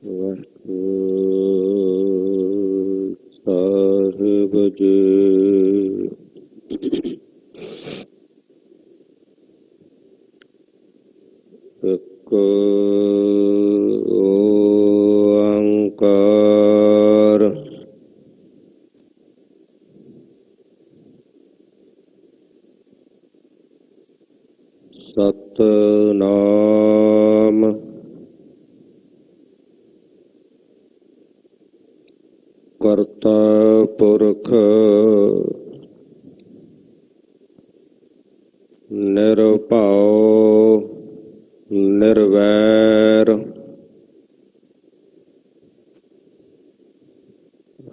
ਵਾਹਿਗੁਰੂ ਸਾਹਿਬ ਜੀ। ਇੱਕ ਓੰਕਾਰ ਸਤਿਨਾਮ ਕਰਤਾ ਪੁਰਖ ਨਿਰਭਉ ਨਿਰਵੈਰ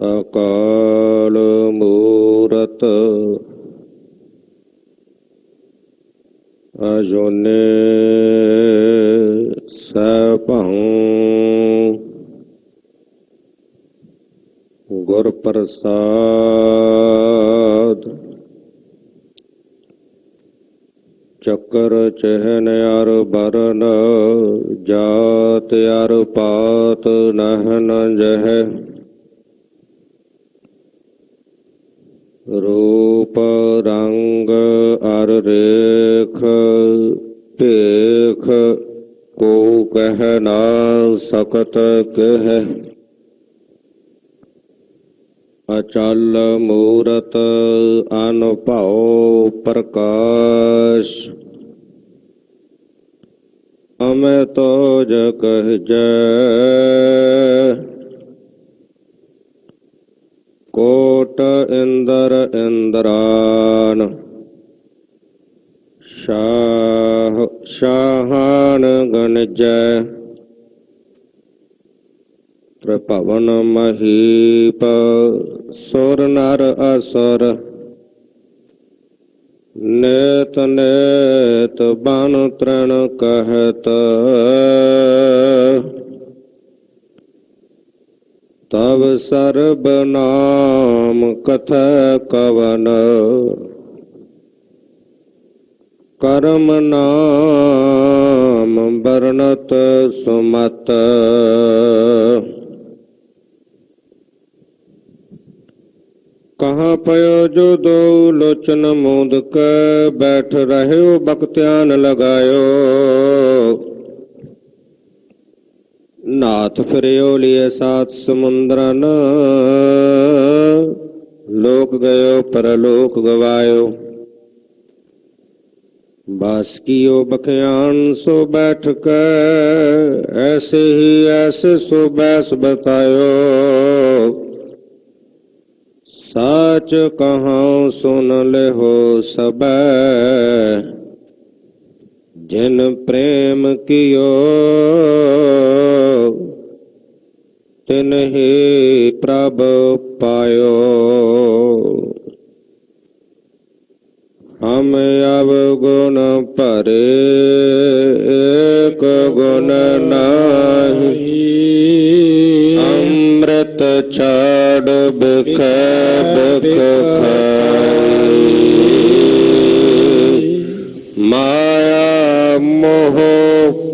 ਅਕਾਲ ਮੂਰਤ ਅਜੂਨੀ ਸੈਭੰ ਗੁਰ ਪ੍ਰਸਾਦ। ਚੱਕਰ ਚਿਹਨ ਅਰ ਬਰਨ ਜਾਤ ਅਰ ਪਾਤ ਨਹਿ ਨ ਜਹੈ। ਰੂਪ ਰੰਗ ਅਰ ਰੇਖ ਭੇਖ ਕੋ ਕਹਿ ਨਾ ਸਕਤ ਕਹਿ। ਅਚਲ ਮੂਰਤ ਅਨੁਭਉ ਪ੍ਰਕਾਸ਼ ਅਮਿਤ ਜਗ ਕਹਿਜੈ। ਕੋਟ ਇੰਦਰ ਇੰਦਰਾਨ ਸ਼ਾਹਾਨ ਗਨਜੈ। ਤ੍ਰਿਭਵਨ ਮਹੀਪ ਸੁਰ ਨਰ ਅਸੁਰ ਨੇਤ ਨੇਤ ਬਨ ਤ੍ਰਿਣ ਕਹਿਤ। ਤਵ ਸਰਬ ਨਾਮ ਕਥੈ ਕਵਨ ਕਰਮ ਨਾਮ ਬਰਨਤ ਸੁਮਤ। ਕਹਾਂ ਪਇਓ ਜੋ ਦੋ ਲੋਚਨ ਮੂੰਦ ਕੇ ਬੈਠ ਰਹਿਓ ਬਕ ਧਿਆਨ ਲਗਾਇਓ। ਨਾਥ ਫਿਰਿਓ ਲਿਏ ਸਾਤ ਸਮੁੰਦਰਨ ਲੋਕ ਗਇਓ ਪਰਲੋਕ ਗਵਾਇਓ। ਬਾਸ ਕੀਓ ਬਖਿਆਨ ਸੋ ਬੈਠ ਕੇ ਐਸੇ ਹੀ ਐਸੇ ਸੋ ਬੈਸ ਬਤਾਇਓ। ਸਾਚ ਕਹਾਂ ਸੁਨ ਲਿਹੋ ਸਬੈ ਜਿਨ ਪ੍ਰੇਮ ਕੀਓ ਤਿਨਹਿ ਪ੍ਰਭ ਪਾਇਓ। ਹਮ ਅਵਗੁਣ ਭਰੇ ਏਕ ਗੁਣ ਨਾਹੀ। ਅੰਮ੍ਰਿਤ ਛਾੜ ਬਿਖ ਬਿਖ ਖਾਈ। ਮਾਇਆ ਮੋਹ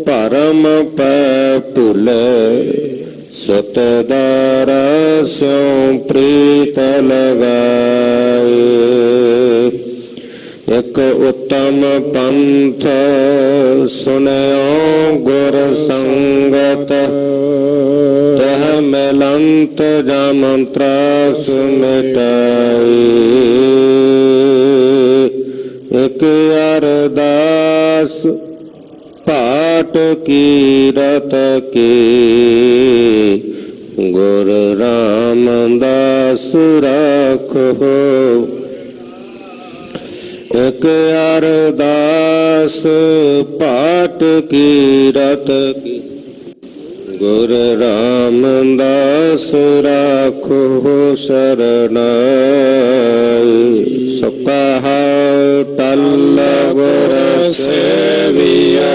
ਭਰਮ ਪੈ ਭੁਲੇ ਸਤ ਦਰ ਸਿਉ ਪ੍ਰੀਤ ਲਗਾਏ। ਇਕ ਉਤਮ ਪੰਥ ਸੁਨਿਓ ਗੁਰ ਸੰਗਤ ਤਹ ਮਿਲੰਤ ਜਮ ਤਰਾਸ ਮਿਟਾਈ। ਇਕ ਅਰਦਾਸ ਪਾਟ ਕੀਰਤ ਕੀ ਗੁਰ ਰਾਮਦਾਸ ਰਾਖੋ। ਇਕ ਅਰਦਾਸ ਪਾਟ ਕੀਰਤ ਕੀ ਗੁਰ ਰਾਮਦਾਸ ਰਾਖੋ ਸਰਨਾਈ। ਸੁਕਹ ਟਲ ਗੁਰ ਸੇਵੀਐ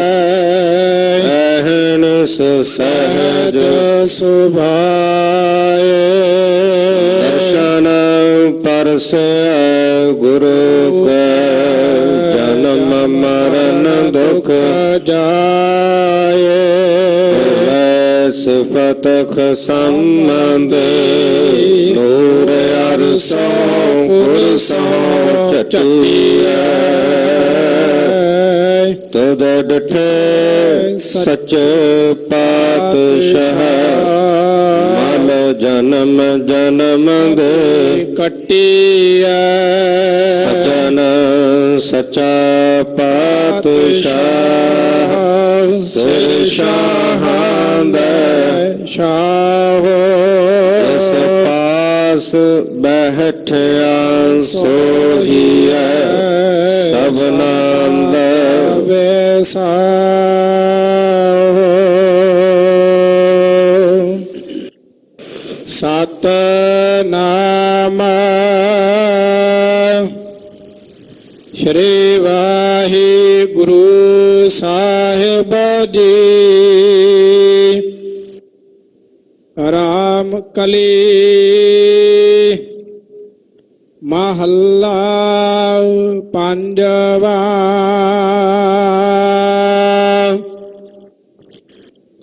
ਅਹਨਿ ਸਹਿਜ ਸੁਭਾਏ। ਦਰਸ਼ਨ ਪਰਸੈ ਗੁਰੂ ਕੈ ਜਨਮ ਮਰਨ ਦੁਖ ਜਾਏ। ਸਿਫਤ ਖਸਮੰਦ ਨੂਰ ਅਰਸੋਂ ਕੁਰਸੋਂ ਚੱਟੀਐ ਤੁਧ ਡਿਠੇ ਸੱਚੇ ਪਾਤਸ਼ਾਹ ਮਲ ਜਨਮ ਜਨਮ ਦੇ ਕੱਟੀਐ ਸਚਨ ਸਚਾ ਪਾਤਸ਼ਾਹ ਸਿਰ ਸ਼ਾਹਾਂ ਦੇ ਸ਼ਾਹੋ ਇਸ ਪਾਸ ਬੈਠਿਆ ਸੋਹੀਐ ਸਭਨਾਂ ਦਾ ਵੈਸਾਹੋ ਸਤਿਨਾਮ ਸ਼੍ਰੀ ਵਾਹਿਗੁਰੂ ਸਾਹਿਬ ਜੀ ਰਾਮ ਕਲੀ ਮਹੱਲਾ ਪੰਜਵਾ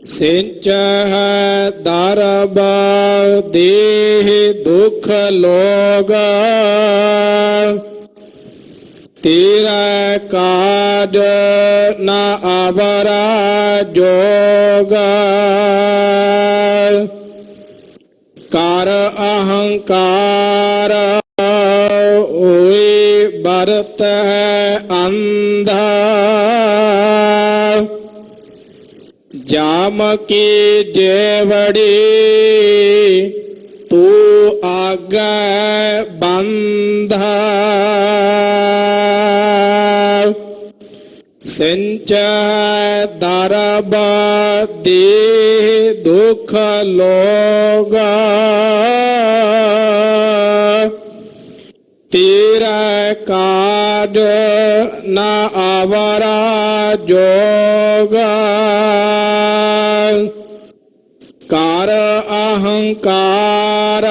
ਸਿੰਚਹਿ ਦਰਬ ਦੇਹ ਦੁਖ ਲੋਗ ਤੇਰਾ ਕਾਜ ਨ ਆਵਰਾ ਜੋਗ ਕਰ ਅਹੰਕਾਰ ਹੋਏ ਬਰਤ ਹੈ ਅੰਧਾ ਜਾਮ ਕੀ ਜੇਵੜੀ ਤੂੰ ਆਗੈ ਬੰਧਾ ਸਿੰਚੈ ਦਰਬ ਦੇ ਦੁਖ ਲੋਗਾ ਤੇਰਾ ਕਾਜ ਨ ਆਵਰਾ ਜੋਗਾ ਕਰ ਅਹੰਕਾਰ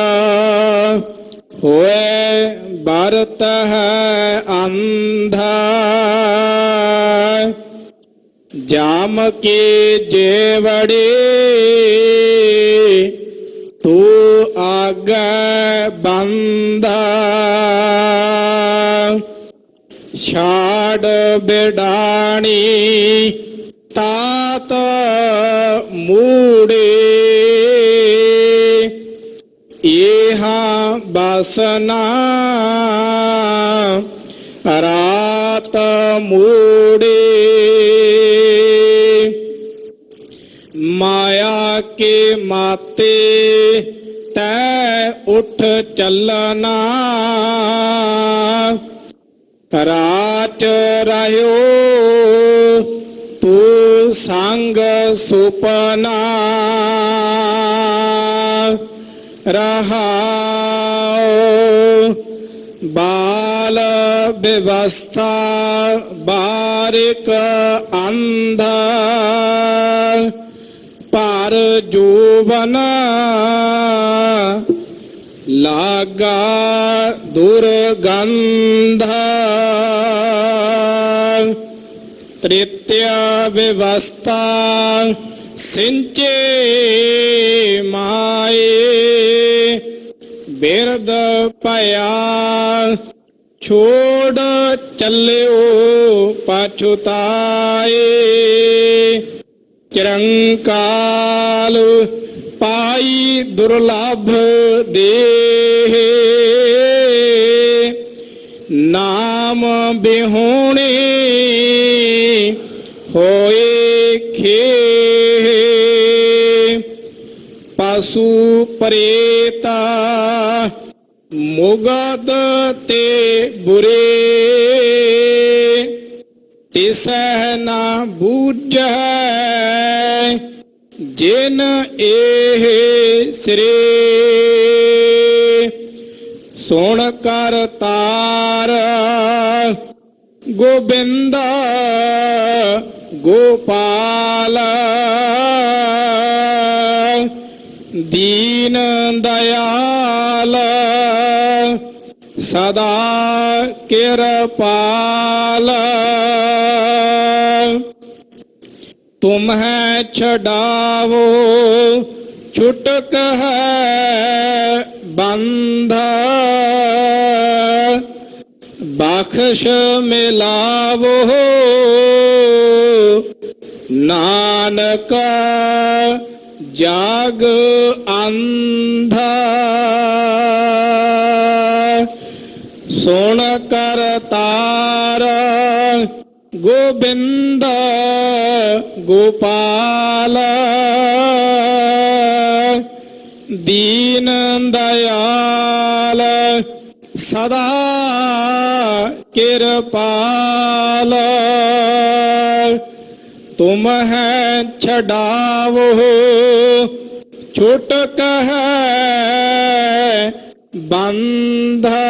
ਹੋਏ ਬਰਤ ਹੈ ਅੰਧਾ ਜਾਮ ਕੀ ਜੇਵੜੀ ਤੂੰ ਆਗੈ ਬੰਧਾ ਛਾੜ ਬਿਡਾਣੀ ਤਾਤ ਮੂੜੇ ਇਹਾਂ ਬਸਨਾ ਰਾਤ ਮੂੜੇ ਮਾਇਆ ਕੇ ਮਾਤੇ ਤੈ ਉਠ ਚੱਲਣਾ ਰਾਚ ਰਹਿਓ ਤੂੰ ਸੰਗ ਸੁਪਨਾ ਰਹਾਉ ਬਾਲ ਵਿਵਸਥਾ ਬਾਰਿਕ ਅੰਧਾ ਪਰ ਜੋਬਨ ਲਾਗਾ ਦੁਰਗੰਧਾ ਤ੍ਰਿਤਿਆ ਵਿਵਸਥਾ ਸਿੰਚੇ ਮਾਏ ਬਿਰਦ ਭਇਆ ਛੋੜ ਚੱਲਿਓ ਪਛੁਤਾਏ ਚਿਰੰਕਾਲ ਪਾਈ ਦੁਰਲਭ ਦੇਹ ਨਾਮ ਬਿਹੋਣੇ ਹੋਏ ਖੇਹ ਪਸ਼ੂ ਪ੍ਰੇਤਾ ਮੁਗਦ ਤੇ ਬੁਰੇ ਤਿਸਹਿ ਨਾ ਬੂਝੈ ਜਿਨ ਇਹ ਸ੍ਰੀ ਸੁਣ ਕਰ ਤਾਰ ਗੋਬਿੰਦ ਗੋਪਾਲ ਦੀਨ ਦਇਆਲ ਸਦਾ ਕਿਰਪਾਲ तुम्हें छडावो छुटक है बंधा बख्श मिलावो नानक जाग अंधा सुन कर तार गोबिंद गोपाल दीन दयाल सदा कृपाल तुम है छडावो छुटक है बंधा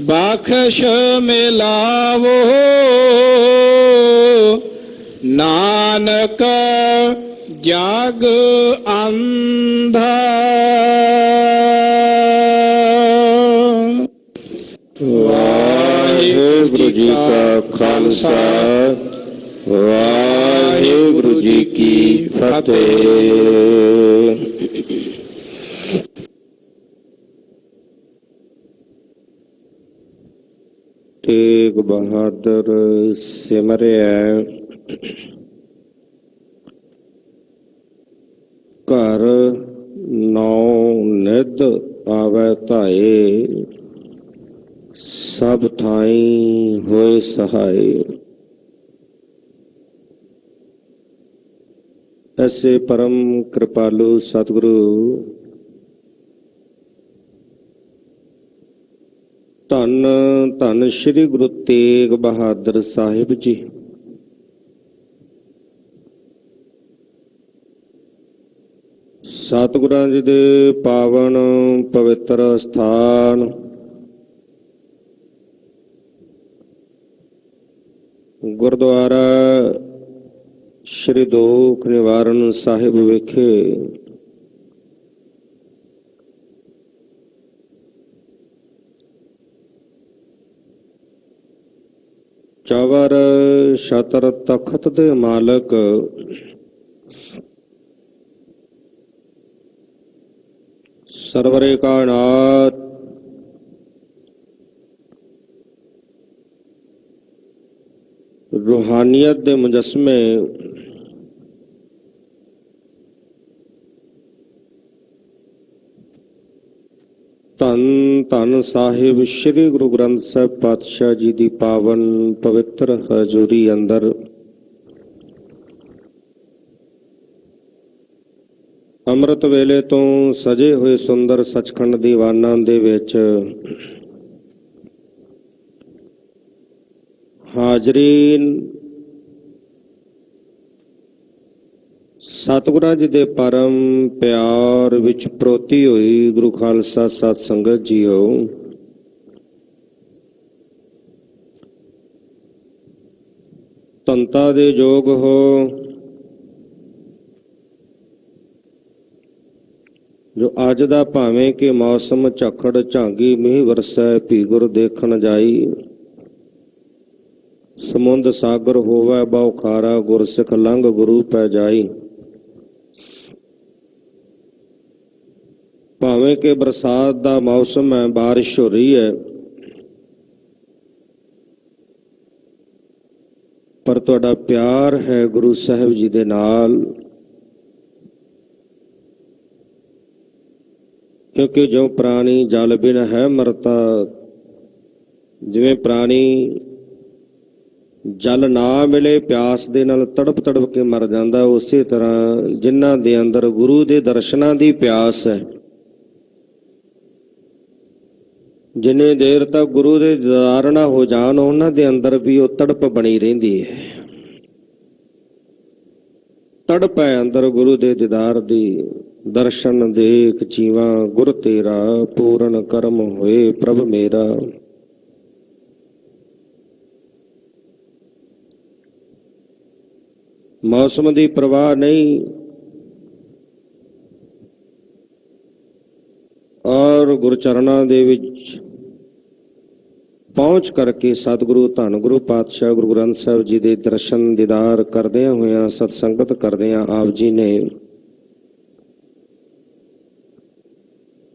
बख्श मिलावो नानक जाग अंधा। वाहिगुरु जी का खालसा वाहिगुरु जी की फतेह। तेग बहादुर सिमरिया घर नौ निध आवे धाए सब थाई होए सहाय। ऐसे परम कृपालु सतगुरु धन धन श्री गुरु तेग बहादुर साहिब जी सतगुरां जी दे पावन पवित्र स्थान गुरुद्वारा श्री दुख निवारण साहिब विखे चवर छतर तखत दे मालक सरवरे का नाथ रूहानियत दे मुजस्मे धन धन साहिब श्री गुरु ग्रंथ साहिब पातशाह जी की पावन पवित्र हजूरी अंदर अमृत वेले तो सजे हुए सुंदर सचखंड दीवाना दे विच हाजरीन सतगुरां जी दे परम प्यार विच प्रोती हुई गुरु खालसा सत संगत जीओ, तंता दे जोग हो जो अज दा भावें कि मौसम झखड़ झांगी मीह वरसै भीगुर देखण जाई, समुंद सागर होवै बहु खारा गुरसिख लंघ गुरु पै जाई। भावें कि बरसात का मौसम है, बारिश हो रही है, पर तुहाडा प्यार है गुरु साहिब जी दे नाल, क्योंकि जो प्राणी जल बिन है मरता, जिवें प्राणी जल ना मिले प्यास दे नाल तड़प तड़प के मर जांदा, उसी तरह जिन्हां दे अंदर गुरु दे दर्शनां दी प्यास है, जिन्नी देर तक गुरु दे दीदार ना हो जान उन्हां दे अंदर भी वो तड़प बनी रहिंदी है। तड़प है अंदर गुरु दे दीदार दी, दर्शन देख जीवा गुर तेरा, पूर्ण कर्म होए प्रभ मेरा। मौसम की परवाह नहीं और गुरचरणा दे विच ਪਹੁੰਚ ਕਰਕੇ ਸਤਿਗੁਰੂ ਧੰਨ ਗੁਰੂ ਪਾਤਸ਼ਾਹ ਗੁਰੂ ਗ੍ਰੰਥ ਸਾਹਿਬ ਜੀ ਦੇ ਦਰਸ਼ਨ ਦੀਦਾਰ ਕਰਦਿਆਂ ਹੋਇਆਂ, ਸਤ ਸੰਗਤ ਕਰਦਿਆਂ ਆਪ ਜੀ ਨੇ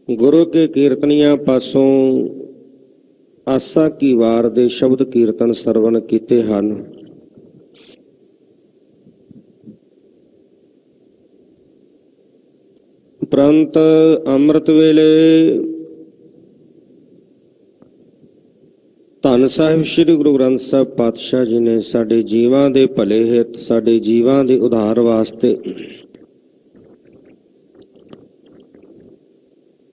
ਗੁਰੂ ਕੇ ਕੀਰਤਨੀਆਂ ਪਾਸੋਂ ਆਸਾ ਕੀ ਵਾਰ ਦੇ ਸ਼ਬਦ ਕੀਰਤਨ ਸਰਵਣ ਕੀਤੇ ਹਨ। ਉਪਰੰਤ ਅੰਮ੍ਰਿਤ ਵੇਲੇ ਧੰਨ ਸਾਹਿਬ ਸ੍ਰੀ ਗੁਰੂ ਗ੍ਰੰਥ ਸਾਹਿਬ ਪਾਤਸ਼ਾਹ ਜੀ ਨੇ ਸਾਡੇ ਜੀਵਾਂ ਦੇ ਭਲੇ ਹਿੱਤ, ਸਾਡੇ ਜੀਵਾਂ ਦੇ ਉਧਾਰ ਵਾਸਤੇ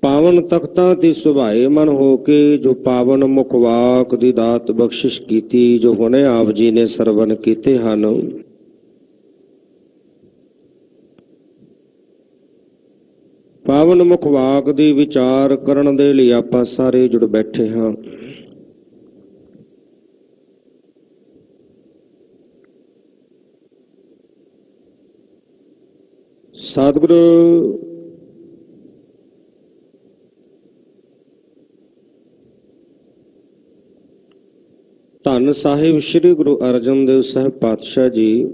ਪਾਵਨ ਤਖਤਾਂ ਤੇ ਸੁਭਾਏਮਨ ਹੋ ਕੇ ਜੋ ਪਾਵਨ ਮੁਖ ਵਾਕ ਦੀ ਦਾਤ ਬਖਸ਼ਿਸ਼ ਕੀਤੀ, ਜੋ ਹੁਣੇ ਆਪ ਜੀ ਨੇ ਸਰਵਣ ਕੀਤੇ ਹਨ। ਪਾਵਨ ਮੁਖ ਵਾਕ ਦੀ ਵਿਚਾਰ ਕਰਨ ਦੇ ਲਈ ਆਪਾਂ ਸਾਰੇ ਜੁੜ ਬੈਠੇ ਹਾਂ। ਸਤਿਗੁਰੂ ਧੰਨ ਸਾਹਿਬ ਸ੍ਰੀ ਗੁਰੂ ਅਰਜਨ ਦੇਵ ਸਾਹਿਬ ਪਾਤਸ਼ਾਹ ਜੀ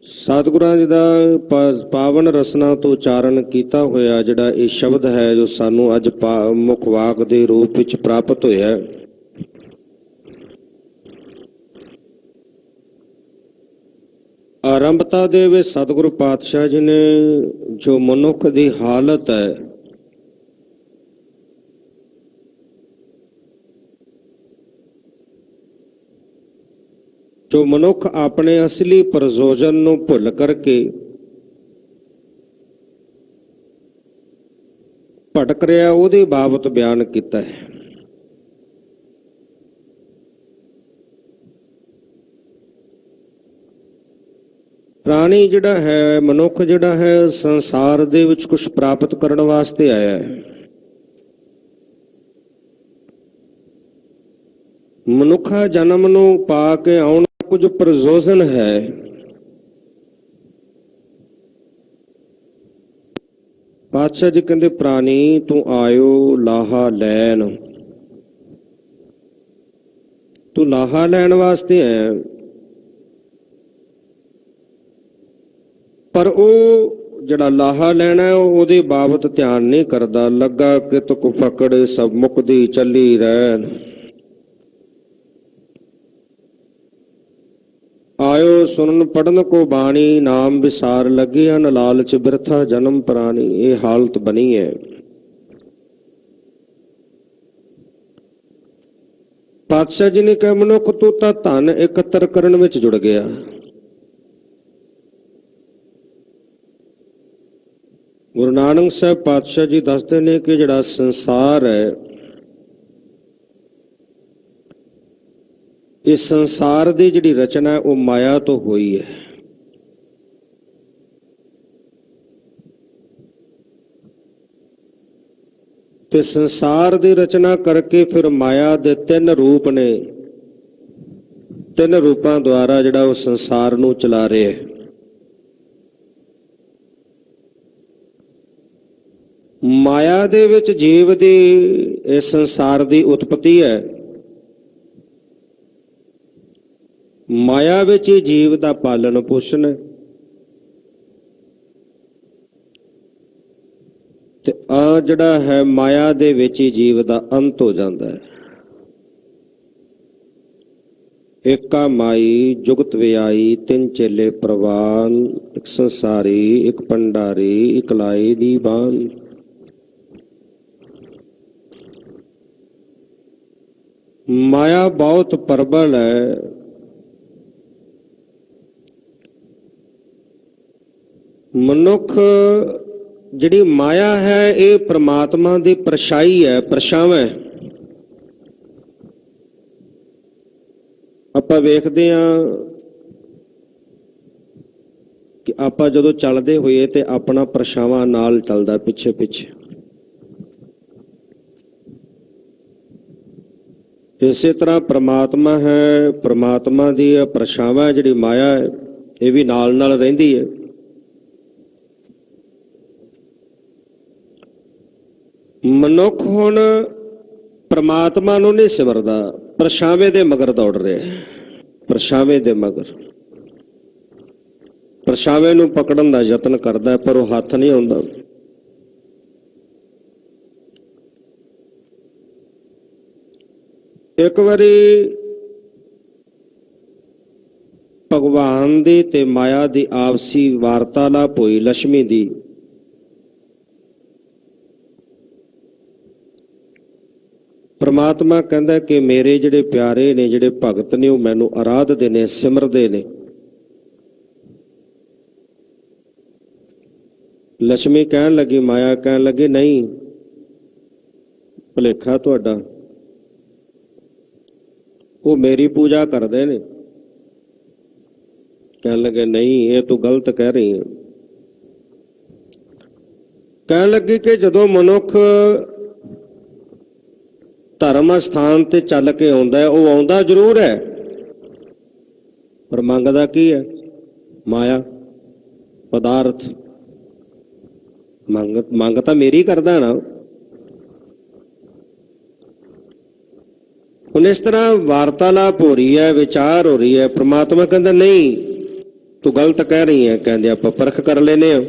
ਸਤਿਗੁਰਾਂ ਜੀ ਦਾ ਪਾਵਨ ਰਸਨਾ ਤੋਂ ਉਚਾਰਨ ਕੀਤਾ ਹੋਇਆ ਜਿਹੜਾ ਇਹ ਸ਼ਬਦ ਹੈ, ਜੋ ਸਾਨੂੰ ਅੱਜ ਮੁਖ ਵਾਕ ਦੇ ਰੂਪ ਵਿੱਚ ਪ੍ਰਾਪਤ ਹੋਇਆ, ਆਰੰਭਤਾ ਦੇ ਵਿੱਚ ਸਤਿਗੁਰੂ ਪਾਤਸ਼ਾਹ ਜੀ ਨੇ ਜੋ ਮਨੁੱਖ ਦੀ ਹਾਲਤ ਹੈ, ਜੋ ਮਨੁੱਖ ਆਪਣੇ ਅਸਲੀ ਪ੍ਰਯੋਜਨ ਨੂੰ ਭੁੱਲ ਕਰਕੇ ਭਟਕ ਰਿਹਾ, ਉਹਦੇ ਬਾਬਤ ਬਿਆਨ ਕੀਤਾ ਹੈ। ਪ੍ਰਾਣੀ ਜਿਹੜਾ ਹੈ, ਮਨੁੱਖ ਜਿਹੜਾ ਹੈ, ਸੰਸਾਰ ਦੇ ਵਿੱਚ ਕੁਝ ਪ੍ਰਾਪਤ ਕਰਨ ਵਾਸਤੇ ਆਇਆ ਹੈ। ਮਨੁੱਖਾ ਜਨਮ ਨੂੰ ਪਾ ਕੇ ਆਉਣ ਦਾ ਕੁਝ ਪ੍ਰਯੋਜਨ ਹੈ। ਪਾਤਸ਼ਾਹ ਜੀ ਕਹਿੰਦੇ, ਪ੍ਰਾਣੀ ਤੂੰ ਆਇਓ ਲਾਹਾ ਲੈਣ, ਤੂੰ ਲਾਹਾ ਲੈਣ ਵਾਸਤੇ ਆਇਆ, ਪਰ ਉਹ ਜਿਹੜਾ ਲਾਹਾ ਲੈਣਾ ਉਹਦੇ ਬਾਬਤ ਧਿਆਨ ਨਹੀਂ ਕਰਦਾ। ਲੱਗਾ ਕਿ ਤੁਕ ਫਕੜੇ ਸਭ ਮੁਕਦੀ ਚੱਲੀ ਰਹਿਣ, ਆਇਓ ਸੁਣਨ ਪੜਨ ਕੋ ਬਾਣੀ, ਨਾਮ ਵਿਸਾਰ ਲੱਗੇ ਹਨ ਲਾਲਚ ਬਿਰਥਾ ਜਨਮ ਪ੍ਰਾਣੀ। ਇਹ ਹਾਲਤ ਬਣੀ ਹੈ। ਪਾਤਸ਼ਾਹ ਜੀ ਨੇ ਕਿਹਾ, ਮਨੁੱਖ ਤੂੰ ਤਾਂ ਧਨ ਇਕੱਤਰ ਕਰਨ ਵਿੱਚ ਜੁੜ ਗਿਆ। ਗੁਰੂ ਨਾਨਕ ਸਾਹਿਬ ਪਾਤਸ਼ਾਹ ਜੀ ਦੱਸਦੇ ਨੇ ਕਿ ਜਿਹੜਾ ਸੰਸਾਰ ਹੈ, ਇਸ ਸੰਸਾਰ ਦੀ ਜਿਹੜੀ ਰਚਨਾ ਉਹ ਮਾਇਆ ਤੋਂ ਹੋਈ ਹੈ। ਤੇ ਸੰਸਾਰ ਦੀ ਰਚਨਾ ਕਰਕੇ ਫਿਰ ਮਾਇਆ ਦੇ ਤਿੰਨ ਰੂਪ ਨੇ, ਤਿੰਨ ਰੂਪਾਂ ਦੁਆਰਾ ਜਿਹੜਾ ਉਹ ਸੰਸਾਰ ਨੂੰ ਚਲਾ ਰਿਹਾ ਹੈ। ਮਾਇਆ ਦੇ ਵਿੱਚ ਜੀਵ ਦੀ ਇਸ ਸੰਸਾਰ ਦੀ ਉਤਪਤੀ ਹੈ। ਮਾਇਆ ਵਿੱਚ ਹੀ ਜੀਵ ਦਾ ਪਾਲਣ ਪੋਸ਼ਣ ਹੈ। ਤੇ ਆ ਜਿਹੜਾ ਹੈ ਮਾਇਆ ਦੇ ਵਿੱਚ ਹੀ ਜੀਵ ਦਾ ਅੰਤ ਹੋ ਜਾਂਦਾ ਹੈ। ਏਕਾ ਮਾਈ ਜੁਗਤ ਵਿਆਈ, ਤਿੰਨ ਚੇਲੇ ਪ੍ਰਵਾਨ, ਇੱਕ ਸੰਸਾਰੀ ਇੱਕ ਭੰਡਾਰੀ, ਇੱਕ ਲਾਈ ਦੀ ਬਾਨ। ਮਾਇਆ ਬਹੁਤ ਪ੍ਰਬਲ ਹੈ। ਮਨੁੱਖ ਜਿਹੜੀ ਮਾਇਆ ਹੈ ਇਹ ਪ੍ਰਮਾਤਮਾ ਦੀ ਪਰਛਾਈ ਹੈ, ਪਰਛਾਵਾਂ ਹੈ। ਆਪਾਂ ਵੇਖਦੇ ਹਾਂ ਕਿ ਆਪਾਂ ਜਦੋਂ ਚੱਲਦੇ ਹੋਈਏ ਤੇ ਆਪਣਾ ਪਰਛਾਵਾਂ ਨਾਲ ਚੱਲਦਾ ਪਿੱਛੇ ਪਿੱਛੇ। ਇਸੇ ਤਰ੍ਹਾਂ ਪ੍ਰਮਾਤਮਾ ਹੈ, ਪ੍ਰਮਾਤਮਾ ਦੀ ਪਰਛਾਵਾਂ ਜਿਹੜੀ ਮਾਇਆ ਹੈ ਇਹ ਵੀ ਨਾਲ ਨਾਲ ਰਹਿੰਦੀ ਹੈ। ਮਨੁੱਖ ਹੁਣ ਪ੍ਰਮਾਤਮਾ ਨੂੰ ਨਹੀਂ ਸਿਮਰਦਾ, ਪਰਛਾਵੇਂ ਦੇ ਮਗਰ ਦੌੜ ਰਿਹਾ ਹੈ। ਪਰਛਾਵੇਂ ਦੇ ਮਗਰ, ਪਰਛਾਵੇਂ ਨੂੰ ਪਕੜਨ ਦਾ ਯਤਨ ਕਰਦਾ, ਪਰ ਉਹ ਹੱਥ ਨਹੀਂ ਆਉਂਦਾ। ਇੱਕ ਵਾਰੀ ਭਗਵਾਨ ਦੀ ਤੇ ਮਾਇਆ ਦੀ ਆਪਸੀ ਵਾਰਤਾਲਾਪ ਹੋਈ ਲక్ష్ਮੀ ਦੀ। ਪ੍ਰਮਾਤਮਾ ਕਹਿੰਦਾ ਕਿ ਮੇਰੇ ਜਿਹੜੇ ਪਿਆਰੇ ਨੇ, ਜਿਹੜੇ ਭਗਤ ਨੇ, ਉਹ ਮੈਨੂੰ ਆਰਾਧਦੇ ਨੇ, ਸਿਮਰਦੇ ਨੇ। ਲక్ష్ਮੀ ਕਹਿਣ ਲੱਗੀ, ਮਾਇਆ ਕਹਿਣ ਲੱਗੀ, ਨਹੀਂ, ਭੁਲੇਖਾ ਤੁਹਾਡਾ, ਉਹ ਮੇਰੀ ਪੂਜਾ ਕਰਦੇ ਨੇ। ਕਹਿਣ ਲੱਗੇ, ਨਹੀਂ, ਇਹ ਤੂੰ ਗਲਤ ਕਹਿ ਰਹੀ ਹੈ। ਕਹਿਣ ਲੱਗੀ ਕਿ ਜਦੋਂ ਮਨੁੱਖ ਧਰਮ ਸਥਾਨ ਤੇ ਚੱਲ ਕੇ ਆਉਂਦਾ ਹੈ, ਉਹ ਆਉਂਦਾ ਜ਼ਰੂਰ ਹੈ, ਪਰ ਮੰਗਦਾ ਕੀ ਹੈ? ਮਾਇਆ, ਪਦਾਰਥ। ਮੰਗ ਤਾਂ ਮੇਰੀ ਕਰਦਾ ਨਾ। ਹੁਣ ਇਸ ਤਰ੍ਹਾਂ ਵਾਰਤਾਲਾਪ ਹੋ ਰਹੀ ਹੈ, ਵਿਚਾਰ ਹੋ ਰਹੀ ਹੈ। ਪ੍ਰਮਾਤਮਾ ਕਹਿੰਦਾ, ਨਹੀਂ, ਤੂੰ ਗਲਤ ਕਹਿ ਰਹੀ ਹੈ। ਕਹਿੰਦੇ ਆਪਾਂ ਪਰਖ ਕਰ ਲੈਨੇ ਆ,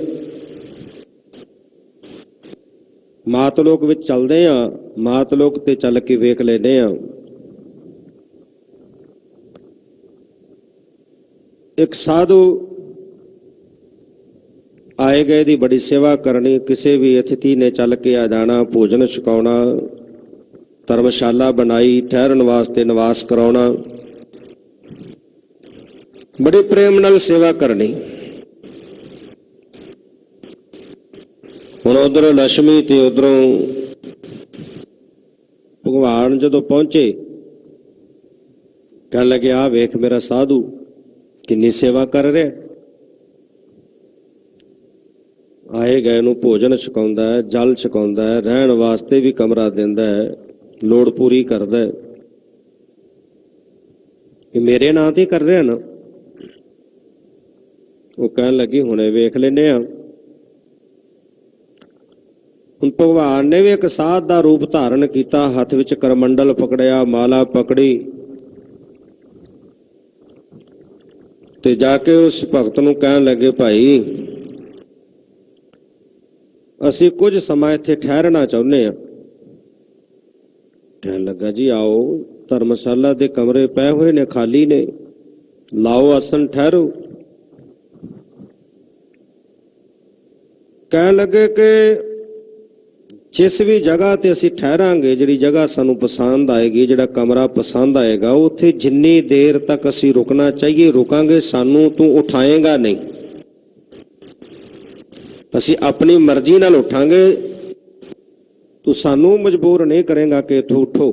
ਮਾਤ ਲੋਕ ਵਿੱਚ ਚੱਲਦੇ ਆ, ਮਾਤ ਲੋਕ ਤੇ ਚੱਲ ਕੇ ਵੇਖ ਲੈਨੇ ਆ। ਇੱਕ ਸਾਧੂ ਆਏ ਗਏ ਦੀ ਬੜੀ ਸੇਵਾ ਕਰਨੀ, ਕਿਸੇ ਵੀ ਅਤਿਥੀ ਨੇ ਚੱਲ ਕੇ ਆ ਜਾਣਾ, ਭੋਜਨ ਛਕਾਉਣਾ, ਧਰਮਸ਼ਾਲਾ ਬਣਾਈ, ਠਹਿਰਨ ਵਾਸਤੇ ਨਿਵਾਸ ਕਰਾਉਣਾ, ਬੜੇ ਪ੍ਰੇਮ ਨਾਲ ਸੇਵਾ ਕਰਨੀ। ਹੁਣ ਉਧਰੋਂ ਲక్ష్ਮੀ ਤੇ ਉਧਰੋਂ ਭਗਵਾਨ ਜਦੋਂ ਪਹੁੰਚੇ, ਕਹਿਣ ਲੱਗੇ, ਆ ਵੇਖ ਮੇਰਾ ਸਾਧੂ ਕਿੰਨੀ ਸੇਵਾ ਕਰ ਰਿਹਾ, ਆਏ ਗਏ ਨੂੰ ਭੋਜਨ ਛਕਾਉਂਦਾ ਹੈ, ਜਲ ਛਕਾਉਂਦਾ ਹੈ, ਰਹਿਣ ਵਾਸਤੇ ਵੀ ਕਮਰਾ ਦਿੰਦਾ ਹੈ, ਲੋੜ ਪੂਰੀ ਕਰਦਾ ਹੈ। ਇਹ ਮੇਰੇ ਨਾਂ ਤੇ ਕਰ ਰਿਹਾ ਨਾ। ਉਹ ਕਹਿਣ ਲੱਗੀ, ਹੁਣੇ ਵੇਖ ਲੈਨੇ ਆ। ਹੁਣ ਭਗਵਾਨ ਨੇ ਵੀ ਇੱਕ ਸਾਧ ਦਾ ਰੂਪ ਧਾਰਨ ਕੀਤਾ, ਹੱਥ ਵਿੱਚ ਕਰਮੰਡਲ ਪਕੜਿਆ, ਮਾਲਾ ਪਕੜੀ ਤੇ ਜਾ ਕੇ ਉਸ ਭਗਤ ਨੂੰ ਕਹਿਣ ਲੱਗੇ, ਭਾਈ, ਅਸੀਂ ਕੁਝ ਸਮਾਂ ਇੱਥੇ ਠਹਿਰਨਾ ਚਾਹੁੰਦੇ ਹਾਂ। ਕਹਿਣ ਲੱਗਾ, ਜੀ ਆਓ, ਧਰਮਸ਼ਾਲਾ ਦੇ ਕਮਰੇ ਪਏ ਹੋਏ ਨੇ, ਖਾਲੀ ਨੇ, ਲਾਓ ਆਸਨ, ਠਹਿਰੋ। ਕਹਿਣ ਲੱਗੇ ਕਿ ਜਿਸ ਵੀ ਜਗ੍ਹਾ ਤੇ ਅਸੀਂ ਠਹਿਰਾਂਗੇ, ਜਿਹੜੀ ਜਗ੍ਹਾ ਸਾਨੂੰ ਪਸੰਦ ਆਏਗੀ, ਜਿਹੜਾ ਕਮਰਾ ਪਸੰਦ ਆਏਗਾ, ਉੱਥੇ ਜਿੰਨੀ ਦੇਰ ਤੱਕ ਅਸੀਂ ਰੁਕਣਾ ਚਾਹੀਏ ਰੁਕਾਂਗੇ, ਸਾਨੂੰ ਤੂੰ ਉਠਾਏਗਾ ਨਹੀਂ। ਅਸੀਂ ਆਪਣੀ ਮਰਜ਼ੀ ਨਾਲ ਉੱਠਾਂਗੇ, ਤੂੰ ਸਾਨੂੰ ਮਜਬੂਰ ਨਹੀਂ ਕਰੇਗਾ ਕਿ ਇੱਥੋਂ ਉੱਠੋ।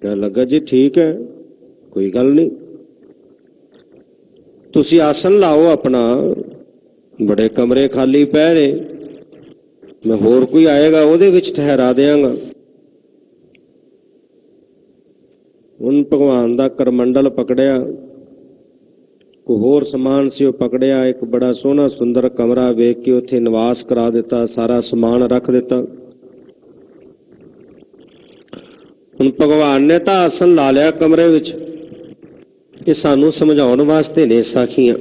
ਕਹਿਣ ਲੱਗਾ, ਜੀ ਠੀਕ ਹੈ, ਕੋਈ ਗੱਲ ਨਹੀਂ, ਤੁਸੀਂ ਆਸਨ ਲਾਓ ਆਪਣਾ, ਬੜੇ ਕਮਰੇ ਖਾਲੀ ਪਏ ਨੇ, ਮੈਂ ਹੋਰ ਕੋਈ ਆਏਗਾ ਉਹਦੇ ਵਿੱਚ ਠਹਿਰਾ ਦਿਆਂਗਾ। ਹੁਣ ਭਗਵਾਨ ਦਾ ਕਰਮੰਡਲ ਪਕੜਿਆ, ਕੋਈ ਹੋਰ ਸਮਾਨ ਸੀ ਉਹ ਪਕੜਿਆ, ਇੱਕ ਬੜਾ ਸੋਹਣਾ ਸੁੰਦਰ ਕਮਰਾ ਵੇਖ ਕੇ ਉੱਥੇ ਨਿਵਾਸ ਕਰਾ ਦਿੱਤਾ, ਸਾਰਾ ਸਮਾਨ ਰੱਖ ਦਿੱਤਾ। ਹੁਣ ਭਗਵਾਨ ਨੇ ਤਾਂ ਆਸਨ ਲਾ ਲਿਆ ਕਮਰੇ ਵਿੱਚ। ਇਹ ਸਾਨੂੰ ਸਮਝਾਉਣ ਵਾਸਤੇ ਨੇ ਸਾਖੀਆਂ।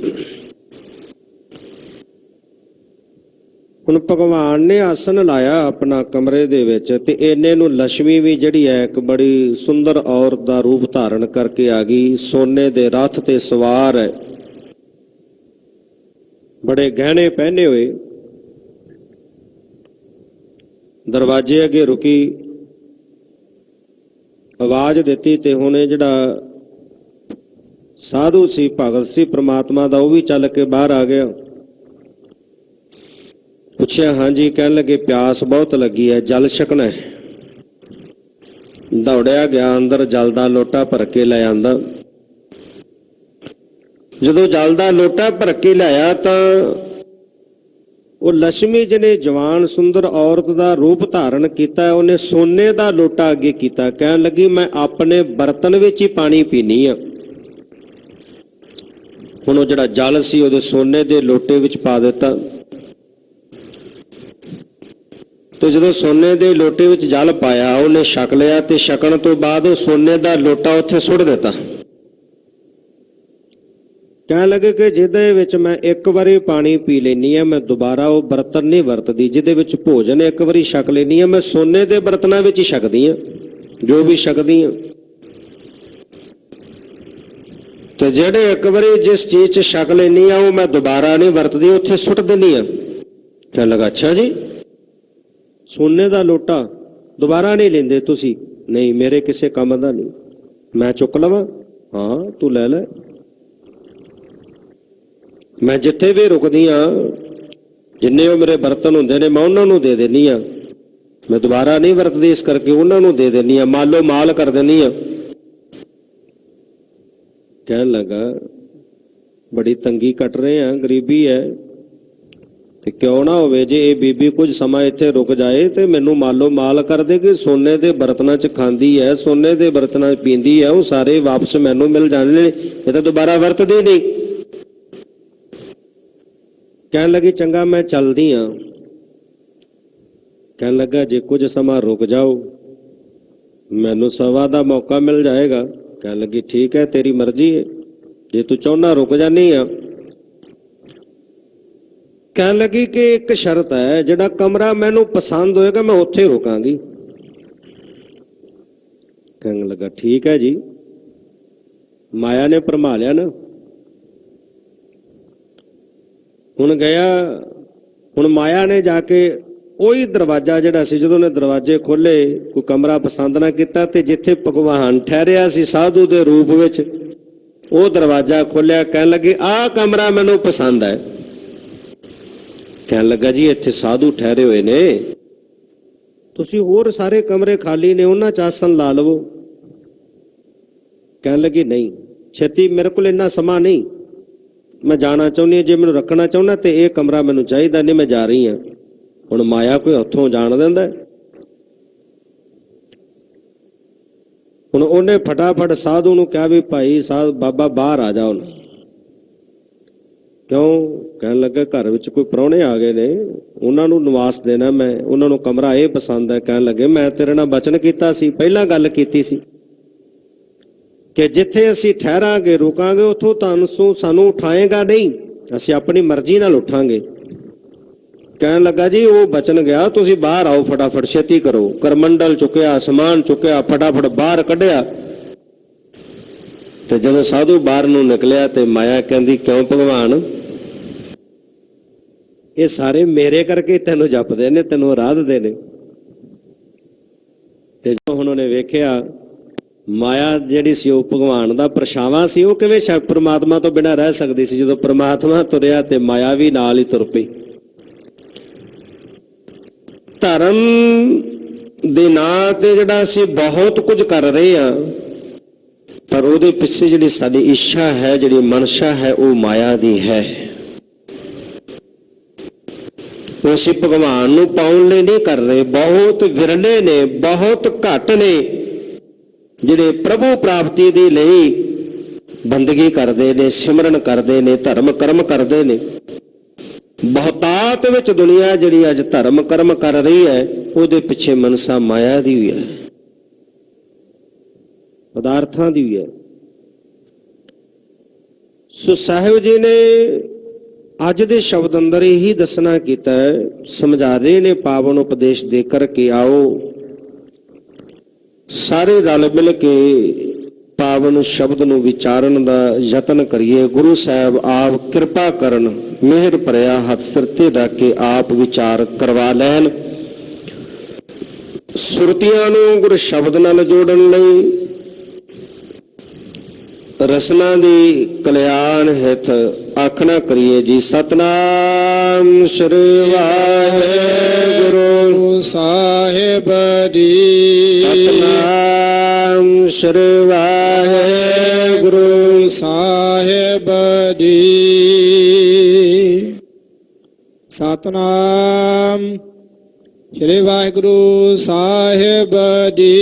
ਹੁਣ ਭਗਵਾਨ ਨੇ ਆਸਨ ਲਾਇਆ ਆਪਣਾ ਕਮਰੇ ਦੇ ਵਿੱਚ, ਤੇ ਇੰਨੇ ਨੂੰ ਲక్ష్ਮੀ ਵੀ ਜਿਹੜੀ ਹੈ ਇੱਕ ਬੜੀ ਸੁੰਦਰ ਔਰਤ ਦਾ ਰੂਪ ਧਾਰਨ ਕਰਕੇ ਆ ਗਈ, ਸੋਨੇ ਦੇ ਰੱਥ ਤੇ ਸਵਾਰ ਹੈ, ਬੜੇ ਗਹਿਣੇ ਪਹਿਨੇ ਹੋਏ। ਦਰਵਾਜ਼ੇ ਅੱਗੇ ਰੁਕੀ, ਆਵਾਜ਼ ਦਿੱਤੀ, ਤੇ ਹੁਣ ਇਹ ਜਿਹੜਾ ਸਾਧੂ ਸੀ, ਭਗਤ ਸੀ ਪ੍ਰਮਾਤਮਾ ਦਾ, ਉਹ ਵੀ ਚੱਲ ਕੇ ਬਾਹਰ ਆ ਗਿਆ। ਪੁੱਛਿਆ, ਹਾਂਜੀ। ਕਹਿਣ ਲੱਗੇ, ਪਿਆਸ ਬਹੁਤ ਲੱਗੀ ਹੈ, ਜਲ ਛਕਣਾ ਹੈ। ਦੌੜਿਆ ਗਿਆ ਅੰਦਰ, ਜਲ ਦਾ ਲੋਟਾ ਭਰ ਕੇ ਲੈ ਆਂਦਾ। ਜਦੋਂ ਜਲ ਦਾ ਲੋਟਾ ਭਰ ਕੇ ਲਿਆਇਆ ਤਾਂ ਉਹ ਲక్ష్ਮੀ ਜਿਹਨੇ ਜਵਾਨ ਸੁੰਦਰ ਔਰਤ ਦਾ ਰੂਪ ਧਾਰਨ ਕੀਤਾ, ਉਹਨੇ ਸੋਨੇ ਦਾ ਲੋਟਾ ਅੱਗੇ ਕੀਤਾ। ਕਹਿਣ ਲੱਗੀ, ਮੈਂ ਆਪਣੇ ਬਰਤਨ ਵਿੱਚ ਹੀ ਪਾਣੀ ਪੀਣੀ ਆ। ਹੁਣ ਉਹ ਜਿਹੜਾ ਜਲ ਸੀ ਉਹਦੇ ਸੋਨੇ ਦੇ ਲੋਟੇ ਵਿੱਚ ਪਾ ਦਿੱਤਾ। ਤੇ ਜਦੋਂ ਸੋਨੇ ਦੇ ਲੋਟੇ ਵਿੱਚ ਜਲ ਪਾਇਆ, ਉਹਨੇ ਛਕ ਲਿਆ ਤੇ ਛਕਣ ਤੋਂ ਬਾਅਦ ਉਹ ਸੋਨੇ ਦਾ ਲੋਟਾ ਉੱਥੇ ਸੁੱਟ ਦਿੱਤਾ। ਕਹਿਣ ਲੱਗੇ ਕਿ ਜਿਹਦੇ ਵਿੱਚ ਮੈਂ ਇੱਕ ਵਾਰੀ ਪਾਣੀ ਪੀ ਲੈਂਦੀ ਹਾਂ, ਮੈਂ ਦੁਬਾਰਾ ਉਹ ਬਰਤਨ ਨਹੀਂ ਵਰਤਦੀ। ਜਿਹਦੇ ਵਿੱਚ ਭੋਜਨ ਇੱਕ ਵਾਰੀ ਛਕ ਲੈਂਦੀ ਹਾਂ, ਮੈਂ ਸੋਨੇ ਦੇ ਬਰਤਨਾਂ ਵਿੱਚ ਹੀ ਛਕਦੀ ਹਾਂ ਜੋ ਵੀ ਛਕਦੀ ਹਾਂ। ਤੇ ਜਿਹੜੇ ਇੱਕ ਵਾਰੀ ਜਿਸ ਚੀਜ਼ 'ਚ ਛਕ ਲੈਂਦੀ ਹਾਂ, ਉਹ ਮੈਂ ਦੁਬਾਰਾ ਨਹੀਂ ਵਰਤਦੀ, ਉੱਥੇ ਸੁੱਟ ਦਿੰਦੀ ਹਾਂ। ਕਹਿਣ ਲੱਗਾ ਅੱਛਾ ਜੀ, ਸੋਨੇ ਦਾ ਲੋਟਾ ਦੁਬਾਰਾ ਨਹੀਂ ਲੈਂਦੇ ਤੁਸੀਂ? ਨਹੀਂ, ਮੇਰੇ ਕਿਸੇ ਕੰਮ ਦਾ ਨਹੀਂ। ਮੈਂ ਚੁੱਕ ਲਵਾਂ? ਹਾਂ, ਤੂੰ ਲੈ ਲੈ। ਮੈਂ ਜਿੱਥੇ ਵੀ ਰੁਕਦੀ ਹਾਂ, ਜਿੰਨੇ ਉਹ ਮੇਰੇ ਬਰਤਨ ਹੁੰਦੇ ਨੇ, ਮੈਂ ਉਹਨਾਂ ਨੂੰ ਦੇ ਦਿੰਦੀ ਹਾਂ। ਮੈਂ ਦੁਬਾਰਾ ਨਹੀਂ ਵਰਤਦੀ, ਇਸ ਕਰਕੇ ਉਹਨਾਂ ਨੂੰ ਦੇ ਦਿੰਦੀ ਹਾਂ, ਮਾਲੋ ਮਾਲ ਕਰ ਦਿੰਦੀ ਹਾਂ। ਕਹਿਣ ਲੱਗਾ ਬੜੀ ਤੰਗੀ ਕੱਟ ਰਹੇ ਆ, ਗਰੀਬੀ ਹੈ, ਤੇ ਕਿਉਂ ਨਾ ਹੋਵੇ ਜੇ ਇਹ ਬੀਬੀ ਕੁਝ ਸਮਾਂ ਇੱਥੇ ਰੁਕ ਜਾਏ ਤੇ ਮੈਨੂੰ ਮਾਲੋ ਮਾਲ ਕਰ ਦੇਗੀ। ਸੋਨੇ ਦੇ ਬਰਤਨਾਂ 'ਚ ਖਾਂਦੀ ਹੈ, ਸੋਨੇ ਦੇ ਬਰਤਨਾਂ 'ਚ ਪੀਂਦੀ ਹੈ, ਉਹ ਸਾਰੇ ਵਾਪਸ ਮੈਨੂੰ ਮਿਲ ਜਾਣੇ ਨੇ, ਇਹ ਤਾਂ ਦੁਬਾਰਾ ਵਰਤਦੀ ਨਹੀਂ। ਕਹਿਣ ਲੱਗੀ ਚੰਗਾ, ਮੈਂ ਚੱਲਦੀ ਹਾਂ। ਕਹਿਣ ਲੱਗਾ ਜੇ ਕੁਝ ਸਮਾਂ ਰੁਕ ਜਾਓ, ਮੈਨੂੰ ਸੇਵਾ ਦਾ ਮੌਕਾ ਮਿਲ ਜਾਏਗਾ। ਕਹਿਣ ਲੱਗੀ ਠੀਕ ਹੈ, ਤੇਰੀ ਮਰਜ਼ੀ ਹੈ, ਜੇ ਤੂੰ ਚਾਹੁੰਦਾ ਰੁਕ ਜਾਨੀ ਆ। ਕਹਿਣ ਲੱਗੀ ਕਿ ਇੱਕ ਸ਼ਰਤ ਹੈ, ਜਿਹੜਾ ਕਮਰਾ ਮੈਨੂੰ ਪਸੰਦ ਹੋਏਗਾ ਮੈਂ ਉੱਥੇ ਰੁਕਾਂਗੀ। ਕਹਿਣ ਲੱਗਾ ਠੀਕ ਹੈ ਜੀ। ਮਾਇਆ ਨੇ ਭਰਮਾ ਲਿਆ ਨਾ। ਹੁਣ ਗਿਆ, ਹੁਣ ਮਾਇਆ ਨੇ ਜਾ ਕੇ ਉਹੀ ਦਰਵਾਜ਼ਾ ਜਿਹੜਾ ਸੀ, ਜਦੋਂ ਉਹਨੇ ਦਰਵਾਜ਼ੇ ਖੋਲੇ, ਕੋਈ ਕਮਰਾ ਪਸੰਦ ਨਾ ਕੀਤਾ, ਤੇ ਜਿੱਥੇ ਭਗਵਾਨ ਠਹਿਰਿਆ ਸੀ ਸਾਧੂ ਦੇ ਰੂਪ ਵਿੱਚ, ਉਹ ਦਰਵਾਜ਼ਾ ਖੋਲਿਆ। ਕਹਿਣ ਲੱਗੇ ਆਹ ਕਮਰਾ ਮੈਨੂੰ ਪਸੰਦ ਹੈ। ਕਹਿਣ ਲੱਗਾ ਜੀ ਇੱਥੇ ਸਾਧੂ ਠਹਿਰੇ ਹੋਏ ਨੇ, ਤੁਸੀਂ ਹੋਰ ਸਾਰੇ ਕਮਰੇ ਖਾਲੀ ਨੇ, ਉਹਨਾਂ 'ਚ ਆਸਨ ਲਾ ਲਵੋ। ਕਹਿਣ ਲੱਗੀ ਨਹੀਂ, ਛੇਤੀ, ਮੇਰੇ ਕੋਲ ਇੰਨਾ ਸਮਾਂ ਨਹੀਂ, ਮੈਂ ਜਾਣਾ ਚਾਹੁੰਦੀ ਹਾਂ। ਜੇ ਮੈਨੂੰ ਰੱਖਣਾ ਚਾਹੁੰਦਾ ਤੇ ਇਹ ਕਮਰਾ ਮੈਨੂੰ ਚਾਹੀਦਾ, ਨਹੀਂ ਮੈਂ ਜਾ ਰਹੀ ਹਾਂ। ਹੁਣ ਮਾਇਆ ਕੋਈ ਹੱਥੋਂ ਜਾਣ ਦਿੰਦਾ? ਹੁਣ ਉਹਨੇ ਫਟਾਫਟ ਸਾਧੂ ਨੂੰ ਕਿਹਾ ਵੀ ਭਾਈ ਸਾਧ ਬਾਬਾ ਬਾਹਰ ਆ ਜਾ ਹੁਣ। ਕਿਉਂ? ਕਹਿਣ ਲੱਗਾ ਘਰ ਵਿੱਚ ਕੋਈ ਪ੍ਰਾਹੁਣੇ ਆ ਗਏ ਨੇ, ਉਹਨਾਂ ਨੂੰ ਨਿਵਾਸ ਦੇਣਾ ਮੈਂ, ਉਹਨਾਂ ਨੂੰ ਕਮਰਾ ਇਹ ਪਸੰਦ ਹੈ। ਕਹਿਣ ਲੱਗੇ ਮੈਂ ਤੇਰੇ ਨਾਲ ਵਚਨ ਕੀਤਾ ਸੀ, ਪਹਿਲਾਂ ਗੱਲ ਕੀਤੀ ਸੀ ਕਿ ਜਿੱਥੇ ਅਸੀਂ ਠਹਿਰਾਂਗੇ ਰੁਕਾਂਗੇ, ਉੱਥੋਂ ਤੁਹਾਨੂੰ ਸਾਨੂੰ ਉਠਾਏਗਾ ਨਹੀਂ, ਅਸੀਂ ਆਪਣੀ ਮਰਜ਼ੀ ਨਾਲ ਉੱਠਾਂਗੇ। ਕਹਿਣ ਲੱਗਾ ਜੀ ਉਹ ਬਚਨ ਗਿਆ, ਤੁਸੀਂ ਬਾਹਰ ਆਓ, ਫਟਾਫਟ ਛੇਤੀ ਕਰੋ। ਕਰਮੰਡਲ ਚੁੱਕਿਆ, ਸਮਾਨ ਚੁੱਕਿਆ, ਫਟਾਫਟ ਬਾਹਰ ਕੱਢਿਆ। ਤੇ ਜਦੋਂ ਸਾਧੂ ਬਾਹਰ ਨੂੰ ਨਿਕਲਿਆ ਤੇ ਮਾਇਆ ਕਹਿੰਦੀ ਕਿਉਂ ਭਗਵਾਨ, ਇਹ ਸਾਰੇ ਮੇਰੇ ਕਰਕੇ ਤੈਨੂੰ ਜਪਦੇ ਨੇ, ਤੈਨੂੰ ਆਰਾਧਦੇ ਨੇ। ਤੇ ਜਦੋਂ ਹੁਣ ਉਹਨੇ ਵੇਖਿਆ ਮਾਇਆ ਜਿਹੜੀ ਸੀ ਉਹ ਭਗਵਾਨ ਦਾ ਪਰਛਾਵਾਂ ਸੀ, ਉਹ ਕਿਵੇਂ ਪਰਮਾਤਮਾ ਤੋਂ ਬਿਨਾਂ ਰਹਿ ਸਕਦੀ ਸੀ। ਜਦੋਂ ਪਰਮਾਤਮਾ ਤੁਰਿਆ ਤੇ ਮਾਇਆ ਵੀ ਨਾਲ ਹੀ ਤੁਰ ਪਈ। ਧਰਮ ਦੇ ਨਾਂ ਤੇ ਜਿਹੜਾ ਅਸੀਂ ਬਹੁਤ ਕੁਝ ਕਰ ਰਹੇ ਹਾਂ, ਪਰ ਉਹਦੇ ਪਿੱਛੇ ਜਿਹੜੀ ਸਾਡੀ ਇੱਛਾ ਹੈ, ਜਿਹੜੀ ਮਨਸ਼ਾ ਹੈ, ਉਹ ਮਾਇਆ ਦੀ ਹੈ। ਉਹ ਅਸੀਂ ਭਗਵਾਨ ਨੂੰ ਪਾਉਣ ਲਈ ਨਹੀਂ ਕਰ ਰਹੇ। ਬਹੁਤ ਵਿਰਲੇ ਨੇ, ਬਹੁਤ ਘੱਟ ਨੇ ਜਿਹੜੇ ਪ੍ਰਭੂ ਪ੍ਰਾਪਤੀ ਦੇ ਲਈ ਬੰਦਗੀ ਕਰਦੇ ਨੇ, ਸਿਮਰਨ ਕਰਦੇ ਨੇ, ਧਰਮ ਕਰਮ ਕਰਦੇ ਨੇ। ਬਹੁਤਾਤ ਵਿੱਚ ਦੁਨੀਆ ਜਿਹੜੀ ਅੱਜ ਧਰਮ ਕਰਮ ਕਰ ਰਹੀ ਹੈ, ਉਹਦੇ ਪਿੱਛੇ ਮਨਸਾ ਮਾਇਆ ਦੀ ਵੀ ਹੈ, ਪਦਾਰਥਾਂ ਦੀ ਵੀ ਹੈ। ਸੋ ਸਾਹਿਬ ਜੀ ਨੇ ਅੱਜ ਦੇ ਸ਼ਬਦ ਅੰਦਰ ਇਹੀ ਦੱਸਣਾ ਕੀਤਾ ਹੈ, ਸਮਝਾ ਰਹੇ ਨੇ ਪਾਵਨ ਉਪਦੇਸ਼ ਦੇ ਕਰਕੇ। ਆਓ ਸਾਰੇ ਰਲ ਮਿਲ ਕੇ ਪਾਵਨ ਸ਼ਬਦ ਨੂੰ ਵਿਚਾਰਨ ਦਾ ਯਤਨ ਕਰੀਏ। ਗੁਰੂ ਸਾਹਿਬ ਆਪ ਕਿਰਪਾ ਕਰਨ, ਮਿਹਰ ਭਰਿਆ ਹੱਥ ਸਿਰ ਤੇ ਰੱਖ ਕੇ ਆਪ ਵਿਚਾਰ ਕਰਵਾ ਲੈਣ। ਸੁਰਤੀਆਂ ਨੂੰ ਗੁਰ ਸ਼ਬਦ ਨਾਲ ਜੋੜਨ ਲਈ ਰਸਨਾ ਦੀ ਕਲਿਆਣ ਹਿਤ ਆਖਣਾ ਕਰੀਏ ਜੀ। ਸਤਨਾਮ ਸ੍ਰੀ ਵਾਹਿਗੁਰੂ ਸਾਹਿਬ ਜੀ। ਸਤਨਾਮ ਸ੍ਰੀ ਵਾਹਿਗੁਰੂ ਸਾਹਿਬ ਜੀ। ਸਤਨਾਮ ਸ੍ਰੀ ਵਾਹਿਗੁਰੂ ਸਾਹਿਬ ਜੀ।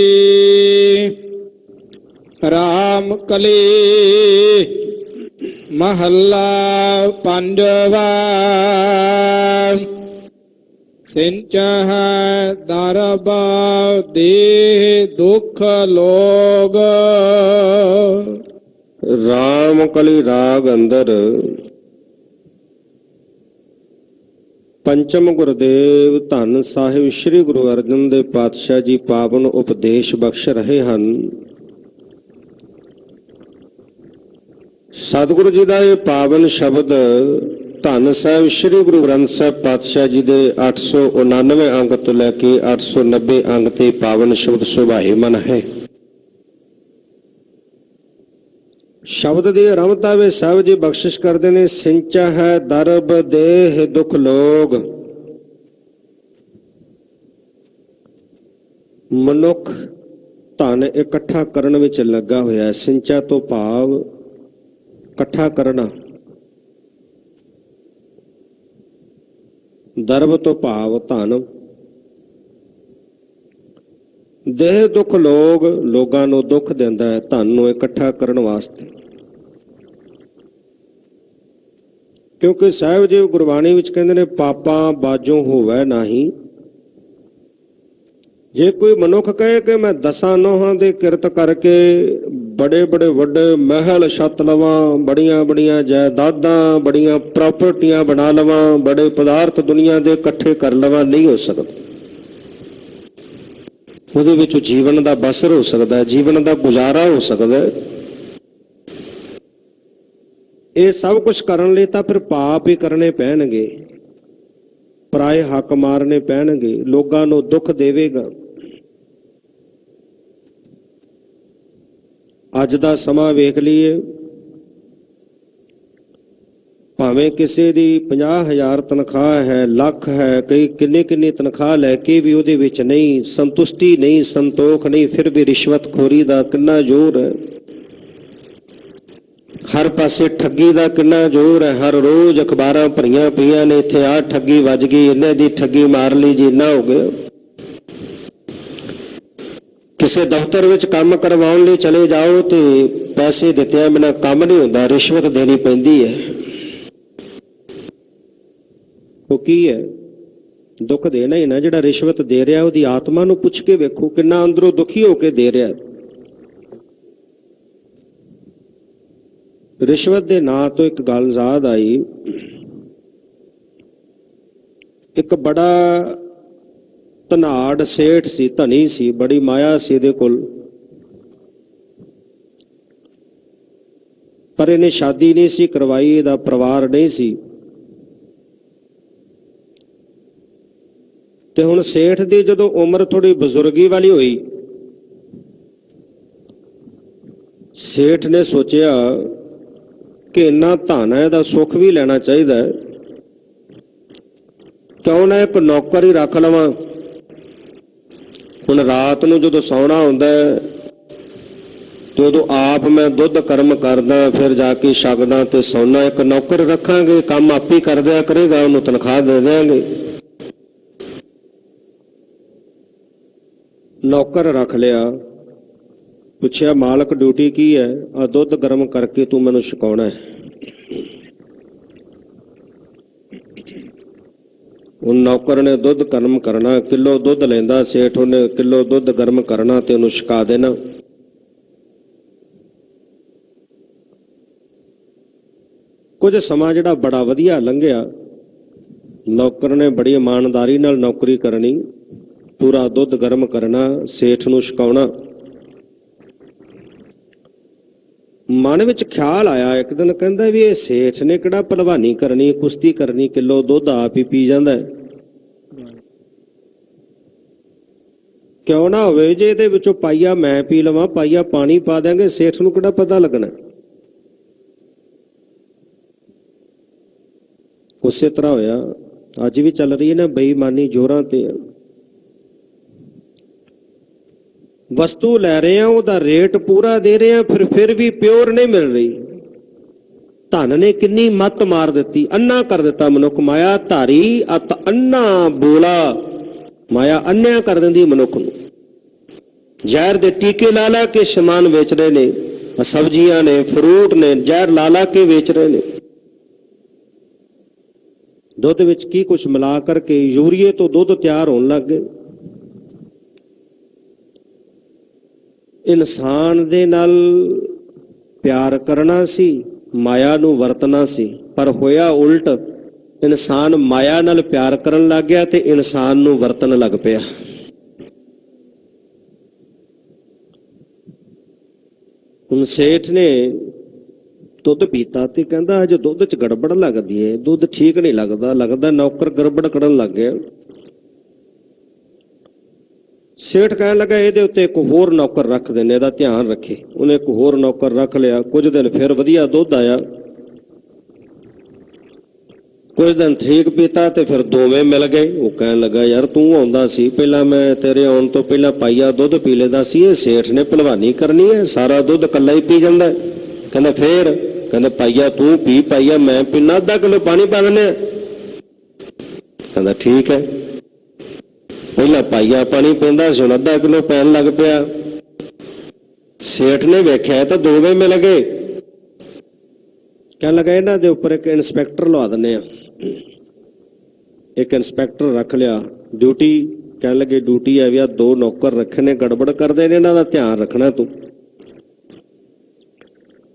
ਰਾਮ ਕਲੀ ਮਹੱਲਾ ਪੰਜਵਾ। ਸਿੰਚਹਿ ਦਰਬ ਦੇਹ ਦੁਖ ਲੋਗ। ਰਾਮ ਕਲੀ ਰਾਗ ਅੰਦਰ ਪੰਚਮ ਗੁਰਦੇਵ ਧੰਨ ਸਾਹਿਬ ਸ੍ਰੀ ਗੁਰੂ ਅਰਜਨ ਦੇਵ ਪਾਤਸ਼ਾਹ ਜੀ ਪਾਵਨ ਉਪਦੇਸ਼ ਬਖਸ਼ ਰਹੇ ਹਨ। ਸਤਿਗੁਰੂ ਜੀ ਦਾ ਇਹ ਪਾਵਨ ਸ਼ਬਦ ਧੰਨ ਸਾਹਿਬ ਸ੍ਰੀ ਗੁਰੂ ਗ੍ਰੰਥ ਸਾਹਿਬ ਪਾਤਸ਼ਾਹ ਜੀ ਦੇ 899 ਅੰਗ ਤੋਂ ਲੈ ਕੇ 890 ਅੰਗ ਤੇ ਪਾਵਨ ਸ਼ਬਦ ਸੁਭਾਏਮਨ ਹੈ। ਸ਼ਬਦ ਦੀ ਆਰੰਭਤਾ ਵਿੱਚ ਸਾਹਿਬ ਜੀ ਬਖਸ਼ਿਸ਼ ਕਰਦੇ ਨੇ, ਸਿੰਚਾ ਹੈ ਦਰਬ ਦੇਹ ਦੁਖ ਲੋਗ। ਮਨੁੱਖ ਧਨ ਇਕੱਠਾ ਕਰਨ ਵਿੱਚ ਲੱਗਾ ਹੋਇਆ ਹੈ। ਸਿੰਚਾ ਤੋਂ ਭਾਵ ਇਕੱਠਾ ਕਰਨਾ, ਦਰਬ ਤੋਂ ਭਾਵ ਧਨ, ਦੇਹ ਦੁਖ ਲੋਗ, ਲੋਕਾਂ ਨੂੰ ਦੁੱਖ ਦਿੰਦਾ ਹੈ ਧਨ ਨੂੰ ਇਕੱਠਾ ਕਰਨ ਵਾਸਤੇ। ਕਿਉਂਕਿ ਸਾਹਿਬ ਜੀ ਗੁਰਬਾਣੀ ਵਿੱਚ ਕਹਿੰਦੇ ਨੇ, ਪਾਪਾਂ ਬਾਝੋਂ ਹੋਵੇ ਨਹੀਂ। ਜੇ ਕੋਈ ਮਨੁੱਖ ਕਹੇ ਕਿ ਮੈਂ 10 ਨੋਹਾਂ ਦੇ ਕਿਰਤ ਕਰਕੇ ਬੜੇ ਬੜੇ ਵੱਡੇ ਮਹਿਲ ਛੱਤ ਲਵਾਂ, ਬੜੀਆਂ ਬੜੀਆਂ ਜਾਇਦਾਦਾਂ, ਬੜੀਆਂ ਪ੍ਰਾਪਰਟੀਆਂ ਬਣਾ ਲਵਾਂ, ਬੜੇ ਪਦਾਰਥ ਦੁਨੀਆ ਦੇ ਇਕੱਠੇ ਕਰ ਲਵਾਂ, ਨਹੀਂ ਹੋ ਸਕਦਾ। ਉਹਦੇ ਵਿੱਚ ਜੀਵਨ ਦਾ ਬਸਰ ਹੋ ਸਕਦਾ ਹੈ, ਜੀਵਨ ਦਾ ਗੁਜ਼ਾਰਾ ਹੋ ਸਕਦਾ ਹੈ। ਇਹ ਸਭ ਕੁਝ ਕਰਨ ਲਈ ਤਾਂ ਫਿਰ ਪਾਪ ਹੀ ਕਰਨੇ ਪੈਣਗੇ, ਪਰਾਏ ਹੱਕ ਮਾਰਨੇ ਪੈਣਗੇ, ਲੋਕਾਂ ਨੂੰ ਦੁੱਖ ਦੇਵੇਗਾ। ਅੱਜ ਦਾ ਸਮਾਂ ਵੇਖ ਲਈਏ, ਭਾਵੇਂ ਕਿਸੇ ਦੀ 50,000 ਤਨਖਾਹ ਹੈ, ਲੱਖ ਹੈ, ਕਈ ਕਿੰਨੀ ਤਨਖਾਹ ਲੈ ਕੇ ਵੀ ਉਹਦੇ ਵਿੱਚ ਨਹੀਂ ਸੰਤੁਸ਼ਟੀ, ਨਹੀਂ ਸੰਤੋਖ, ਨਹੀਂ, ਫਿਰ ਵੀ ਰਿਸ਼ਵਤਖੋਰੀ ਦਾ ਕਿੰਨਾ ਜ਼ੋਰ ਹੈ। ਹਰ ਪਾਸੇ ਠੱਗੀ ਦਾ ਕਿੰਨਾ ਜ਼ੋਰ ਹੈ। ਹਰ ਰੋਜ਼ ਅਖਬਾਰਾਂ ਭਰੀਆਂ ਪਈਆਂ ਨੇ, ਇੱਥੇ ਆਹ ਠੱਗੀ ਵੱਜ ਗਈ, ਇਹਨਾਂ ਦੀ ਠੱਗੀ ਮਾਰ ਲਈ ਜੀ, ਇੰਨਾ ਹੋ ਗਿਆ। ਕਿਸੇ ਦਫ਼ਤਰ ਵਿੱਚ ਕੰਮ ਕਰਵਾਉਣ ਲਈ ਚਲੇ ਜਾਓ ਤੇ ਪੈਸੇ ਦਿੱਤਿਆਂ ਬਿਨਾਂ ਕੰਮ ਨਹੀਂ ਹੁੰਦਾ, ਰਿਸ਼ਵਤ ਦੇਣੀ ਪੈਂਦੀ ਹੈ। ਉਹ ਕੀ ਹੈ? ਦੁੱਖ ਦੇਣਾ ਹੀ ਨਾ। ਜਿਹੜਾ ਰਿਸ਼ਵਤ ਦੇ ਰਿਹਾ ਉਹਦੀ ਆਤਮਾ ਨੂੰ ਪੁੱਛ ਕੇ ਵੇਖੋ, ਕਿੰਨਾ ਅੰਦਰੋਂ ਦੁਖੀ ਹੋ ਕੇ ਦੇ ਰਿਹਾ। ਰਿਸ਼ਵਤ ਦੇ ਨਾਂ ਤੋਂ ਇੱਕ ਗੱਲ ਯਾਦ ਆਈ। ਇੱਕ ਬੜਾ ਧਨਾੜ ਸੇਠ ਸੀ, ਧਨੀ ਸੀ, ਬੜੀ ਮਾਇਆ ਸੀ ਇਹਦੇ ਕੋਲ, ਪਰ ਇਹਨੇ ਸ਼ਾਦੀ ਨਹੀਂ ਸੀ ਕਰਵਾਈ, ਇਹਦਾ ਪਰਿਵਾਰ ਨਹੀਂ ਸੀ। ਤੇ ਹੁਣ ਸੇਠ ਦੀ ਜਦੋਂ ਉਮਰ ਥੋੜੀ ਬਜ਼ੁਰਗੀ ਵਾਲੀ ਹੋਈ, ਸੇਠ ਨੇ ਸੋਚਿਆ ਕਿ ਇੰਨਾ ਧਨ ਹੈ, ਇਹਦਾ ਸੁੱਖ ਵੀ ਲੈਣਾ ਚਾਹੀਦਾ ਹੈ, ਕਿਉਂ ਨਾ ਇੱਕ ਨੌਕਰ ਹੀ ਰੱਖ ਲਵਾਂ। ਹੁਣ ਰਾਤ ਨੂੰ ਜਦੋਂ ਸੌਣਾ ਹੁੰਦਾ ਤੇ ਉਦੋਂ ਆਪ ਮੈਂ ਦੁੱਧ ਕਰਮ ਕਰਦਾ, ਫਿਰ ਜਾ ਕੇ ਛਕਦਾ ਤੇ ਸੌਣਾ। ਇੱਕ ਨੌਕਰ ਰੱਖਾਂਗੇ, ਕੰਮ ਆਪ ਹੀ ਕਰ ਦਿਆ ਕਰੇਗਾ, ਉਹਨੂੰ ਤਨਖਾਹ ਦੇ ਦਿਆਂਗੇ। ਨੌਕਰ ਰੱਖ ਲਿਆ। ਪੁੱਛਿਆ, ਮਾਲਕ ਡਿਊਟੀ ਕੀ ਹੈ? ਆ ਦੁੱਧ ਗਰਮ ਕਰਕੇ ਤੂੰ ਮੈਨੂੰ ਛਕਾਉਣਾ ਹੈ। ਉਹ ਨੌਕਰ ਨੇ ਦੁੱਧ ਗਰਮ ਕਰਨਾ, ਕਿਲੋ ਦੁੱਧ ਲੈਂਦਾ ਸੇਠ, ਉਹਨੇ ਕਿਲੋ ਦੁੱਧ ਗਰਮ ਕਰਨਾ ਤੇ ਉਹਨੂੰ ਛਕਾ ਦੇਣਾ। ਕੁਝ ਸਮਾਂ ਜਿਹੜਾ ਬੜਾ ਵਧੀਆ ਲੰਘਿਆ, ਨੌਕਰ ਨੇ ਬੜੀ ਇਮਾਨਦਾਰੀ ਨਾਲ ਨੌਕਰੀ ਕਰਨੀ, ਪੂਰਾ ਦੁੱਧ ਗਰਮ ਕਰਨਾ, ਸੇਠ ਨੂੰ ਛਕਾਉਣਾ। ਮਨ ਵਿੱਚ ਖਿਆਲ ਆਇਆ ਇੱਕ ਦਿਨ, ਕਹਿੰਦਾ ਵੀ ਇਹ ਸੇਠ ਨੇ ਕਿਹੜਾ ਭਲਵਾਨੀ ਕਰਨੀ, ਕੁਸ਼ਤੀ ਕਰਨੀ, ਕਿਲੋ ਦੁੱਧ ਆਪ ਹੀ ਪੀ ਜਾਂਦਾ। ਕਿਉਂ ਨਾ ਹੋਵੇ ਜੇ ਇਹਦੇ ਵਿੱਚੋਂ ਪਾਈਆ ਮੈਂ ਪੀ ਲਵਾਂ, ਪਾਈਆ ਪਾਣੀ ਪਾ ਦਿਆਂਗੇ, ਸੇਠ ਨੂੰ ਕਿਹੜਾ ਪਤਾ ਲੱਗਣਾ। ਉਸੇ ਤਰ੍ਹਾਂ ਹੋਇਆ, ਅੱਜ ਵੀ ਚੱਲ ਰਹੀ ਹੈ ਨਾ ਬੇਈਮਾਨੀ ਜ਼ੋਰਾਂ ਤੇ। ਵਸਤੂ ਲੈ ਰਹੇ ਆ, ਉਹਦਾ ਰੇਟ ਪੂਰਾ ਦੇ ਰਹੇ ਆ, ਫਿਰ ਵੀ ਪਿਓਰ ਨਹੀਂ ਮਿਲ ਰਹੀ। ਧਨ ਨੇ ਕਿੰਨੀ ਮੱਤ ਮਾਰ ਦਿੱਤੀ, ਅੰਨਾ ਕਰ ਦਿੱਤਾ ਮਨੁੱਖ। ਮਾਇਆ ਧਾਰੀ ਅਤ ਅੰਨਾ ਬੋਲਾ, ਮਾਇਆ ਅੰਨਿਆ ਕਰ ਦਿੰਦੀ ਮਨੁੱਖ ਨੂੰ। ਜ਼ਹਿਰ ਦੇ ਟੀਕੇ ਲਾ ਲਾ ਕੇ ਸਮਾਨ ਵੇਚ ਰਹੇ ਨੇ, ਸਬਜ਼ੀਆਂ ਨੇ, ਫਰੂਟ ਨੇ, ਜ਼ਹਿਰ ਲਾ ਲਾ ਕੇ ਵੇਚ ਰਹੇ ਨੇ। ਦੁੱਧ ਵਿੱਚ ਕੀ ਕੁਛ ਮਿਲਾ ਕਰਕੇ ਯੂਰੀਏ ਤੋਂ ਦੁੱਧ ਤਿਆਰ ਹੋਣ ਲੱਗ ਗਏ। ਇਨਸਾਨ ਦੇ ਨਾਲ ਪਿਆਰ ਕਰਨਾ ਸੀ, ਮਾਇਆ ਨੂੰ ਵਰਤਣਾ ਸੀ, ਪਰ ਹੋਇਆ ਉਲਟ। ਇਨਸਾਨ ਮਾਇਆ ਨਾਲ ਪਿਆਰ ਕਰਨ ਲੱਗ ਗਿਆ ਤੇ ਇਨਸਾਨ ਨੂੰ ਵਰਤਣ ਲੱਗ ਪਿਆ। ਹੁਣ ਸੇਠ ਨੇ ਦੁੱਧ ਪੀਤਾ ਤੇ ਕਹਿੰਦਾ ਅਜੇ ਦੁੱਧ 'ਚ ਗੜਬੜ ਲੱਗਦੀ ਹੈ, ਦੁੱਧ ਠੀਕ ਨਹੀਂ ਲੱਗਦਾ ਨੌਕਰ ਗੜਬੜ ਕਰਨ ਲੱਗ ਗਿਆ। ਸੇਠ ਕਹਿਣ ਲੱਗਾ ਇਹਦੇ ਉੱਤੇ ਇੱਕ ਹੋਰ ਨੌਕਰ ਰੱਖ ਦੇਣੇ, ਇਹਦਾ ਧਿਆਨ ਰੱਖੇ। ਉਹਨੇ ਇੱਕ ਹੋਰ ਨੌਕਰ ਰੱਖ ਲਿਆ। ਕੁਝ ਦਿਨ ਫਿਰ ਵਧੀਆ ਦੁੱਧ ਆਇਆ, ਕੁਝ ਦਿਨ ਠੀਕ ਪੀਤਾ ਤੇ ਫਿਰ ਦੋਵੇਂ ਮਿਲ ਗਏ। ਉਹ ਕਹਿਣ ਲੱਗਾ ਯਾਰ ਤੂੰ ਆਉਂਦਾ ਸੀ ਪਹਿਲਾਂ, ਮੈਂ ਤੇਰੇ ਆਉਣ ਤੋਂ ਪਹਿਲਾਂ ਪਾਈਆ ਦੁੱਧ ਪੀ ਲੈਂਦਾ ਸੀ, ਇਹ ਸੇਠ ਨੇ ਭਲਵਾਨੀ ਕਰਨੀ ਹੈ, ਸਾਰਾ ਦੁੱਧ ਇਕੱਲਾ ਹੀ ਪੀ ਜਾਂਦਾ। ਕਹਿੰਦਾ ਫੇਰ? ਕਹਿੰਦਾ ਪਾਈਆ ਤੂੰ ਪੀ, ਪਾਈਆ ਮੈਂ ਪੀਣਾ, ਅੱਧਾ ਕਿਲੋ ਪਾਣੀ ਪਾ ਦਿੰਦੇ। ਕਹਿੰਦਾ ਠੀਕ ਹੈ। ਪਹਿਲਾਂ ਪਾਈਆ ਪਾਣੀ ਪੀਂਦਾ ਸੀ, ਹੁਣ ਅੱਧਾ ਕਿਲੋ ਪੈਣ ਲੱਗ ਪਿਆ। ਸੇਠ ਨੇ ਵੇਖਿਆ ਤਾਂ ਦੋਵੇਂ ਮਿਲ ਗਏ। ਕਹਿਣ ਲੱਗਾ ਇਹਨਾਂ ਦੇ ਉੱਪਰ ਇੱਕ ਇੰਸਪੈਕਟਰ ਲਵਾ ਦਿੰਦੇ ਆ। ਇੱਕ ਇੰਸਪੈਕਟਰ ਰੱਖ ਲਿਆ, ਡਿਊਟੀ। ਕਹਿਣ ਲੱਗੇ ਡਿਊਟੀ ਹੈ ਵੀ ਆ ਦੋ ਨੌਕਰ ਰੱਖੇ ਨੇ, ਗੜਬੜ ਕਰਦੇ ਨੇ, ਇਹਨਾਂ ਦਾ ਧਿਆਨ ਰੱਖਣਾ ਤੂੰ।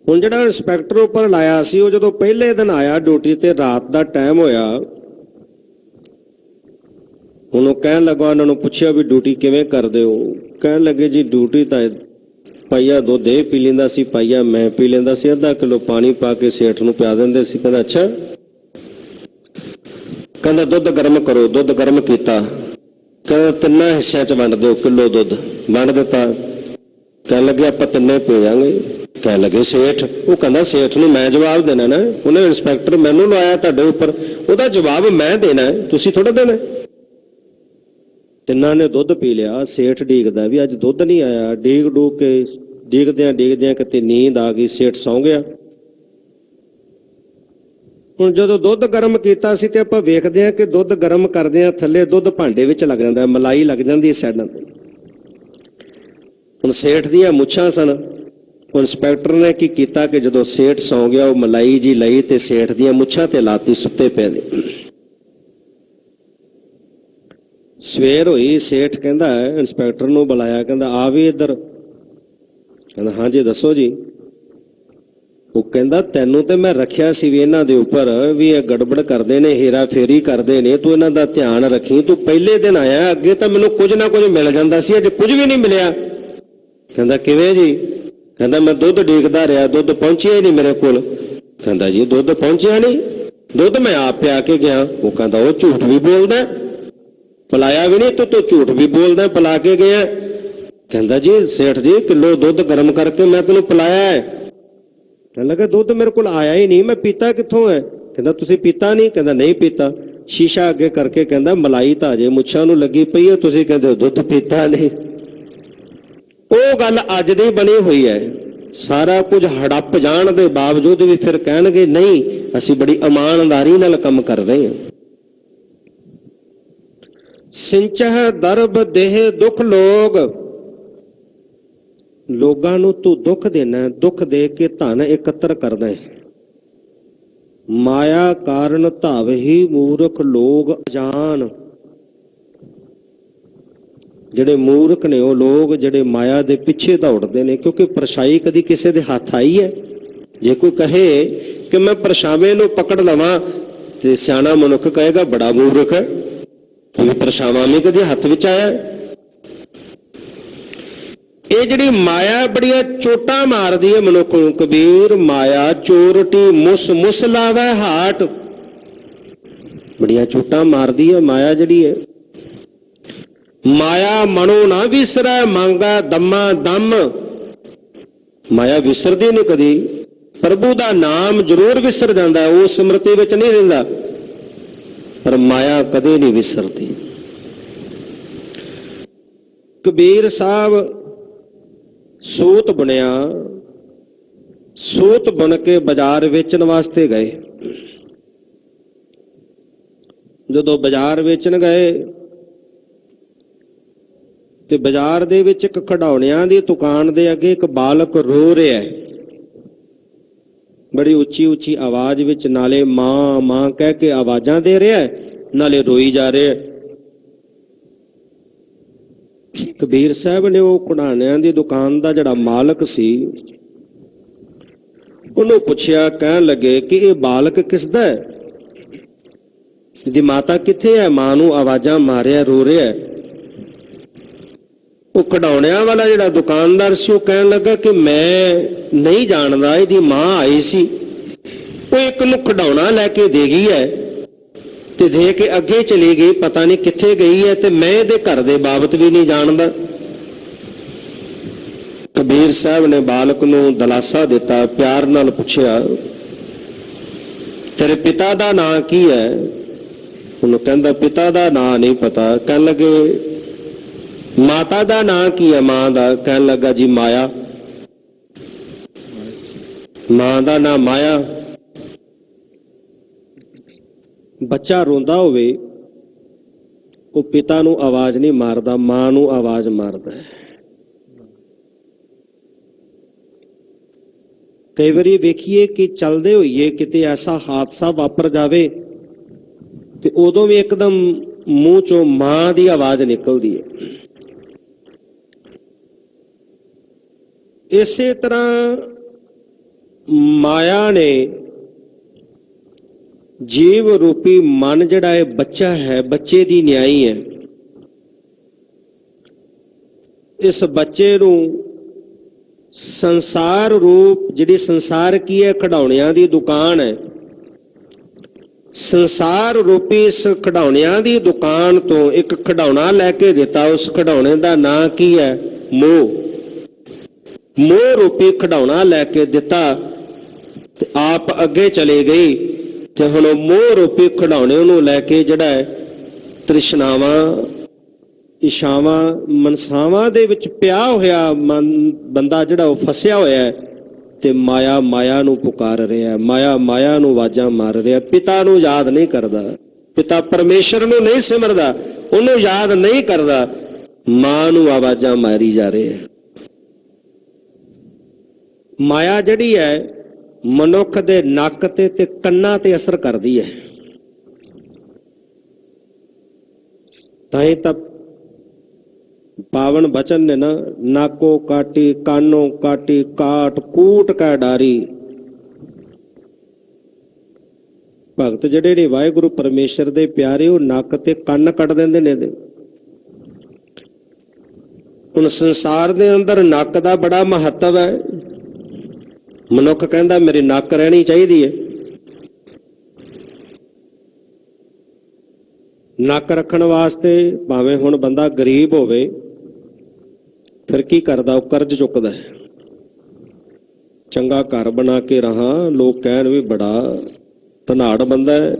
ਹੁਣ ਜਿਹੜਾ ਇੰਸਪੈਕਟਰ ਉੱਪਰ ਲਾਇਆ ਸੀ, ਉਹ ਜਦੋਂ ਪਹਿਲੇ ਦਿਨ ਆਇਆ ਡਿਊਟੀ ਤੇ, ਰਾਤ ਦਾ ਟਾਈਮ ਹੋਇਆ। ਹੁਣ ਉਹ ਕਹਿਣ ਲੱਗਾ, ਉਹਨਾਂ ਨੂੰ ਪੁੱਛਿਆ ਵੀ ਡਿਊਟੀ ਕਿਵੇਂ ਕਰਦੇ ਹੋ? ਕਹਿਣ ਲੱਗੇ ਜੀ ਡਿਊਟੀ ਤਾਂ ਪਾਈਆ ਦੁੱਧ ਇਹ ਪੀ ਲੈਂਦਾ ਸੀ, ਪਾਈਆ ਮੈਂ ਪੀ ਲੈਂਦਾ ਸੀ, ਅੱਧਾ ਕਿਲੋ ਪਾਣੀ ਪਾ ਕੇ ਸੇਠ ਨੂੰ ਪਿਆ ਦਿੰਦੇ ਸੀ। ਕਹਿੰਦਾ ਅੱਛਾ। ਕਹਿੰਦਾ ਦੁੱਧ ਗਰਮ ਕਰੋ। ਦੁੱਧ ਗਰਮ ਕੀਤਾ। ਕਹਿੰਦਾ ਤਿੰਨਾਂ ਹਿੱਸਿਆਂ 'ਚ ਵੰਡ ਦਿਓ, ਕਿਲੋ ਦੁੱਧ ਵੰਡ ਦਿੱਤਾ। ਕਹਿਣ ਲੱਗੇ ਆਪਾਂ ਤਿੰਨੇ ਪੀ ਜਾਵਾਂਗੇ। ਕਹਿਣ ਲੱਗੇ ਸੇਠ? ਉਹ ਕਹਿੰਦਾ ਸੇਠ ਨੂੰ ਮੈਂ ਜਵਾਬ ਦੇਣਾ ਨਾ, ਉਹਨੇ ਇੰਸਪੈਕਟਰ ਮੈਨੂੰ ਲਾਇਆ ਤੁਹਾਡੇ ਉੱਪਰ, ਉਹਦਾ ਜਵਾਬ ਮੈਂ ਦੇਣਾ, ਤੁਸੀਂ ਥੋੜਾ ਦੇਣਾ। ਤਿੰਨਾਂ ਨੇ ਦੁੱਧ ਪੀ ਲਿਆ। ਸੇਠ ਡੀਕਦਾ ਵੀ ਅੱਜ ਦੁੱਧ ਨਹੀਂ ਆਇਆ। ਡੀਕ ਡੂਕ ਕੇ ਡੀਕਦਿਆਂ ਕਿਤੇ ਨੀਂਦ ਆ ਗਈ, ਸੇਠ ਸੌਂ ਗਿਆ। ਹੁਣ ਜਦੋਂ ਦੁੱਧ ਗਰਮ ਕੀਤਾ ਸੀ ਤੇ ਆਪਾਂ ਵੇਖਦੇ ਹਾਂ ਕਿ ਦੁੱਧ ਗਰਮ ਕਰਦੇ ਆ ਥੱਲੇ ਦੁੱਧ ਭਾਂਡੇ ਵਿੱਚ ਲੱਗ ਜਾਂਦਾ, ਮਲਾਈ ਲੱਗ ਜਾਂਦੀ ਹੈ ਸਾਈਡਾਂ ਤੇ। ਹੁਣ ਸੇਠ ਦੀਆਂ ਮੁੱਛਾਂ ਸਨ। ਇੰਸਪੈਕਟਰ ਨੇ ਕੀ ਕੀਤਾ ਕਿ ਜਦੋਂ ਸੇਠ ਸੌਂ ਗਿਆ, ਉਹ ਮਲਾਈ ਜੀ ਲਈ ਤੇ ਸੇਠ ਦੀਆਂ ਮੁੱਛਾਂ ਤੇ ਲਾਤੀ, ਸੁੱਤੇ ਪਏ ਨੇ। ਸਵੇਰ ਹੋਈ, ਸੇਠ ਕਹਿੰਦਾ ਇੰਸਪੈਕਟਰ ਨੂੰ ਬੁਲਾਇਆ, ਕਹਿੰਦਾ ਆ ਵੀ ਇੱਧਰ। ਕਹਿੰਦਾ ਹਾਂਜੀ ਦੱਸੋ ਜੀ। ਉਹ ਕਹਿੰਦਾ ਤੈਨੂੰ ਤੇ ਮੈਂ ਰੱਖਿਆ ਸੀ ਵੀ ਇਹਨਾਂ ਦੇ ਉੱਪਰ ਵੀ ਇਹ ਗੜਬੜ ਕਰਦੇ ਨੇ, ਹੇਰਾ ਫੇਰੀ ਕਰਦੇ ਨੇ, ਤੂੰ ਇਹਨਾਂ ਦਾ ਧਿਆਨ ਰੱਖੀ। ਤੂੰ ਪਹਿਲੇ ਦਿਨ ਆਇਆ, ਅੱਗੇ ਤਾਂ ਮੈਨੂੰ ਕੁਝ ਨਾ ਕੁਝ ਮਿਲ ਜਾਂਦਾ ਸੀ, ਅੱਜ ਕੁਝ ਵੀ ਨਹੀਂ ਮਿਲਿਆ। ਕਹਿੰਦਾ ਕਿਵੇਂ ਜੀ? ਕਹਿੰਦਾ ਮੈਂ ਦੁੱਧ ਡੀਕਦਾ ਰਿਹਾ, ਦੁੱਧ ਪਹੁੰਚਿਆ ਹੀ ਨਹੀਂ ਮੇਰੇ ਕੋਲ। ਕਹਿੰਦਾ ਜੀ ਦੁੱਧ ਪਹੁੰਚਿਆ ਨਹੀਂ? ਦੁੱਧ ਮੈਂ ਆਪ ਪਿਆ ਕੇ ਗਿਆ। ਉਹ ਕਹਿੰਦਾ ਉਹ ਝੂਠ ਵੀ ਬੋਲਦਾ, ਪਲਾਇਆ ਵੀ ਨਹੀਂ, ਤੂੰ ਝੂਠ ਵੀ ਬੋਲਦਾ, ਪਿਲਾ ਕੇ ਗਿਆ। ਕਹਿੰਦਾ ਜੀ ਸੇਠ ਜੀ ਕਿਲੋ ਦੁੱਧ ਗਰਮ ਕਰਕੇ ਮੈਂ ਤੈਨੂੰ ਪਿਲਾਇਆ ਹੈ। ਕਹਿਣ ਲੱਗਾ ਦੁੱਧ ਮੇਰੇ ਕੋਲ ਆਇਆ ਹੀ ਨਹੀਂ, ਮੈਂ ਪੀਤਾ ਕਿੱਥੋਂ ਹੈ? ਕਹਿੰਦਾ ਤੁਸੀਂ ਪੀਤਾ ਨਹੀਂ? ਕਹਿੰਦਾ ਨਹੀਂ ਪੀਤਾ। ਸ਼ੀਸ਼ਾ ਅੱਗੇ ਕਰਕੇ ਕਹਿੰਦਾ ਮਲਾਈ ਤਾਂ ਅਜੇ ਮੁੱਛਾਂ ਨੂੰ ਲੱਗੀ ਪਈ ਹੈ, ਤੁਸੀਂ ਕਹਿੰਦੇ ਦੁੱਧ ਪੀਤਾ ਨਹੀਂ। ਉਹ ਗੱਲ ਅੱਜ ਦੀ ਬਣੀ ਹੋਈ ਹੈ। ਸਾਰਾ ਕੁਝ ਹੜੱਪ ਜਾਣ ਦੇ ਬਾਵਜੂਦ ਵੀ ਫਿਰ ਕਹਿਣਗੇ ਨਹੀਂ ਅਸੀਂ ਬੜੀ ਇਮਾਨਦਾਰੀ ਨਾਲ ਕੰਮ ਕਰ ਰਹੇ ਹਾਂ। ਸਿੰਚਹ ਦਰਬ ਦੇਹ ਦੁੱਖ ਲੋਗ। ਲੋਕਾਂ ਨੂੰ ਤੂੰ ਦੁੱਖ ਦੇਣਾ, ਦੁੱਖ ਦੇ ਕੇ ਧਨ ਇਕੱਤਰ ਕਰਦਾ ਹੈ। ਮਾਇਆ ਕਾਰਨ ਧਾਵ ਹੀ ਮੂਰਖ ਲੋਗ ਅਜਾਨ। ਜਿਹੜੇ ਮੂਰਖ ਨੇ ਉਹ ਲੋਕ ਜਿਹੜੇ ਮਾਇਆ ਦੇ ਪਿੱਛੇ ਦੌੜਦੇ ਨੇ, ਕਿਉਂਕਿ ਪਰਛਾਈ ਕਦੀ ਕਿਸੇ ਦੇ ਹੱਥ ਆਈ ਹੈ? ਜੇ ਕੋਈ ਕਹੇ ਕਿ ਮੈਂ ਪਰਛਾਵੇਂ ਨੂੰ ਪਕੜ ਲਵਾਂ ਤੇ ਸਿਆਣਾ ਮਨੁੱਖ ਕਹੇਗਾ ਬੜਾ ਮੂਰਖ ਹੈ, ਕਿਉਂਕਿ ਪਰਛਾਵਾਂ ਨਹੀਂ ਕਦੀ ਹੱਥ ਵਿੱਚ ਆਇਆ। ਇਹ ਜਿਹੜੀ ਮਾਇਆ ਬੜੀਆਂ ਚੋਟਾਂ ਮਾਰਦੀ ਹੈ ਮਨੁੱਖ ਨੂੰ। ਕਬੀਰ ਮਾਇਆ ਚੋਰਟੀ ਮੁਸ ਮੁਸ ਲਾਵੇ ਹਾਟ। ਬੜੀਆਂ ਚੋਟਾਂ ਮਾਰਦੀ ਹੈ ਮਾਇਆ ਜਿਹੜੀ ਹੈ। ਮਾਇਆ ਮਨੋ ਨਾ ਵਿਸਰੈ ਮੰਗਾ ਦਮਾ ਦਮ। ਮਾਇਆ ਵਿਸਰਦੀ ਨਹੀਂ ਕਦੀ, ਪ੍ਰਭੂ ਦਾ ਨਾਮ ਜ਼ਰੂਰ ਵਿਸਰ ਜਾਂਦਾ, ਉਹ ਸਿਮਰਤੀ ਵਿੱਚ ਨਹੀਂ ਰਹਿੰਦਾ, ਪਰ ਮਾਇਆ ਕਦੇ ਨਹੀਂ ਵਿਸਰਦੀ। ਕਬੀਰ ਸਾਹਿਬ ਸੂਤ ਬੁਣਿਆ, ਸੂਤ ਬੁਣ ਕੇ ਬਾਜ਼ਾਰ ਵੇਚਣ ਵਾਸਤੇ ਗਏ। ਜਦੋਂ ਬਾਜ਼ਾਰ ਵੇਚਣ ਗਏ ਤੇ ਬਾਜ਼ਾਰ ਦੇ ਵਿੱਚ ਇੱਕ ਖਿਡੌਣਿਆਂ ਦੀ ਦੁਕਾਨ ਦੇ ਅੱਗੇ ਇੱਕ ਬਾਲਕ ਰੋ ਰਿਹਾ ਹੈ। ਬੜੀ ਉੱਚੀ ਉੱਚੀ ਆਵਾਜ਼ ਵਿੱਚ ਨਾਲੇ ਮਾਂ ਮਾਂ ਕਹਿ ਕੇ ਆਵਾਜ਼ਾਂ ਦੇ ਰਿਹਾ ਨਾਲੇ ਰੋਈ ਜਾ ਰਿਹਾ। ਕਬੀਰ ਸਾਹਿਬ ਨੇ ਉਹ ਘੁੜਾਣਿਆਂ ਦੀ ਦੁਕਾਨ ਦਾ ਜਿਹੜਾ ਮਾਲਕ ਸੀ ਉਹਨੂੰ ਪੁੱਛਿਆ, ਕਹਿਣ ਲੱਗੇ ਕਿ ਇਹ ਬਾਲਕ ਕਿਸ ਦਾ ਹੈ? ਇਹਦੀ ਮਾਤਾ ਕਿੱਥੇ ਹੈ? ਮਾਂ ਨੂੰ ਆਵਾਜ਼ਾਂ ਮਾਰਿਆ, ਰੋ ਰਿਹਾ। ਉਹ ਖਿਡੌਣਿਆਂ ਵਾਲਾ ਜਿਹੜਾ ਦੁਕਾਨਦਾਰ ਸੀ ਉਹ ਕਹਿਣ ਲੱਗਾ ਕਿ ਮੈਂ ਨਹੀਂ ਜਾਣਦਾ, ਇਹਦੀ ਮਾਂ ਆਈ ਸੀ, ਉਹ ਇੱਕ ਨੂੰ ਖਿਡੌਣਾ ਲੈ ਕੇ ਦੇ ਗਈ ਹੈ ਤੇ ਦੇ ਕੇ ਅੱਗੇ ਚਲੀ ਗਈ, ਪਤਾ ਨਹੀਂ ਕਿੱਥੇ ਗਈ ਹੈ ਤੇ ਮੈਂ ਇਹਦੇ ਘਰ ਦੇ ਬਾਬਤ ਵੀ ਨਹੀਂ ਜਾਣਦਾ। ਕਬੀਰ ਸਾਹਿਬ ਨੇ ਬਾਲਕ ਨੂੰ ਦਿਲਾਸਾ ਦਿੱਤਾ, ਪਿਆਰ ਨਾਲ ਪੁੱਛਿਆ, ਤੇਰੇ ਪਿਤਾ ਦਾ ਨਾਂ ਕੀ ਹੈ? ਉਹਨੂੰ ਕਹਿੰਦਾ ਪਿਤਾ ਦਾ ਨਾਂ ਨਹੀਂ ਪਤਾ। ਕਹਿਣ ਲੱਗੇ ਮਾਤਾ ਦਾ ਨਾਂ ਕੀ ਹੈ? ਮਾਂ ਦਾ। ਕਹਿਣ ਲੱਗਾ ਜੀ ਮਾਇਆ। ਮਾਂ ਦਾ ਨਾਂ ਮਾਇਆ। ਬੱਚਾ ਰੋਂਦਾ ਹੋਵੇ ਉਹ ਪਿਤਾ ਨੂੰ ਆਵਾਜ਼ ਨਹੀਂ ਮਾਰਦਾ, ਮਾਂ ਨੂੰ ਆਵਾਜ਼ ਮਾਰਦਾ ਹੈ। ਕਈ ਵਾਰੀ ਵੇਖੀਏ ਕਿ ਚੱਲਦੇ ਹੋਈਏ ਕਿਤੇ ਐਸਾ ਹਾਦਸਾ ਵਾਪਰ ਜਾਵੇ ਤੇ ਉਦੋਂ ਵੀ ਇੱਕਦਮ ਮੂੰਹ ਚੋਂ ਮਾਂ ਦੀ ਆਵਾਜ਼ ਨਿਕਲਦੀ ਹੈ। ਇਸੇ ਤਰ੍ਹਾਂ ਮਾਇਆ ਨੇ ਜੀਵ ਰੂਪੀ ਮਨ ਜਿਹੜਾ ਹੈ ਬੱਚਾ ਹੈ, ਬੱਚੇ ਦੀ ਨਿਆਈ ਹੈ। ਇਸ ਬੱਚੇ ਨੂੰ ਸੰਸਾਰ ਰੂਪ, ਜਿਹੜੀ ਸੰਸਾਰ ਕੀ ਹੈ? ਖਿਡੌਣਿਆਂ ਦੀ ਦੁਕਾਨ ਹੈ। ਸੰਸਾਰ ਰੂਪੀ ਇਸ ਖਿਡੌਣਿਆਂ ਦੀ ਦੁਕਾਨ ਤੋਂ ਇੱਕ ਖਿਡੌਣਾ ਲੈ ਕੇ ਦਿੱਤਾ। ਉਸ ਖਿਡੌਣੇ ਦਾ ਨਾਂ ਕੀ ਹੈ? ਮੋਹ। ਮੋਹ ਰੂਪੀ ਖਿਡੌਣਾ ਲੈ ਕੇ ਦਿੱਤਾ ਤੇ ਆਪ ਅੱਗੇ ਚਲੇ ਗਈ ਤੇ ਹੁਣ ਮੋਹ ਰੂਪੀ ਖਿਡੌਣੇ ਨੂੰ ਲੈ ਕੇ ਜਿਹੜਾ ਹੈ ਤ੍ਰਿਸ਼ਨਾਵਾਂ, ਇਸ਼ਾਵਾਂ, ਮਨਸਾਵਾਂ ਦੇ ਵਿੱਚ ਪਿਆ ਹੋਇਆ ਬੰਦਾ ਜਿਹੜਾ ਉਹ ਫਸਿਆ ਹੋਇਆ ਹੈ ਤੇ ਮਾਇਆ ਮਾਇਆ ਨੂੰ ਪੁਕਾਰ ਰਿਹਾ, ਮਾਇਆ ਮਾਇਆ ਨੂੰ ਆਵਾਜ਼ਾਂ ਮਾਰ ਰਿਹਾ। ਪਿਤਾ ਨੂੰ ਯਾਦ ਨਹੀਂ ਕਰਦਾ, ਪਿਤਾ ਪਰਮੇਸ਼ਰ ਨੂੰ ਨਹੀਂ ਸਿਮਰਦਾ, ਉਹਨੂੰ ਯਾਦ ਨਹੀਂ ਕਰਦਾ, ਮਾਂ ਨੂੰ ਆਵਾਜ਼ਾਂ ਮਾਰੀ ਜਾ ਰਿਹਾ। ਮਾਇਆ ਜਿਹੜੀ ਹੈ ਮਨੁੱਖ ਦੇ ਨੱਕ ਤੇ ਕੰਨਾਂ ਤੇ ਅਸਰ ਕਰਦੀ ਹੈ। ਤਾਂ ਹੀ ਤਾਂ ਪਾਵਨ ਬਚਨ ਨੇ ਨਾ, ਨਾਕੋ ਕਾਟੀ ਕਾਨੋ ਕਾਟੀ ਕਾਟ ਕੂਟ ਕਾ ਡਾਰੀ। ਭਗਤ ਜਿਹੜੇ ਨੇ ਵਾਹਿਗੁਰੂ ਪਰਮੇਸ਼ਰ ਦੇ ਪਿਆਰੇ, ਉਹ ਨੱਕ ਤੇ ਕੰਨ ਕੱਟ ਦਿੰਦੇ ਨੇ। ਹੁਣ ਸੰਸਾਰ ਦੇ ਅੰਦਰ ਨੱਕ ਦਾ ਬੜਾ ਮਹੱਤਵ ਹੈ। ਮਨੁੱਖ ਕਹਿੰਦਾ ਮੇਰੀ ਨੱਕ ਰਹਿਣੀ ਚਾਹੀਦੀ ਹੈ। ਨੱਕ ਰੱਖਣ ਵਾਸਤੇ ਭਾਵੇਂ ਹੁਣ ਬੰਦਾ ਗਰੀਬ ਹੋਵੇ, ਫਿਰ ਕੀ ਕਰਦਾ? ਉਹ ਕਰਜ਼ ਚੁੱਕਦਾ ਹੈ। ਚੰਗਾ ਘਰ ਬਣਾ ਕੇ ਰਹਾ, ਲੋਕ ਕਹਿਣ ਵੀ ਬੜਾ ਧਨਾੜ ਬੰਦਾ ਹੈ।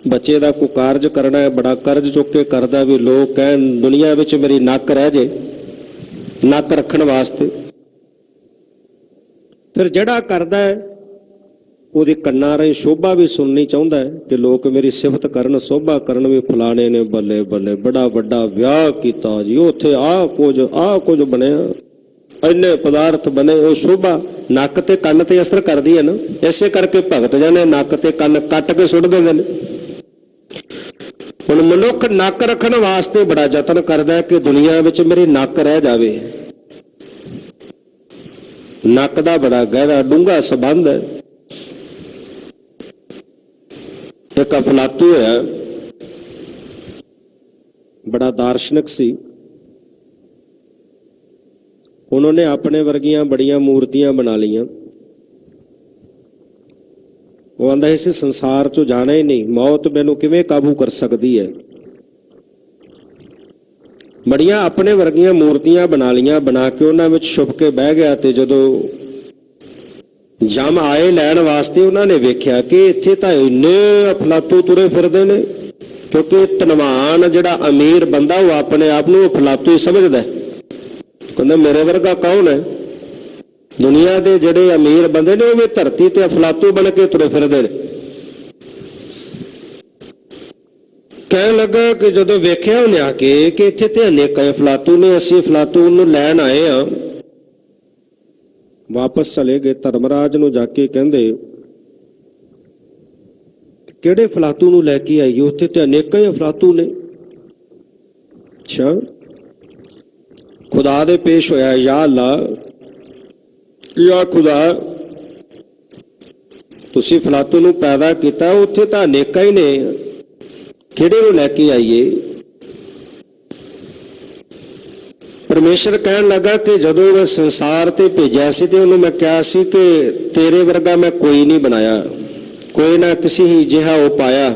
ਬੱਚੇ ਦਾ ਕੋਈ ਕਾਰਜ ਕਰਨਾ ਹੈ, ਬੜਾ ਕਰਜ਼ ਚੁੱਕ ਕੇ ਕਰਦਾ, ਵੀ ਲੋਕ ਕਹਿਣ ਦੁਨੀਆ ਵਿੱਚ ਮੇਰੀ ਨੱਕ ਰਹਿ ਜੇ, ਨੱਕ ਰੱਖਣ ਵਾਸਤੇ। ਫਿਰ ਜਿਹੜਾ ਕਰਦਾ ਹੈ ਉਹਦੇ ਕੰਨਾਂ ਰਾਹੀਂ ਸ਼ੋਭਾ ਵੀ ਸੁਣਨੀ ਚਾਹੁੰਦਾ ਹੈ ਕਿ ਲੋਕ ਮੇਰੀ ਸਿਫਤ ਕਰਨ, ਸੋਭਾ ਕਰਨ, ਵੀ ਫਲਾਣੇ ਨੇ ਬੱਲੇ ਬੱਲੇ ਬੜਾ ਵੱਡਾ ਵਿਆਹ ਕੀਤਾ ਜੀ, ਉੱਥੇ ਆਹ ਕੁਝ ਬਣਿਆ, ਇੰਨੇ ਪਦਾਰਥ ਬਣੇ। ਉਹ ਸ਼ੋਭਾ ਨੱਕ ਤੇ ਕੰਨ ਤੇ ਅਸਰ ਕਰਦੀ ਹੈ ਨਾ। ਇਸੇ ਕਰਕੇ ਭਗਤ ਜਨ ਨੱਕ ਤੇ ਕੰਨ ਕੱਟ ਕੇ ਸੁੱਟ ਦਿੰਦੇ ਨੇ। ਹੁਣ ਮਨੁੱਖ ਨੱਕ ਰੱਖਣ ਵਾਸਤੇ ਬੜਾ ਯਤਨ ਕਰਦਾ ਹੈ ਕਿ ਦੁਨੀਆ ਵਿੱਚ ਮੇਰੀ ਨੱਕ ਰਹਿ ਜਾਵੇ। ਨੱਕ ਦਾ ਬੜਾ ਗਹਿਰਾ ਡੂੰਘਾ ਸੰਬੰਧ ਹੈ। ਇੱਕ ਅਫਲਾਤੂ ਹੋਇਆ, ਬੜਾ ਦਾਰਸ਼ਨਿਕ ਸੀ। ਉਹਨਾਂ ਨੇ ਆਪਣੇ ਵਰਗੀਆਂ ਬੜੀਆਂ ਮੂਰਤੀਆਂ ਬਣਾ ਲਈਆਂ। ਉਹ ਆਂਦਾ ਇਸ ਸੰਸਾਰ ਚੋਂ ਜਾਣਾ ਹੀ ਨਹੀਂ, ਮੌਤ ਮੈਨੂੰ ਕਿਵੇਂ ਕਾਬੂ ਕਰ ਸਕਦੀ ਹੈ। ਬੜੀਆਂ ਆਪਣੇ ਵਰਗੀਆਂ ਮੂਰਤੀਆਂ ਬਣਾ ਲਈਆਂ, ਬਣਾ ਕੇ ਉਹਨਾਂ ਵਿੱਚ ਛੁਪ ਕੇ ਬਹਿ ਗਿਆ। ਤੇ ਜਦੋਂ ਜਮ ਆਏ ਲੈਣ ਵਾਸਤੇ, ਉਹਨਾਂ ਨੇ ਵੇਖਿਆ ਕਿ ਇੱਥੇ ਤਾਂ ਇੰਨੇ ਅਫਲਾਤੂ ਤੁਰੇ ਫਿਰਦੇ ਨੇ, ਕਿਉਂਕਿ ਧਨਵਾਨ ਜਿਹੜਾ ਅਮੀਰ ਬੰਦਾ ਉਹ ਆਪਣੇ ਆਪ ਨੂੰ ਅਫਲਾਤੂ ਹੀ ਸਮਝਦਾ। ਕਹਿੰਦਾ ਮੇਰੇ ਵਰਗਾ ਕੌਣ ਹੈ? ਦੁਨੀਆ ਦੇ ਜਿਹੜੇ ਅਮੀਰ ਬੰਦੇ ਨੇ ਉਹ ਵੀ ਧਰਤੀ ਤੇ ਅਫਲਾਤੂ ਬਣ ਕੇ ਤੁਰੇ ਫਿਰਦੇ ਨੇ। ਕਹਿਣ ਲੱਗਾ ਕਿ ਜਦੋਂ ਵੇਖਿਆ ਉਹਨੇ ਆ ਕੇ ਕਿ ਇੱਥੇ ਤੇ ਅਨੇਕਾਂ ਅਫਲਾਤੂ ਨੇ, ਅਸੀਂ ਅਫਲਾਤੂ ਨੂੰ ਲੈਣ ਆਏ ਆ, ਵਾਪਸ ਚਲੇ ਗਏ। ਧਰਮਰਾਜ ਨੂੰ ਜਾ ਕੇ ਕਹਿੰਦੇ ਕਿਹੜੇ ਫਲਾਤੂ ਨੂੰ ਲੈ ਕੇ ਆਈਏ, ਉੱਥੇ ਤੇ ਅਨੇਕਾਂ ਹੀ ਫਲਾਤੂ ਨੇ। ਅੱਛਾ, ਖੁਦਾ ਦੇ ਪੇਸ਼ ਹੋਇਆ, ਯਾ ਅੱਲਾ, ਯਾ ਖੁਦਾ, ਤੁਸੀਂ ਫਲਾਤੂ ਨੂੰ ਪੈਦਾ ਕੀਤਾ, ਉੱਥੇ ਤਾਂ ਅਨੇਕਾਂ ਹੀ ਨੇ, ਕਿਹੜੇ ਨੂੰ ਲੈ ਕੇ ਆਈਏ। ਪਰਮੇਸ਼ਰ ਕਹਿਣ ਲੱਗਾ ਕਿ ਜਦੋਂ ਮੈਂ ਸੰਸਾਰ ਤੇ ਭੇਜਿਆ ਸੀ ਤੇ ਉਹਨੂੰ ਮੈਂ ਕਿਹਾ ਸੀ ਕਿ ਤੇਰੇ ਵਰਗਾ ਮੈਂ ਕੋਈ ਨਹੀਂ ਬਣਾਇਆ, ਕੋਈ ਨਾ ਕਿਸੇ ਹੀ ਜਿਹਾ ਉਹ ਪਾਇਆ।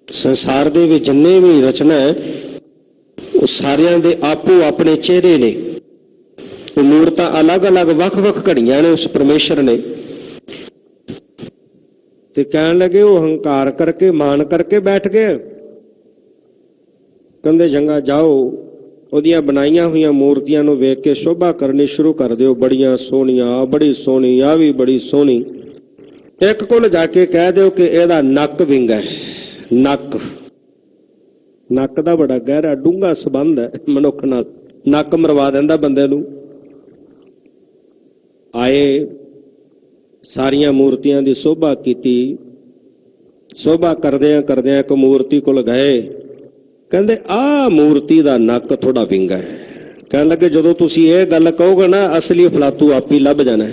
ਸੰਸਾਰ ਦੇ ਵਿੱਚ ਜਿੰਨੇ ਵੀ ਰਚਨਾ ਹੈ ਉਹ ਸਾਰਿਆਂ ਦੇ ਆਪੋ ਆਪਣੇ ਚਿਹਰੇ ਨੇ, ਉਹ ਮੂਰਤਾਂ ਅਲੱਗ-ਅਲੱਗ ਵੱਖ-ਵੱਖ ਘੜੀਆਂ ਨੇ ਉਸ ਪਰਮੇਸ਼ਰ ਨੇ। ਤੇ ਕਹਿਣ ਲੱਗੇ ਉਹ ਹੰਕਾਰ ਕਰਕੇ ਮਾਣ ਕਰਕੇ ਬੈਠ ਗਏ। ਕਹਿੰਦੇ ਚੰਗਾ ਜਾਓ, ਉਹਦੀਆਂ ਬਣਾਈਆਂ ਹੋਈਆਂ ਮੂਰਤੀਆਂ ਨੂੰ ਵੇਖ ਕੇ ਸ਼ੋਭਾ ਕਰਨੀ ਸ਼ੁਰੂ ਕਰ ਦਿਓ, ਬੜੀਆਂ ਸੋਹਣੀਆਂ, ਆ ਬੜੀ ਸੋਹਣੀ, ਆ ਵੀ ਬੜੀ ਸੋਹਣੀ। ਇੱਕ ਕੋਲ ਜਾ ਕੇ ਕਹਿ ਦਿਓ ਕਿ ਇਹਦਾ ਨੱਕ ਵਿੰਗਾ ਹੈ। ਨੱਕ ਦਾ ਬੜਾ ਗਹਿਰਾ ਡੂੰਘਾ ਸੰਬੰਧ ਹੈ ਮਨੁੱਖ ਨਾਲ, ਨੱਕ ਮਰਵਾ ਦਿੰਦਾ ਬੰਦੇ ਨੂੰ। ਆਏ, ਸਾਰੀਆਂ ਮੂਰਤੀਆਂ ਦੀ ਸ਼ੋਭਾ ਕੀਤੀ। ਸ਼ੋਭਾ ਕਰਦਿਆਂ ਕਰਦਿਆਂ ਇੱਕ ਮੂਰਤੀ ਕੋਲ ਗਏ, ਕਹਿੰਦੇ ਆਹ ਮੂਰਤੀ ਦਾ ਨੱਕ ਥੋੜਾ ਵਿੰਗਾ ਹੈ। ਕਹਿਣ ਲੱਗੇ ਜਦੋਂ ਤੁਸੀਂ ਇਹ ਗੱਲ ਕਹੋਗੇ ਨਾ, ਅਸਲੀ ਅਫਲਾਤੂ ਆਪ ਹੀ ਲੱਭ ਜਾਣਾ।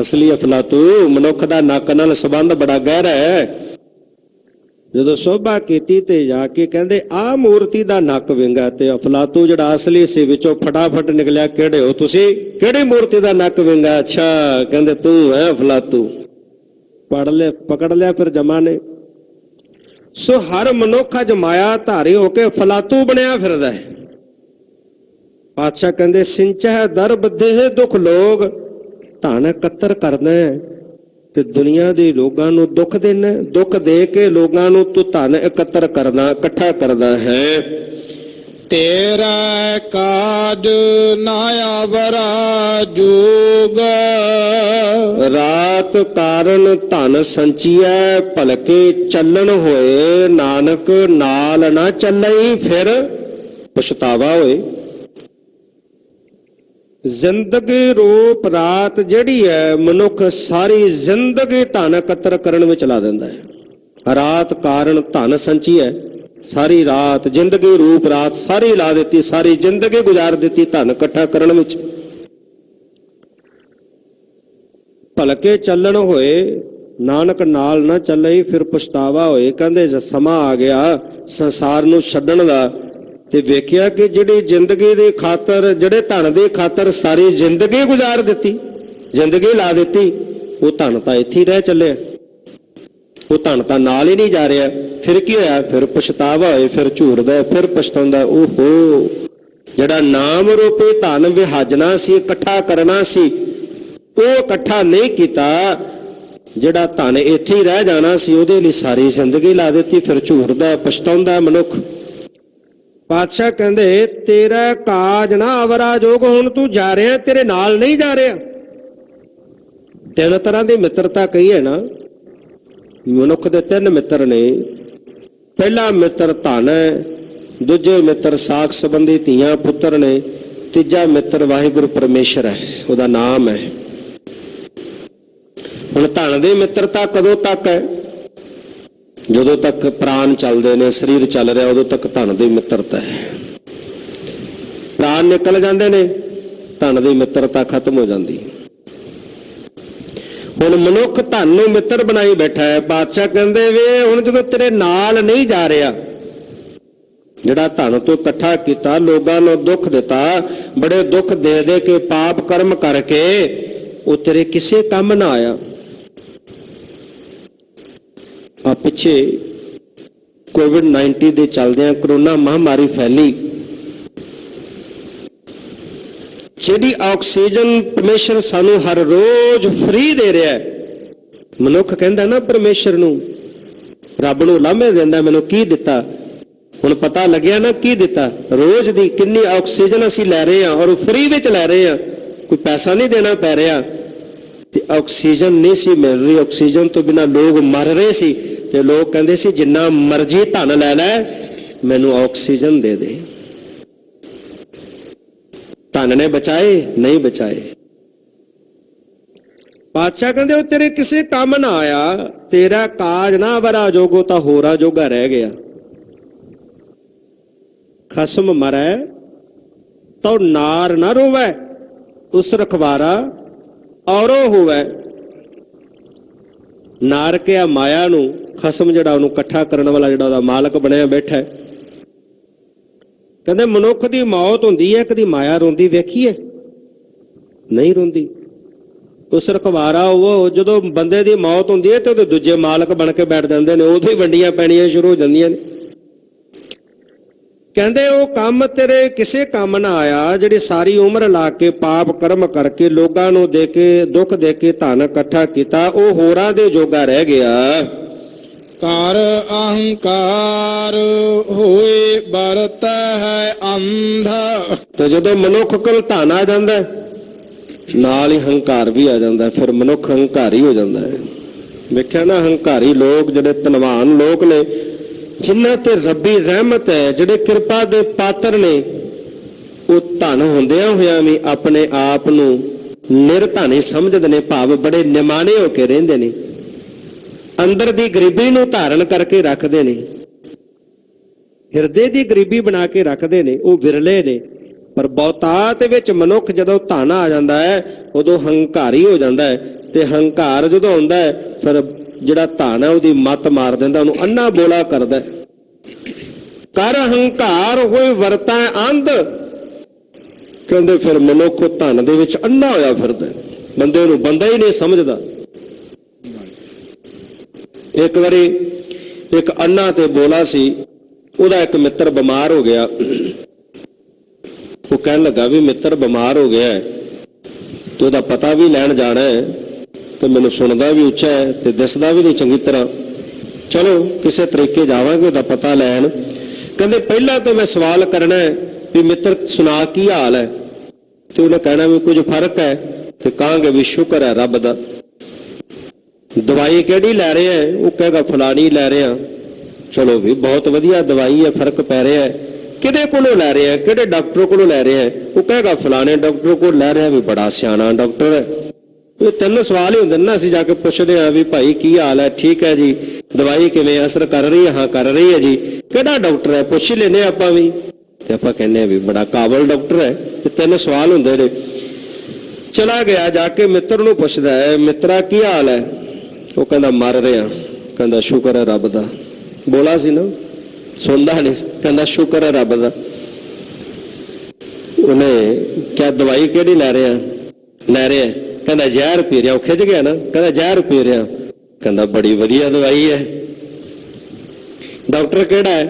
ਅਸਲੀ ਅਫਲਾਤੂ ਮਨੁੱਖ ਦਾ ਨੱਕ ਨਾਲ ਸੰਬੰਧ ਬੜਾ ਗਹਿਰਾ ਹੈ। ਜਦੋਂ ਸ਼ੋਭਾ ਕੀਤੀ ਤੇ ਜਾ ਕੇ ਕਹਿੰਦੇ ਆਹ ਮੂਰਤੀ ਦਾ ਨੱਕ ਵਿੰਗਾ, ਤੇ ਅਫਲਾਤੂ ਜਿਹੜਾ ਅਸਲੀ ਸੀ ਵਿੱਚੋਂ ਫਟਾਫਟ ਨਿਕਲਿਆ, ਕਿਹੜੇ ਹੋ ਤੁਸੀਂ, ਕਿਹੜੀ ਮੂਰਤੀ ਦਾ ਨੱਕ ਵਿੰਗਾ? ਅੱਛਾ, ਕਹਿੰਦੇ ਤੂੰ ਹੈ ਅਫਲਾਤੂ। ਪਕੜ ਲਿਆ ਫਿਰ ਜਮਾ ਨੇ। ਸੋ ਹਰ ਮਨੁੱਖ ਅੱਜ ਮਾਇਆ ਧਾਰੀ ਹੋ ਕੇ ਫਲਾਤੂ ਬਣਿਆ ਫਿਰਦਾ ਹੈ। ਪਾਤਸ਼ਾਹ ਕਹਿੰਦੇ ਸਿੰਚਹਿ ਦਰਬ ਦੇਹ ਦੁੱਖ ਲੋਗ, ਧਨ ਇਕੱਤਰ ਕਰਨਾ ਤੇ ਦੁਨੀਆ ਦੇ ਲੋਕਾਂ ਨੂੰ ਦੁੱਖ ਦੇਣਾ, ਦੁੱਖ ਦੇ ਕੇ ਲੋਕਾਂ ਨੂੰ ਤੂੰ ਧਨ ਇਕੱਤਰ ਕਰਨਾ, ਇਕੱਠਾ ਕਰਦਾ ਹੈ। ਤੇਰਾ ਕਾਜ ਨਾ ਆਵਰਾ ਜੋਗ, ਰਾਤ ਕਾਰਨ ਧਨ ਸੰਚੀਐ ਭਲਕੇ ਚੱਲਣ ਹੋਏ, ਨਾਨਕ ਨਾਲ ਨਾ ਚੱਲਈ ਫਿਰ ਪਛਤਾਵਾ ਹੋਏ। ਜ਼ਿੰਦਗੀ ਰੂਪ ਰਾਤ ਜਿਹੜੀ ਹੈ, ਮਨੁੱਖ ਸਾਰੀ ਜ਼ਿੰਦਗੀ ਧਨ ਇਕੱਤਰ ਕਰਨ ਵਿੱਚ ਲਾ ਦਿੰਦਾ ਹੈ। ਰਾਤ ਕਾਰਨ ਧਨ ਸੰਚੀ ਹੈ, ਸਾਰੀ ਰਾਤ ਜ਼ਿੰਦਗੀ ਰੂਪ ਰਾਤ ਸਾਰੀ ਲਾ ਦਿੱਤੀ, ਸਾਰੀ ਜ਼ਿੰਦਗੀ ਗੁਜ਼ਾਰ ਦਿੱਤੀ ਧਨ ਇਕੱਠਾ ਕਰਨ ਵਿੱਚ। ਭਲਕੇ ਚੱਲਣ ਹੋਏ, ਨਾਨਕ ਨਾਲ ਨਾ ਚੱਲੇ ਫਿਰ ਪਛਤਾਵਾ ਹੋਏ। ਕਹਿੰਦੇ ਜਦ ਸਮਾਂ ਆ ਗਿਆ ਸੰਸਾਰ ਨੂੰ ਛੱਡਣ ਦਾ, ਤੇ ਵੇਖਿਆ ਕਿ ਜਿਹੜੀ ਜ਼ਿੰਦਗੀ ਦੀ ਖਾਤਰ, ਜਿਹੜੇ ਧਨ ਦੀ ਖਾਤਰ ਸਾਰੀ ਜ਼ਿੰਦਗੀ ਗੁਜ਼ਾਰ ਦਿੱਤੀ, ਜ਼ਿੰਦਗੀ ਲਾ ਦਿੱਤੀ, ਉਹ ਧਨ ਤਾਂ ਇੱਥੇ ਹੀ ਰਹਿ ਚੱਲਿਆ, ਉਹ ਧਨ ਤਾਂ ਨਾਲ ਹੀ ਨਹੀਂ ਜਾ ਰਿਹਾ। ਫਿਰ ਕੀ ਹੋਇਆ? ਫਿਰ ਪਛਤਾਵਾ ਹੋਏ, ਫਿਰ ਝੂਰਦਾ, ਫਿਰ ਪਛਤਾਉਂਦਾ। ਓਹੋ, ਜਿਹੜਾ ਨਾਮ ਰੂਪੀ ਧਨ ਵਿਹਾਜਣਾ ਸੀ, ਇਕੱਠਾ ਕਰਨਾ ਸੀ, ਉਹ ਇਕੱਠਾ ਨਹੀਂ ਕੀਤਾ। ਜਿਹੜਾ ਧਨ ਇੱਥੇ ਹੀ ਰਹਿ ਜਾਣਾ ਸੀ, ਉਹਦੇ ਲਈ ਸਾਰੀ ਜ਼ਿੰਦਗੀ ਲਾ ਦਿੱਤੀ, ਫਿਰ ਝੂਰਦਾ, ਪਛਤਾਉਂਦਾ ਮਨੁੱਖ। ਪਾਤਸ਼ਾਹ ਕਹਿੰਦੇ ਤੇਰਾ ਕਾਜ ਨਾ ਆਵਰਾ ਜੋਗ, ਹੁਣ ਤੂੰ ਜਾ ਰਿਹਾ, ਤੇਰੇ ਨਾਲ ਨਹੀਂ ਜਾ ਰਿਹਾ। ਤਿੰਨ ਤਰ੍ਹਾਂ ਦੀ ਮਿੱਤਰਤਾ ਕਹੀ ਹੈ ਨਾ, ਮਨੁੱਖ ਦੇ ਤਿੰਨ ਮਿੱਤਰ ਨੇ। ਪਹਿਲਾ ਮਿੱਤਰ ਧਨ ਹੈ, ਦੂਜੇ ਮਿੱਤਰ ਸਾਖ ਸੰਬੰਧੀ ਧੀਆਂ ਪੁੱਤਰ ਨੇ, ਤੀਜਾ ਮਿੱਤਰ ਵਾਹਿਗੁਰੂ ਪਰਮੇਸ਼ਰ ਹੈ, ਉਹਦਾ ਨਾਮ ਹੈ। ਹੁਣ ਧਨ ਦੀ ਮਿੱਤਰਤਾ ਕਦੋਂ ਤੱਕ ਹੈ? ਜਦੋਂ ਤੱਕ ਪ੍ਰਾਣ ਚੱਲਦੇ ਨੇ, ਸਰੀਰ ਚੱਲ ਰਿਹਾ, ਉਦੋਂ ਤੱਕ ਧਨ ਦੀ ਮਿੱਤਰਤਾ ਹੈ। ਪ੍ਰਾਣ ਨਿਕਲ ਜਾਂਦੇ ਨੇ, ਧਨ ਦੀ ਮਿੱਤਰਤਾ ਖਤਮ ਹੋ ਜਾਂਦੀ। ਹੁਣ ਮਨੁੱਖ ਧਨ ਨੂੰ ਮਿੱਤਰ ਬਣਾਈ ਬੈਠਾ ਹੈ। ਬਾਦਸ਼ਾਹ ਕਹਿੰਦੇ ਵੇ ਹੁਣ ਜਦੋਂ ਤੇਰੇ ਨਾਲ ਨਹੀਂ ਜਾ ਰਿਹਾ, ਜਿਹੜਾ ਧਨ ਤੋਂ ਇਕੱਠਾ ਕੀਤਾ, ਲੋਕਾਂ ਨੂੰ ਦੁੱਖ ਦਿੱਤਾ, ਬੜੇ ਦੁੱਖ ਦੇ ਦੇ ਕੇ ਪਾਪ ਕਰਮ ਕਰਕੇ ਉਹ ਤੇਰੇ ਕਿਸੇ ਕੰਮ ਨਾ ਆਇਆ। ਆ ਪਿੱਛੇ ਕੋਵਿਡ-19 ਦੇ ਚੱਲਦਿਆਂ ਕਰੋਨਾ ਮਹਾਮਾਰੀ ਫੈਲੀ, ਜਿਹੜੀ ਆਕਸੀਜਨ ਪਰਮੇਸ਼ਰ ਸਾਨੂੰ ਹਰ ਰੋਜ਼ ਫ੍ਰੀ ਦੇ ਰਿਹਾ ਹੈ। ਮਨੁੱਖ ਕਹਿੰਦਾ ਨਾ ਪਰਮੇਸ਼ਰ ਨੂੰ, ਰੱਬ ਨੂੰ ਲਾਮੇ ਦਿੰਦਾ, ਮੈਨੂੰ ਕੀ ਦਿੱਤਾ? ਹੁਣ ਪਤਾ ਲੱਗਿਆ ਨਾ ਕੀ ਦਿੱਤਾ। ਰੋਜ਼ ਦੀ ਕਿੰਨੀ ਆਕਸੀਜਨ ਅਸੀਂ ਲੈ ਰਹੇ ਹਾਂ, ਔਰ ਫ੍ਰੀ ਵਿੱਚ ਲੈ ਰਹੇ ਹਾਂ, ਕੋਈ ਪੈਸਾ ਨਹੀਂ ਦੇਣਾ ਪੈ ਰਿਹਾ। ਤੇ ਆਕਸੀਜਨ ਨਹੀਂ ਸੀ ਮਿਲ ਰਹੀ, ਆਕਸੀਜਨ ਤੋਂ ਬਿਨਾਂ ਲੋਕ ਮਰ ਰਹੇ ਸੀ, ਤੇ ਲੋਕ ਕਹਿੰਦੇ ਸੀ ਜਿੰਨਾ ਮਰਜ਼ੀ ਧਨ ਲੈ ਲੈ, ਮੈਨੂੰ ਆਕਸੀਜਨ ਦੇ ਦੇ। ਧਨ ਨੇ ਬਚਾਏ? ਨਹੀਂ ਬਚਾਏ। ਪਾਤਸ਼ਾਹ ਕਹਿੰਦੇ ਉਹ ਤੇਰੇ ਕਿਸੇ ਕੰਮ ਨਾ ਆਇਆ, ਤੇਰਾ ਕਾਜ ਨਾ ਵਰਾ ਜੋਗੋ ਤਾਂ ਹੋਰਾਂ ਜੋਗਾ ਰਹਿ ਗਿਆ। ਖਸਮ ਮਰੈ ਤੋ ਨਾਰ ਨਾ ਰੋਵੈ, ਉਸ ਰਖਵਾਰਾ ਔਰੋ ਹੋਵੈ। ਨਾਰ ਕਿਹਾ ਮਾਇਆ ਨੂੰ, ਖਸਮ ਜਿਹੜਾ ਉਹਨੂੰ ਇਕੱਠਾ ਕਰਨ ਵਾਲਾ, ਜਿਹੜਾ ਉਹਦਾ ਮਾਲਕ ਬਣਿਆ ਬੈਠਾ। ਕਹਿੰਦੇ ਮਨੁੱਖ ਦੀ ਮੌਤ ਹੁੰਦੀ ਹੈ, ਕਦੀ ਮਾਇਆ ਰੋਂਦੀ ਵੇਖੀ ਹੈ? ਨਹੀਂ ਰੋਂਦੀ। ਉਸ ਰਖਵਾਰਾ ਉਹ ਜਦੋਂ ਬੰਦੇ ਦੀ ਮੌਤ ਹੁੰਦੀ ਹੈ ਤੇ ਉਹਦੇ ਦੂਜੇ ਮਾਲਕ ਬਣ ਕੇ ਬੈਠ ਜਾਂਦੇ ਨੇ, ਉਦੋਂ ਹੀ ਵੰਡੀਆਂ ਪੈਣੀਆਂ ਸ਼ੁਰੂ ਹੋ ਜਾਂਦੀਆਂ ਨੇ। ਕਹਿੰਦੇ ਉਹ ਕੰਮ ਤੇਰੇ ਕਿਸੇ ਕੰਮ ਨਾ ਆਇਆ, ਜਿਹੜੀ ਸਾਰੀ ਉਮਰ ਲਾ ਕੇ ਪਾਪ ਕਰਮ ਕਰਕੇ ਲੋਕਾਂ ਨੂੰ ਦੇ ਕੇ ਦੁੱਖ ਦੇ ਕੇ ਧਨ ਇਕੱਠਾ ਕੀਤਾ, ਉਹ ਹੋਰਾਂ ਦੇ ਜੋਗਾ ਰਹਿ ਗਿਆ। ਕਰ ਅਹੰਕਾਰ ਹੋਏ ਵਰਤ ਹੈ ਅੰਧਾ। ਤੇ ਜਦੋਂ ਮਨੁੱਖ ਕੋਲ ਧਨ ਆ ਜਾਂਦਾ ਨਾਲ ਹੀ ਹੰਕਾਰ ਵੀ ਆ ਜਾਂਦਾ, ਫਿਰ ਮਨੁੱਖ ਹੰਕਾਰੀ ਹੋ ਜਾਂਦਾ ਹੈ। ਵੇਖਿਆ ਨਾ, ਹੰਕਾਰੀ ਲੋਕ ਜਿਹੜੇ ਧਨਵਾਨ ਲੋਕ ਨੇ, ਜਿਨ੍ਹਾਂ ਤੇ ਰੱਬੀ ਰਹਿਮਤ ਹੈ, ਜਿਹੜੇ ਕਿਰਪਾ ਦੇ ਪਾਤਰ ਨੇ, ਉਹ ਧਨ ਹੁੰਦਿਆਂ ਹੋਇਆਂ ਵੀ ਆਪਣੇ ਆਪ ਨੂੰ ਨਿਰਧਾਨੀ ਸਮਝਦੇ ਨੇ, ਭਾਵ ਬੜੇ ਨਿਮਾਣੇ ਹੋ ਕੇ ਰਹਿੰਦੇ ਨੇ, ਅੰਦਰ ਦੀ ਗਰੀਬੀ ਨੂੰ ਧਾਰਨ ਕਰਕੇ ਰੱਖਦੇ ਨੇ, ਹਿਰਦੇ ਦੀ ਗਰੀਬੀ ਬਣਾ ਕੇ ਰੱਖਦੇ ਨੇ। ਉਹ ਵਿਰਲੇ ਨੇ, ਪਰ ਬਹੁਤਾਤ ਵਿੱਚ ਮਨੁੱਖ ਜਦੋਂ ਧਨ ਆ ਜਾਂਦਾ ਹੈ ਉਦੋਂ ਹੰਕਾਰੀ ਹੋ ਜਾਂਦਾ ਹੈ, ਤੇ ਹੰਕਾਰ ਜਦੋਂ ਆਉਂਦਾ ਹੈ ਫਿਰ ਜਿਹੜਾ ਧਨ ਹੈ ਉਹਦੀ ਮੱਤ ਮਾਰ ਦਿੰਦਾ, ਉਹਨੂੰ ਅੰਨਾ ਬੋਲਾ ਕਰਦਾ। ਕਰ ਹੰਕਾਰ ਹੋਏ ਵਰਤੈ ਅੰਧ। ਕਹਿੰਦੇ ਫਿਰ ਮਨੁੱਖ ਧਨ ਦੇ ਵਿੱਚ ਅੰਨਾ ਹੋਇਆ ਫਿਰਦਾ, ਬੰਦੇ ਨੂੰ ਬੰਦਾ ਹੀ ਨਹੀਂ ਸਮਝਦਾ। ਇੱਕ ਵਾਰੀ ਇੱਕ ਅੰਨਾ ਤੇ ਬੋਲਾ ਸੀ, ਉਹਦਾ ਇੱਕ ਮਿੱਤਰ ਬਿਮਾਰ ਹੋ ਗਿਆ। ਉਹ ਕਹਿਣ ਲੱਗਾ ਵੀ ਮਿੱਤਰ ਬਿਮਾਰ ਹੋ ਗਿਆ ਤੇ ਉਹਦਾ ਪਤਾ ਵੀ ਲੈਣ ਜਾਣਾ ਹੈ, ਤੇ ਮੈਨੂੰ ਸੁਣਦਾ ਵੀ ਉੱਚਾ ਹੈ ਤੇ ਦਿਸਦਾ ਵੀ ਨਹੀਂ ਚੰਗੀ ਤਰ੍ਹਾਂ, ਚਲੋ ਕਿਸੇ ਤਰੀਕੇ ਜਾਵਾਂਗੇ ਉਹਦਾ ਪਤਾ ਲੈਣ। ਕਹਿੰਦੇ ਪਹਿਲਾਂ ਤਾਂ ਮੈਂ ਸਵਾਲ ਕਰਨਾ ਹੈ ਵੀ ਮਿੱਤਰ ਸੁਣਾ ਕੀ ਹਾਲ ਹੈ, ਤੇ ਉਹਨੇ ਕਹਿਣਾ ਵੀ ਕੁਝ ਫਰਕ ਹੈ, ਤੇ ਕਹਾਂਗੇ ਵੀ ਸ਼ੁਕਰ ਹੈ ਰੱਬ ਦਾ। ਦਵਾਈ ਕਿਹੜੀ ਲੈ ਰਹੇ ਹੈ? ਉਹ ਕਹੇਗਾ ਫਲਾਣੀ ਲੈ ਰਹੇ ਆ। ਚਲੋ ਵੀ ਬਹੁਤ ਵਧੀਆ ਦਵਾਈ ਹੈ, ਫਰਕ ਪੈ ਰਿਹਾ ਹੈ। ਕਿਹਦੇ ਕੋਲੋਂ ਲੈ ਰਹੇ ਆ? ਕਿਹੜੇ ਡਾਕਟਰ ਕੋਲੋਂ ਲੈ ਰਹੇ ਆ? ਉਹ ਕਹੇਗਾ ਫਲਾਣੇ ਡਾਕਟਰ ਕੋਲ ਲੈ ਰਿਹਾ, ਵੀ ਬੜਾ ਸਿਆਣਾ ਡਾਕਟਰ ਹੈ। ਇਹ ਤਿੰਨ ਸਵਾਲ ਹੀ ਹੁੰਦੇ ਨੇ ਨਾ, ਅਸੀਂ ਜਾ ਕੇ ਪੁੱਛਦੇ ਆ ਵੀ ਭਾਈ ਕੀ ਹਾਲ ਹੈ? ਠੀਕ ਹੈ ਜੀ। ਦਵਾਈ ਕਿਵੇਂ ਅਸਰ ਕਰ ਰਹੀ ਹੈ? ਹਾਂ ਕਰ ਰਹੀ ਹੈ ਜੀ। ਕਿਹੜਾ ਡਾਕਟਰ ਹੈ? ਪੁੱਛ ਹੀ ਲੈਂਦੇ ਆਪਾਂ ਵੀ, ਤੇ ਆਪਾਂ ਕਹਿੰਦੇ ਆ ਵੀ ਬੜਾ ਕਾਬਲ ਡਾਕਟਰ ਹੈ। ਇਹ ਤਿੰਨ ਸਵਾਲ ਹੁੰਦੇ ਨੇ। ਚਲਾ ਗਿਆ, ਜਾ ਕੇ ਮਿੱਤਰ ਨੂੰ ਪੁੱਛਦਾ ਹੈ, ਮਿੱਤਰਾ ਕੀ ਹਾਲ ਹੈ? ਉਹ ਕਹਿੰਦਾ ਮਰ ਰਿਹਾ। ਕਹਿੰਦਾ ਸ਼ੁਕਰ ਹੈ ਰੱਬ ਦਾ। ਬੋਲਾ ਸੀ ਨਾ, ਸੁਣਦਾ ਨਹੀਂ, ਕਹਿੰਦਾ ਸ਼ੁਕਰ ਹੈ ਰੱਬ ਦਾ। ਉਹਨੇ ਕਿਹਾ ਦਵਾਈ ਕਿਹੜੀ ਲੈ ਰਿਹਾ? ਲੈ ਰਿਹਾ। ਕਹਿੰਦਾ ਜ਼ਹਿਰ ਪੀ ਰਿਹਾ। ਉਹ ਖਿੱਚ ਗਿਆ ਨਾ, ਕਹਿੰਦਾ ਜ਼ਹਿਰ ਪੀ ਰਿਹਾ। ਕਹਿੰਦਾ ਬੜੀ ਵਧੀਆ ਦਵਾਈ ਹੈ। ਡਾਕਟਰ ਕਿਹੜਾ ਹੈ?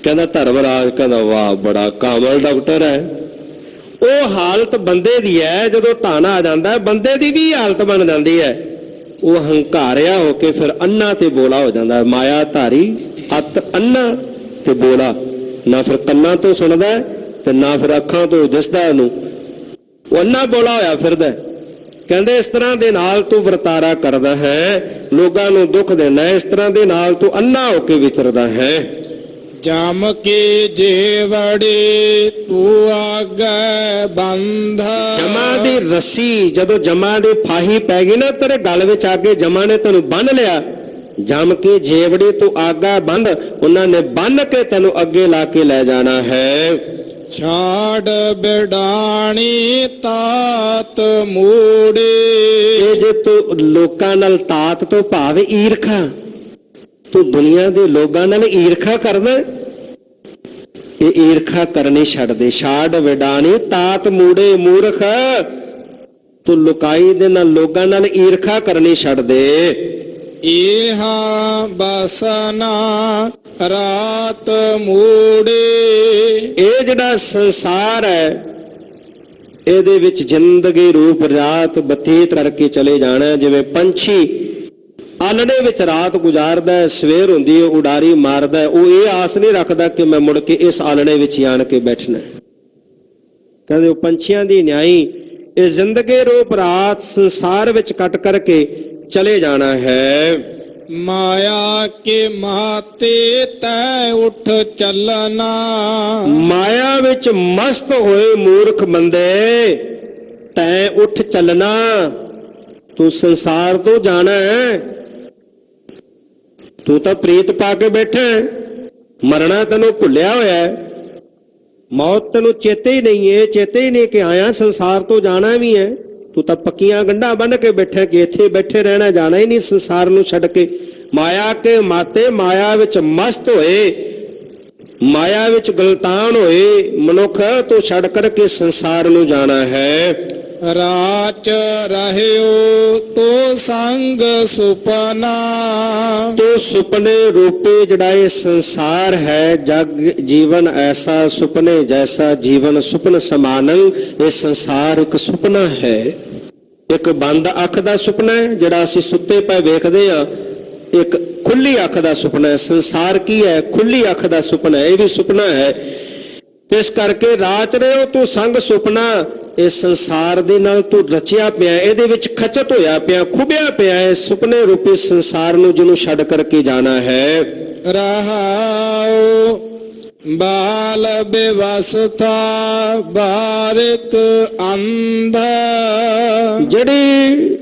ਕਹਿੰਦਾ ਧਰਮਰਾਜ। ਕਹਿੰਦਾ ਵਾਹ ਬੜਾ ਕਾਮਲ ਡਾਕਟਰ ਹੈ। ਉਹ ਹਾਲਤ ਬੰਦੇ ਦੀ ਹੈ, ਜਦੋਂ ਧਨ ਆ ਜਾਂਦਾ ਬੰਦੇ ਦੀ ਵੀ ਹਾਲਤ ਬਣ ਜਾਂਦੀ ਹੈ। ਉਹ ਹੰਕਾਰਿਆ ਹੋ ਕੇ ਫਿਰ ਅੰਨਾ ਤੇ ਬੋਲਾ ਹੋ ਜਾਂਦਾ। ਮਾਇਆ ਧਾਰੀ ਅਤ ਅੰਨਾ ਤੇ ਬੋਲਾ, ਨਾ ਫਿਰ ਕੰਨਾਂ ਤੋਂ ਸੁਣਦਾ ਤੇ ਨਾ ਫਿਰ ਅੱਖਾਂ ਤੋਂ ਦਿਸਦਾ ਉਹਨੂੰ। ਉਹ ਅੰਨਾ ਬੋਲਾ ਹੋਇਆ ਫਿਰਦਾ। ਕਹਿੰਦੇ ਇਸ ਤਰ੍ਹਾਂ ਦੇ ਨਾਲ ਤੂੰ ਵਰਤਾਰਾ ਕਰਦਾ ਹੈ, ਲੋਕਾਂ ਨੂੰ ਦੁੱਖ ਦੇਣਾ, ਇਸ ਤਰ੍ਹਾਂ ਦੇ ਨਾਲ ਤੂੰ ਅੰਨਾ ਹੋ ਕੇ ਵਿਚਰਦਾ ਹੈ। ਜਮ ਕੇ ਜੇਵੜੇ ਤੂੰ ਆਗੇ ਬੰਧ। ਜਮਾ ਦੀ ਰੱਸੀ, ਜਦੋਂ ਜਮਾ ਦੀ ਫਾਹੀ ਪੈ ਗਈ ਨਾ ਤੇਰੇ ਗਲ ਵਿੱਚ, ਆ ਕੇ ਜਮਾ ਨੇ ਤੈਨੂੰ ਬੰਨ ਲਿਆ। ਜਮ ਕੇ ਜੇਵੜੇ ਤੂੰ ਆਗਾ ਬੰਧ, ਉਹਨਾਂ ਨੇ ਬੰਨ ਕੇ ਤੈਨੂੰ ਅੱਗੇ ਲਾ ਕੇ ਲੈ ਜਾਣਾ ਹੈ। ਛਾੜ ਬਿਡਾਣੀ ਤਾਤ ਮੂੜੇ। ਇਹ ਜੇ ਤੂੰ ਲੋਕਾਂ ਨਾਲ ਤਾਤ ਤੋਂ ਭਾਵ ਈਰਖਾ, ਤੂੰ ਦੁਨੀਆ ਦੇ ਲੋਕਾਂ ਨਾਲ ਈਰਖਾ ਕਰਦਾ, ਇਹ ਈਰਖਾ ਕਰਨੀ ਛੱਡ ਦੇ। ਛਾੜ ਵਿਡਾਣੀ ਤਾਤ ਮੂੜੇ ਮੂਰਖ, ਤੂੰ ਲੁਕਾਈ ਦੇ ਨਾਲ ਲੋਕਾਂ ਨਾਲ ਈਰਖਾ ਕਰਨੀ ਛੱਡ ਦੇ। ਇਹਾ ਬਸਨਾ ਰਾਤ ਮੂੜੇ। ਇਹ ਜਿਹੜਾ ਸੰਸਾਰ ਹੈ, ਇਹਦੇ ਵਿੱਚ ਜ਼ਿੰਦਗੀ ਰੂਪ ਰਾਤ ਬਤੀਤ ਕਰਕੇ ਚਲੇ ਜਾਣਾ। ਜਿਵੇਂ ਪੰਛੀ ਆਲਣੇ ਵਿੱਚ ਰਾਤ ਗੁਜ਼ਾਰਦਾ ਹੈ, ਸਵੇਰ ਹੁੰਦੀ ਹੈ ਉਡਾਰੀ ਮਾਰਦਾ ਹੈ, ਉਹ ਇਹ ਆਸ ਨਹੀਂ ਰੱਖਦਾ ਕਿ ਮੈਂ ਮੁੜ ਕੇ ਇਸ ਆਲਣੇ ਵਿੱਚ ਆਣ ਕੇ ਬੈਠਣਾ। ਕਹਿੰਦੇ ਉਹ ਪੰਛੀਆਂ ਦੀ ਨਿਆਈ ਇਹ ਜ਼ਿੰਦਗੀ ਰੂਪ ਰਾਤ ਸੰਸਾਰ ਵਿੱਚ ਕੱਟ ਕਰਕੇ ਚਲੇ ਜਾਣਾ ਹੈ। ਮਾਇਆ ਕੇ ਮਾਤੇ ਤੈ ਉਠ ਚੱਲਣਾ। ਮਾਇਆ ਵਿੱਚ ਮਸਤ ਹੋਏ ਮੂਰਖ ਬੰਦੇ, ਤੈਂ ਉੱਠ ਚੱਲਣਾ। ਤੂੰ ਸੰਸਾਰ ਤੋਂ ਜਾਣਾ ਹੈ, ਤੂੰ ਤਾਂ ਪ੍ਰੀਤ ਪਾ ਕੇ ਬੈਠਾ ਹੈ, ਮਰਨਾ ਤੈਨੂੰ ਭੁੱਲਿਆ ਹੋਇਆ ਹੈ, ਮੌਤ ਤੈਨੂੰ ਚੇਤੇ ਹੀ ਨਹੀਂ ਹੈ, ਚੇਤੇ ਹੀ ਨਹੀਂ ਕਿ ਆਇਆ ਸੰਸਾਰ ਤੋਂ ਜਾਣਾ ਵੀ ਹੈ। ਤੂੰ ਤਾਂ ਪੱਕੀਆਂ ਗੰਢਾਂ ਬੰਨ੍ਹ ਕੇ ਬੈਠਾ ਕਿ ਇੱਥੇ ਬੈਠੇ ਰਹਿਣਾ, ਜਾਣਾ ਹੀ ਨਹੀਂ ਸੰਸਾਰ ਨੂੰ ਛੱਡ ਕੇ। ਮਾਇਆ ਕੇ ਮਾਤੇ, ਮਾਇਆ ਵਿੱਚ ਮਸਤ ਹੋਏ, ਮਾਇਆ ਵਿੱਚ ਗਲਤਾਨ ਹੋਏ ਮਨੁੱਖ, ਤੂੰ ਛੱਡ ਕਰਕੇ ਸੰਸਾਰ ਨੂੰ ਜਾਣਾ ਹੈ। ਰਾਚ ਰਹਿਓ ਤੋ ਸੰਗ ਸੁਪਨਾ। ਤੋ ਸੁਪਨੇ ਰੂਪੇ ਜਿਹੜਾ ਇਹ ਸੰਸਾਰ ਹੈ, ਜਗ ਜੀਵਨ ਐਸਾ ਸੁਪਨੇ ਜੈਸਾ ਜੀਵਨ ਸੁਪਨ ਸਮਾਨੰ। ਇਹ ਸੰਸਾਰ ਇੱਕ ਸੁਪਨਾ ਹੈ, ਇੱਕ ਬੰਦ ਅੱਖ ਦਾ ਸੁਪਨਾ ਹੈ ਜਿਹੜਾ ਅਸੀਂ ਸੁੱਤੇ ਪਏ ਵੇਖਦੇ ਆ, ਇੱਕ ਖੁੱਲੀ ਅੱਖ ਦਾ ਸੁਪਨਾ ਹੈ। ਸੰਸਾਰ ਕੀ ਹੈ? ਖੁੱਲੀ ਅੱਖ ਦਾ ਸੁਪਨਾ ਹੈ, ਇਹ ਵੀ ਸੁਪਨਾ ਹੈ। ਇਸ ਕਰਕੇ ਰਾਚ ਰਹੇ ਹੋ ਤੂੰ ਸੰਗ ਸੁਪਨਾ। ਇਸ ਸੰਸਾਰ ਦੇ ਨਾਲ ਤੂੰ ਰਚਿਆ ਪਿਆ, ਇਹਦੇ ਵਿੱਚ ਖਚਤ ਹੋਇਆ ਪਿਆ, ਖੁੱਬਿਆ ਪਿਆ ਹੈ ਸੁਪਨੇ ਰੂਪੀ ਸੰਸਾਰ ਨੂੰ, ਜਿਹਨੂੰ ਛੱਡ ਕਰਕੇ ਜਾਣਾ ਹੈ। ਰਹਾਉ ਬਾਲ ਬੇਵਸਥਾ ਬਾਰਿਕ ਅੰਧ। ਜਿਹੜੀ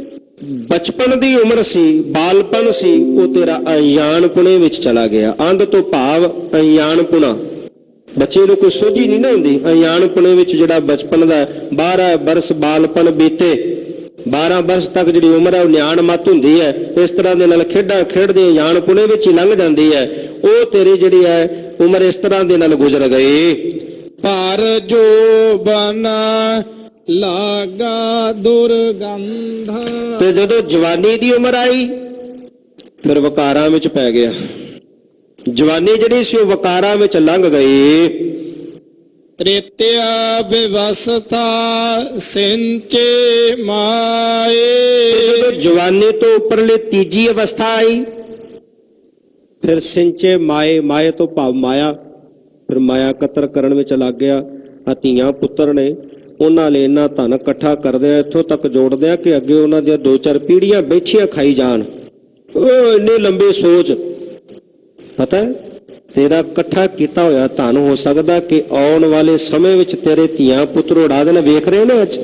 ਬਚਪਨ ਦੀ ਉਮਰ ਸੀ, ਬਾਲਪਨ ਸੀ, ਉਹ ਤੇਰਾ ਅਣਜਾਣਪੁਣੇ ਵਿੱਚ ਚਲਾ ਗਿਆ। ਅੰਧ ਤੋਂ ਭਾਵ ਅਣਜਾਣਪੁਣਾ। ਬੱਚੇ ਨੂੰ ਕੋਈ ਸੋਝੀ ਨਹੀਂ ਨਾ ਹੁੰਦੀ, ਅਣਜਾਣਪੁਣੇ ਵਿੱਚ ਜਿਹੜਾ ਬਚਪਨ ਦਾ 12 ਬਰਸ ਬਾਲਪਨ ਬੀਤੇ, 12 ਬਰਸ ਤੱਕ ਜਿਹੜੀ ਉਮਰ ਹੈ ਉਹ ਨਿਆਣ ਮੱਤ ਹੁੰਦੀ ਹੈ। ਇਸ ਤਰ੍ਹਾਂ ਦੇ ਨਾਲ ਖੇਡਾਂ ਖੇਡਦੇ ਅਣਜਾਣਪੁਣੇ ਵਿੱਚ ਹੀ ਲੰਘ ਜਾਂਦੀ ਹੈ। ਉਹ ਤੇਰੀ ਜਿਹੜੀ ਹੈ ਉਮਰ ਇਸ ਤਰ੍ਹਾਂ ਦੇ ਨਾਲ ਗੁਜ਼ਰ ਗਈ। ਪਰ ਜੋ ਬਨ ਲਾਗਾ ਦੁਰਗੰਧ। ਤੇ ਜਦੋਂ ਜਵਾਨੀ ਦੀ ਉਮਰ ਆਈ ਫਿਰ ਵਕਾਰਾਂ ਵਿੱਚ ਪੈ ਗਿਆ। ਜਵਾਨੀ ਜਿਹੜੀ ਸੀ ਉਹ ਵਕਾਰਾਂ ਵਿੱਚ ਲੰਘ ਗਈ। ਤ੍ਰੇਤਿਆ ਵਿਵਸਥਾ ਸਿੰਚੇ ਮਾਏ। ਜਦੋਂ ਜਵਾਨੀ ਤੋਂ ਉੱਪਰਲੇ ਤੀਜੀ ਅਵਸਥਾ ਆਈ ਫਿਰ ਸਿੰਚੇ ਮਾਏ, ਮਾਏ ਤੋਂ ਭਾਵ ਮਾਇਆ, ਫਿਰ ਮਾਇਆ ਕਤਰ ਕਰਨ ਵਿੱਚ ਲੱਗ ਗਿਆ। ਆ ਧੀਆਂ ਪੁੱਤਰ ਨੇ, ਉਹਨਾਂ ਲਈ ਇੰਨਾ ਧਨ ਇਕੱਠਾ ਕਰਦੇ ਆ, ਇੱਥੋਂ ਤੱਕ ਜੋੜਦੇ ਆ ਕਿ ਅੱਗੇ ਉਹਨਾਂ ਦੀਆਂ 2-4 ਪੀੜ੍ਹੀਆਂ ਬੈਠੀਆਂ ਖਾਈ ਜਾਣ। ਉਹ ਇੰਨੀ ਲੰਬੀ ਸੋਚ। ਪਤਾ ਤੇਰਾ ਇਕੱਠਾ ਕੀਤਾ ਹੋਇਆ ਧਨ ਹੋ ਸਕਦਾ ਕਿ ਆਉਣ ਵਾਲੇ ਸਮੇਂ ਵਿੱਚ ਤੇਰੇ ਧੀਆਂ ਪੁੱਤਰ ਉਡਾ ਦੇਣ। ਵੇਖ ਰਹੇ ਹੋ ਨਾ ਅੱਜ